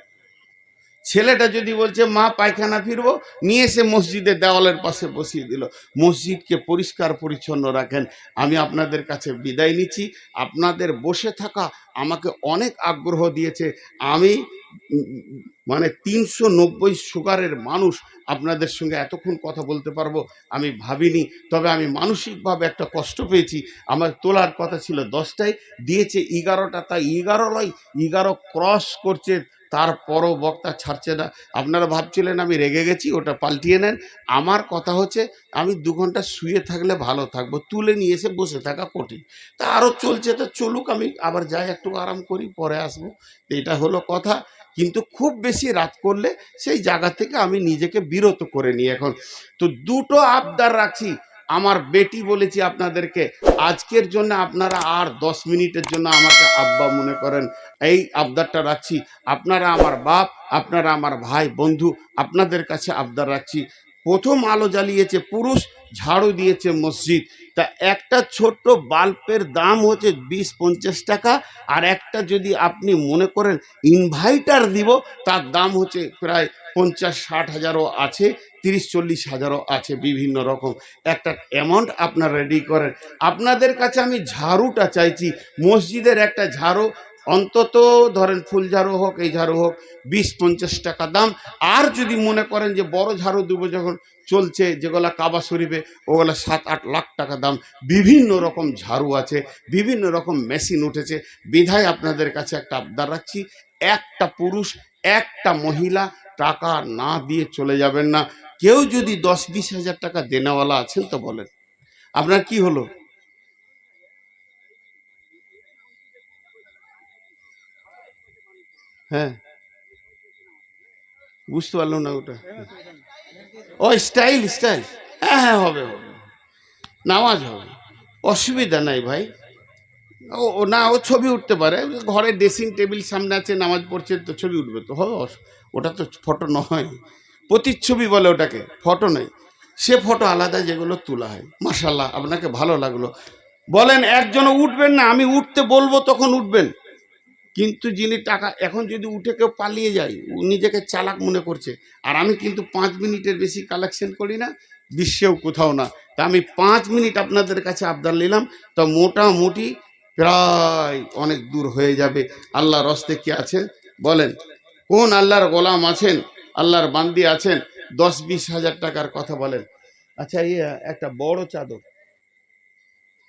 ছেলেটা যদি বলছে মা পায়খানা ফিরবো, নিয়ে এসে মসজিদের দেওয়ালের পাশে বসিয়ে দিল। মসজিদকে পরিষ্কার পরিচ্ছন্ন রাখেন। আমি আপনাদের কাছে বিদায় নিচ্ছি। আপনাদের বসে থাকা আমাকে অনেক আগ্রহ দিয়েছে। আমি মানে 390 সুগারের মানুষ, আপনাদের সঙ্গে এতক্ষণ কথা বলতে পারবো আমি ভাবিনি। তবে আমি মানসিকভাবে একটা কষ্ট পেয়েছি। আমার তোলার কথা ছিল 10টায়, দিয়েছে 11টা, তাই 11 নয়, 11 ক্রস করছে তারপরও বক্তা ছাড়ছে না। আপনারা ভাবছিলেন আমি রেগে গেছি, ওটা পাল্টিয়ে নেন। আমার কথা হচ্ছে আমি 2 ঘন্টা শুয়ে থাকলে ভালো থাকবো, তুলে নিয়ে এসে বসে থাকা কঠিন। তা আরও চলছে, তো চলুক, আমি আবার যাই একটু আরাম করি, পরে আসবো। এটা হলো কথা। কিন্তু খুব বেশি রাত করলে সেই জায়গা থেকে আমি নিজেকে বিরত করে নিই এখন। তো দুটো আবদার রাখছি। আমার বেটি বলেছি আপনাদেরকে, আজকের জন্য আপনারা আর 10 মিনিটের জন্য আমাকে আব্বা মনে করেন, এই আবদারটা রাখছি। আপনারা আমার বাপ, আপনারা আমার ভাই বন্ধু, আপনাদের কাছে আবদার রাখছি। প্রথম আলো জ্বালিয়েছে পুরুষ, ঝাড়ু দিয়েছে মসজিদ। তা একটা ছোট্ট বাল্বের দাম হচ্ছে 20-50 টাকা। আর একটা যদি আপনি মনে করেন ইনভার্টার দিব, তার দাম হচ্ছে প্রায় 50-60 হাজারও আছে, 30-40 হাজারও আছে, বিভিন্ন রকম। একটা অ্যামাউন্ট আপনারা রেডি করেন। আপনাদের কাছে আমি ঝাড়ুটা চাইছি, মসজিদের একটা ঝাড়ু, অন্তত ধরেন ফুল ঝাড়ু হোক, এই ঝাড়ু হোক, 20-50 টাকা দাম। আর যদি মনে করেন যে বড় ঝাড়ু দেবো, যখন চলছে যেগুলা কাবা শরীফে, ওগুলা 7-8 লাখ টাকা দাম। বিভিন্ন রকম ঝাড়ু আছে, বিভিন্ন রকম মেশিন উঠেছে। বিধায় আপনাদের কাছে একটা আবদার রাখছি, একটা পুরুষ একটা মহিলা টাকা না দিয়ে চলে যাবেন না। কেউ যদি 10-20 হাজার টাকা দেনেওয়ালা আছেন তো বলেন। আপনার কি হলো? হ্যাঁ, বুঝতে পারলাম না ওটা। ও স্টাইল স্টাইল, হ্যাঁ হ্যাঁ, হবে হবে, নামাজ হবে, অসুবিধা নাই ভাই। ও ও না, ও ছবি উঠতে পারে, ঘরে ড্রেসিং টেবিল সামনে আছে, নামাজ পড়ছে, তো ছবি উঠবে তো, হবে। ওটা তো ফটো নয়, প্রতিচ্ছবি বলে ওটাকে, ফটো নয়। সে ফটো আলাদা যেগুলো তোলা হয়। মাশাল্লাহ, আপনাকে ভালো লাগলো। বলেন একজনও উঠবেন না, আমি উঠতে বলবো তখন উঠবেন। কিন্তু যিনি টাকা, এখন যদি উঠে কেউ পালিয়ে যায়, ও নিজেকে চালাক মনে করছে। আর আমি কিন্তু 5 মিনিটের বেশি কালেকশন করি না, বিশ্বেও কোথাও না। তা আমি 5 মিনিট আপনাদের কাছে আবদার নিলাম, তো মোটামুটি প্রায় অনেক দূর হয়ে যাবে। আল্লাহর হস্তে কি আছেন বলেন? কোন আল্লাহর গোলাম আছেন, আল্লাহর বান্দি আছেন, 10-20 হাজার টাকার কথা বলেন। আচ্ছা, এই একটা বড় চাদর,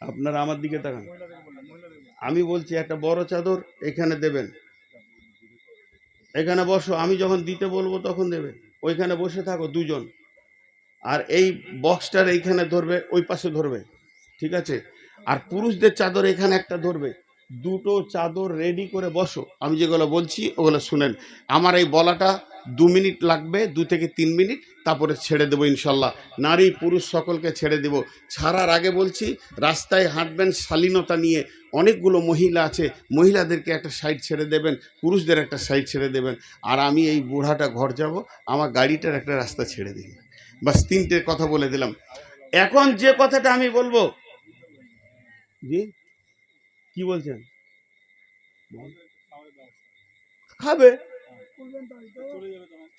আপনারা আমার দিকে তাকান, আমি বলছি একটা বড় চাদর এখানে দেবেন, এখানে বসো, আমি যখন দিতে বলবো তখন দেবে। ওইখানে বসে থাকো দুজন, আর এই বক্সটার এইখানে ধরবে, ওই পাশে ধরবে, ঠিক আছে? আর পুরুষদের চাদর এখানে একটা ধরবে। দুটো চাদর রেডি করে বসো, আমি যেগুলো বলছি ওগুলো শুনেন। আমার এই বলাটা 2 মিনিট লাগবে, 2 থেকে 3 মিনিট, তারপরে ছেড়ে দেবো ইনশাল্লাহ। নারী পুরুষ সকলকে ছেড়ে দেব। ছাড়ার আগে বলছি, রাস্তায় হাঁটবেন শালীনতা নিয়ে। অনেকগুলো মহিলা আছে, মহিলাদেরকে একটা সাইড ছেড়ে দেবেন, পুরুষদের একটা সাইড ছেড়ে দেবেন। আর আমি এই বুড়াটা ঘর যাব, আমার গাড়িটার একটা রাস্তা ছেড়ে দিন। বাস 3টে কথা বলে দিলাম। এখন যে কথাটা আমি বলবো, জি কি বলছেন? খাবে,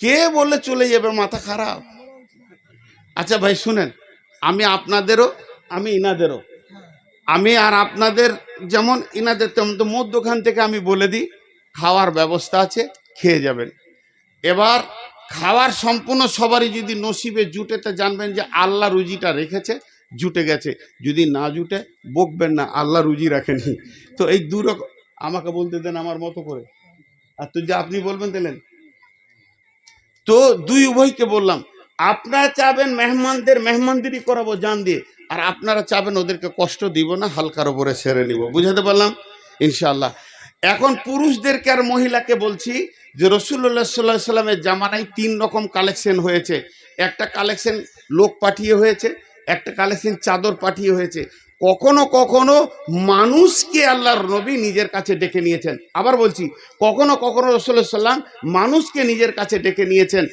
কে বললে চলে যাবে, মাথা খারাপ? আচ্ছা ভাই শুনেন, আমি আপনাদেরও, আমি ইনাদেরও, আমি আর আপনাদের যেমন ইনাদের তেমন, তো মধ্যখান থেকে আমি বলে দিই, খাওয়ার ব্যবস্থা আছে, খেয়ে যাবেন। এবার খাওয়ার সম্পূর্ণ সবারই যদি নসিবে জুটে, তা জানবেন যে আল্লাহ রুজিটা রেখেছে, জুটে গেছে। যদি না জুটে বকবেন না, আল্লাহ রুজি রাখেনি। তো এই দুরকম, আমাকে বলতে দেন আমার মতো করে, আর তো যে আপনি বলবেন দিলেন। তো দুই উভয়কে বললাম, আপনারা চাবেন মেহমানদের মেহমানদারি করাবো জান দিয়ে, আর আপনারা চাবেন ওদেরকে কষ্ট দিব না, হালকার উপরে সেরে নিব। বুঝাতে পারলাম ইনশাআল্লাহ। এখন পুরুষদেরকে আর মহিলাকে বলছি যে রাসূলুল্লাহ সাল্লাল্লাহু আলাইহি সাল্লামের জামানায় 3 রকম কালেকশন হয়েছে। একটা কালেকশন লোক পাঠিয়ে হয়েছে, একটা কালেকশন চাদর পাঠিয়ে হয়েছে। কখনো কখনো মানুষকে আল্লাহর নবী নিজের কাছে ডেকে নিয়েছেন। আবার বলছি, কখনো কখনো রাসূলুল্লাহ সাল্লাম মানুষকে নিজের কাছে ডেকে নিয়েছেন।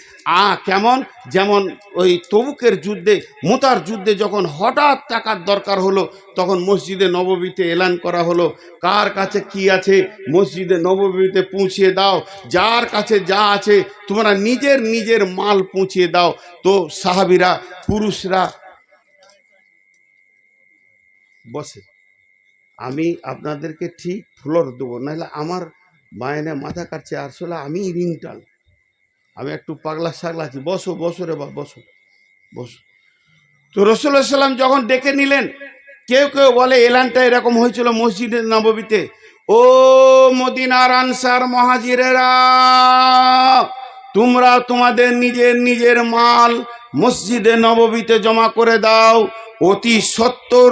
কেমন? যেমন ওই তবুকের যুদ্ধে, মুতার যুদ্ধে যখন হঠাৎ টাকার দরকার হলো, তখন মসজিদে নববীতে এলান করা হলো, কার কাছে কি আছে মসজিদে নববীতে পৌঁছিয়ে দাও, যার কাছে যা আছে তোমরা নিজের নিজের মাল পৌঁছিয়ে দাও। তো সাহাবীরা, পুরুষরা বসে, আমি আপনাদেরকে ঠিক ফ্লোর দেবো, নাহলে আমার মায়নে মাথা কাটছে। আসলে আমি রিংটাল, আমি একটু পাগলা সাগলা আছি। বসো বসো রে বাবা, বসো বসো। তো রাসূলুল্লাহ সাল্লাম যখন ডেকে নিলেন, কেউ কেউ বলে এলানটা এরকম হয়েছিল মসজিদে নববীতে, ও মদিনার আনসার মুহাজিরেরা, তোমরা তোমাদের নিজের নিজের মাল মসজিদে নববীতে জমা করে দাও। অতি সত্বর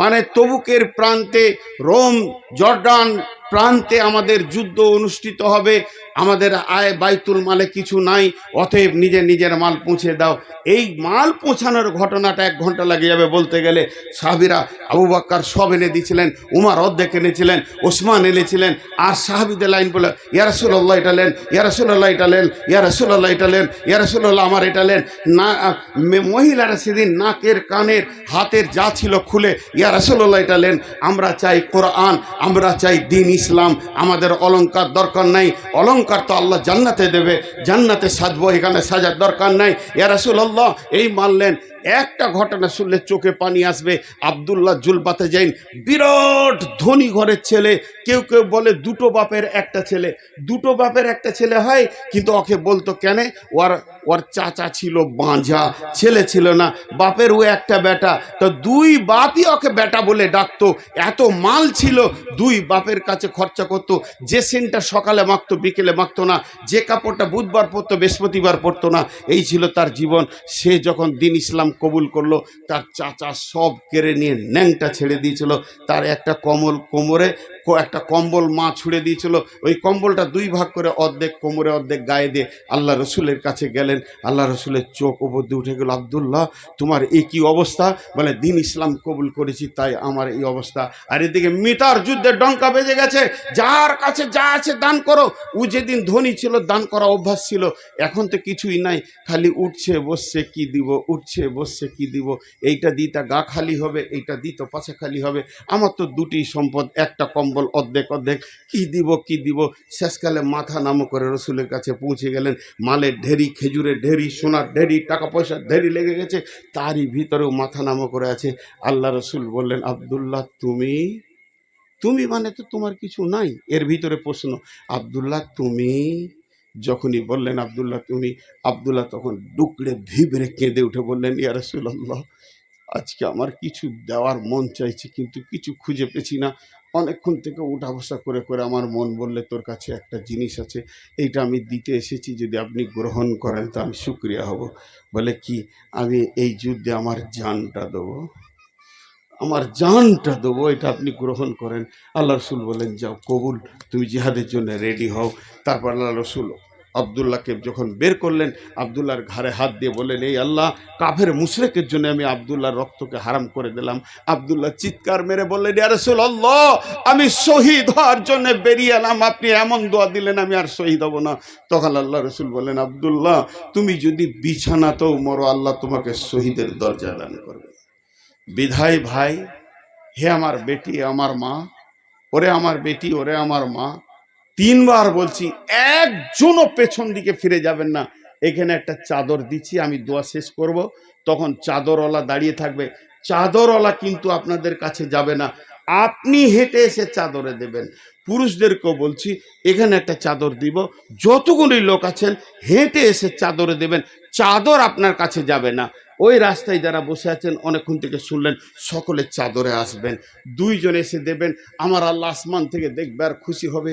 মানে তবুকের প্রান্তে, রোম জর্ডান প্রান্তে আমাদের যুদ্ধ অনুষ্ঠিত হবে। আমাদের আয় বাইতুল মালে কিছু নাই, অতএব নিজের নিজের মাল পৌঁছে দাও। এই মাল পৌঁছানোর ঘটনাটা 1 ঘন্টা লাগে যাবে বলতে গেলে। সাহাবীরা আবু বকর সব এনে দিয়েছিলেন, উমর অর্ধেক এনেছিলেন, ওসমান এনেছিলেন। আর সাহাবীদের লাইন বলে, ইয়া রাসূলুল্লাহ এটা নেন, ইয়া রাসূলুল্লাহ এটা নেন, ইয়া রাসূলুল্লাহ এটা নেন, ইয়া রাসূলুল্লাহ আমার এটা নেন। না মহিলারা সেদিন নাকের কানের হাতের যা ছিল খুলে, ইয়া রাসূলুল্লাহ এটা নেন। আমরা চাই কোরআন, আমরা চাই দ্বীন ইসলাম। আমাদের অলংকার দরকার নাই, অলংকার তো আল্লাহ জান্নাতে দেবে, জান্নাতে সাজবো, এখানে সাজার দরকার নাই। ইয়া রাসূলুল্লাহ এই মানলেন। একটা ঘটনা শুনলে চোখে পানি আসবে। আব্দুল্লাহ জুলবাতে যাইন, বিরাট ধনী ঘরের ছেলে। কেউ কেউ বলে 2 বাপের একটা ছেলে, 2 বাপের একটা ছেলে হয়, কিন্তু ওকে বলতো কেন, ওর চাচা ছিল বাঁঝা, ছেলে ছিল না, বাপের ও একটা বেটা, তো 2 বাপই ওকে বেটা বলে ডাকতো। এত মাল ছিল, 2 বাপের কাছে খরচা করতো। যে সেন্টটা সকালে মাখতো বিকেলে মাখতো না, যে কাপড়টা বুধবার পরতো বৃহস্পতিবার পরতো না, এই ছিল তার জীবন। সে যখন দ্বীন ইসলাম কবুল করলো, তার চাচা সব কেড়ে নিয়ে ন্যাংটা ছেড়ে দিয়েছিল। তার একটা কোমরে একটা কম্বল মা ছুঁড়ে দিয়েছিল। ওই কম্বলটা 2 ভাগ করে, অর্ধেক কোমরে অর্ধেক গায়ে দিয়ে আল্লাহ রসুলের কাছে গেলেন। আল্লাহ রসুলের চোখ ওপর দিয়ে উঠে গেল, আব্দুল্লাহ তোমার এই কি অবস্থা? বলে দ্বীন ইসলাম কবুল করেছি তাই আমার এই অবস্থা। আর এদিকে মিতার যুদ্ধের ডঙ্কা বেজে গেছে, যার কাছে যা আছে দান করো। ও যেদিন ধনী ছিল দান করা অভ্যাস ছিল, এখন তো কিছুই নাই, খালি উঠছে বসছে কি দিব, উঠছে বসছে কি দিব, এইটা দিতে গা খালি হবে, এইটা দিত পাশে খালি হবে। আমার তো 2টি সম্পদ, একটা কম্বল অর্ধেক অর্ধেক, কি দিব কি দিব। শেষকালে মাথা নামো করে রসুলের কাছে পৌঁছে গেলেন। মালের ঢেরি, খেজুরের ঢেরি, সোনার ঢেরি, টাকা পয়সার ঢেরি লেগে গেছে, তারই ভিতরেও মাথা নামো করে আছে। আল্লাহ রসুল বললেন, আব্দুল্লাহ তুমি মানে তো তোমার কিছু নাই। এর ভিতরে প্রশ্ন, আব্দুল্লাহ তুমি? যখনই বললেন আব্দুল্লাহ তুমি, আব্দুল্লাহ তখন ডুকরে ভিবরে কেঁদে উঠে বললেন, ইয়া রাসূলুল্লাহ আজকে আমার কিছু দেওয়ার মন চাইছে, কিন্তু কিছু খুঁজে পেছি না। অনেকক্ষণ থেকে উঠা বসা করে করে আমার মন বললে তোর কাছে একটা জিনিস আছে, এইটা আমি দিতে এসেছি, যদি আপনি গ্রহণ করেন তো আমি শুকরিয়া হব। বলে কি? আমি এই যুদ্ধে আমার জানটা দেবো, আমার জানটা দেবো, এটা আপনি গ্রহণ করেন। আল্লাহ রসুল বলেন, যাও কবুল, তুমি জিহাদের জন্য রেডি হও। তারপর আল্লাহ রসুল আবদুল্লাহকে যখন বের করলেন, আবদুল্লাহর ঘাড়ে হাত দিয়ে বললেন, এই আল্লাহ কাফের মুশরিকের জন্য আমি আবদুল্লাহর রক্তকে হারাম করে দিলাম। আবদুল্লাহ চিৎকার মেরে বললেন, ইয়া রাসূলুল্লাহ আমি শহীদ হওয়ার জন্য বেরিয়ে এলাম, আপনি এমন দোয়া দিলেন আমি আর শহীদ হব না। তখন আল্লাহ রসুল বললেন, আবদুল্লাহ তুমি যদি বিছানাতেও মরো, আল্লাহ তোমাকে শহীদের দরজা দান করবে। বিধায় ভাই, হে আমার বেটি আমার মা, ওরে আমার বেটি ওরে আমার মা, 3 বার বলছি, একজনও পেছন দিকে ফিরে যাবেন না। এখানে একটা চাদর দিচ্ছি, আমি দোয়া শেষ করব, তখন চাদরওয়ালা দাঁড়িয়ে থাকবে। চাদরওয়ালা কিন্তু আপনাদের কাছে যাবে না, আপনি হেঁটে এসে চাদরে দেবেন। পুরুষদেরকেও বলছি, এখানে একটা চাদর দিব, যতগুলি লোক আছেন হেঁটে এসে চাদরে দেবেন, চাদর আপনার কাছে যাবে না। ওই রাস্তায় যারা বসে আছেন অনেকক্ষণ থেকে শুনলেন, সকলে চাদরে আসবেন, 2 জন এসে দেবেন। আমার আল্লাহ আসমান থেকে দেখবে আর খুশি হবে।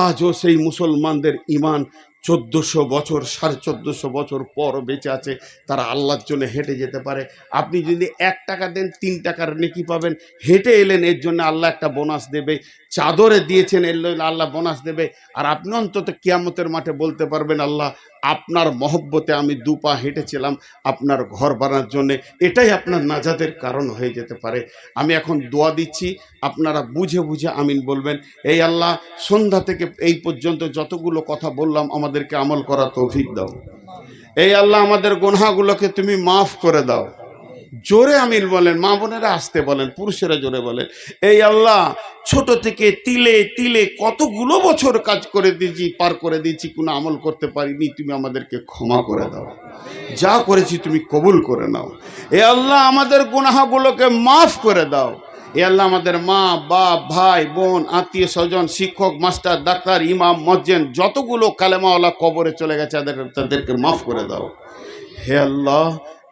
আজও সেই মুসলমানদের ইমান 1400 বছর 1450 বছর পর বেঁচে আছে, তারা আল্লাহর জন্য হেঁটে যেতে পারে। আপনি যদি 1 টাকা দেন 3 টাকার নেকি পাবেন। হেঁটে এলেন এর জন্য আল্লাহ একটা বোনাস দেবে, চাদরে দিয়েছেন এর জন্য আল্লাহ বোনাস দেবে। আর আপনি অন্তত কিয়ামতের মাঠে বলতে পারবেন, আল্লাহ আপনার মহব্বতে আমি 2 পা হেঁটেছিলাম আপনার ঘর বানানোর জন্য, এটাই আপনার নাজাতের কারণ হয়ে যেতে পারে। আমি এখন দোয়া দিচ্ছি, আপনারা বুঝে বুঝে আমিন বলবেন। এই আল্লাহ সন্ধ্যা থেকে এই পর্যন্ত যতগুলো কথা বললাম আমাদেরকে আমল করা তৌফিক দাও। এই আল্লাহ আমাদের গুনাহগুলোকে তুমি মাফ করে দাও। জোরে আমিন বলেন, মা বোনেরা আসতে বলেন, পুরুষেরা জোরে বলেন। এই আল্লাহ ছোট থেকে তিলে তিলে কতগুলো বছর কাজ করে দিয়েছি, পার করে দিয়েছি, কোনো আমল করতে পারিনি, তুমি আমাদেরকে ক্ষমা করে দাও। যা করেছি তুমি কবুল করে নাও। এ আল্লাহ আমাদের গুনাহগুলোকে মাফ করে দাও। এ আল্লাহ আমাদের মা বাপ ভাই বোন আত্মীয় স্বজন শিক্ষক মাস্টার ডাক্তার ইমাম মজ্জেন যতগুলো কালেমাওয়ালা কবরে চলে গেছে তাদেরকে মাফ করে দাও। হে আল্লাহ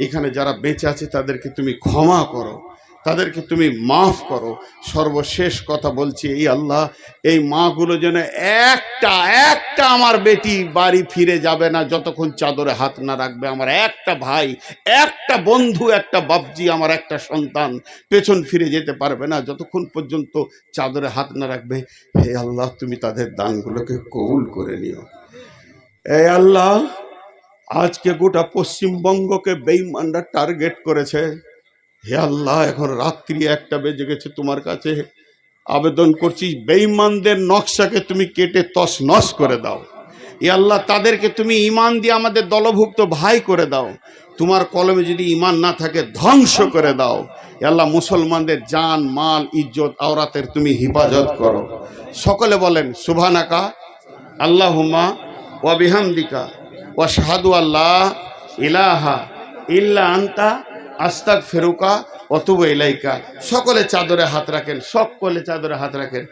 এখানে যারা বেঁচে আছে তাদেরকে তুমি ক্ষমা করো। তাদেরকে তুমি মাফ করো। সর্বশেষ কথা বলছি, এই আল্লাহ, এই মাগুলো যেন একটা একটা আমার বেটি বাড়ি ফিরে যাবে না যতক্ষণ চাদরে হাত না রাখবে। আমার একটা ভাই, একটা বন্ধু, একটা বাপজি, আমার একটা সন্তান পেছন ফিরে যেতে পারবে না যতক্ষণ পর্যন্ত চাদরে হাত না রাখবে। হে আল্লাহ, তুমি তাদের দানগুলোকে কবুল করে নিও। এই আল্লাহ, আজকে গোটা পশ্চিমবঙ্গকে বেঈমানরা টার্গেট করেছে। হে আল্লাহ, এখন রাত্রি 1টা বেজে গেছে, তোমার কাছে আবেদন করছি, বেঈমানদের নকশাকে তুমি কেটে তছনছ করে দাও। এ আল্লাহ, তাদেরকে তুমি ঈমান দিয়ে আমাদের দলভুক্ত ভাই করে দাও। তোমার কলমে যদি ঈমান না থাকে, ধ্বংস করে দাও। এ আল্লাহ, মুসলমানদের জান, মাল, ইজ্জত, আওরাতের তুমি হিফাজত করো। সকলে বলেন সুবহানাকা আল্লাহুম্মা ওয়া বিহামদিকা ওয়া আশহাদু আল্লা ইলাহা ইল্লা আনতা আস্তাগফিরুকা ওয়া আতুবু ইলাইকা। সকলে চাদরে হাত রাখেন, সকলে চাদরে হাত রাখেন।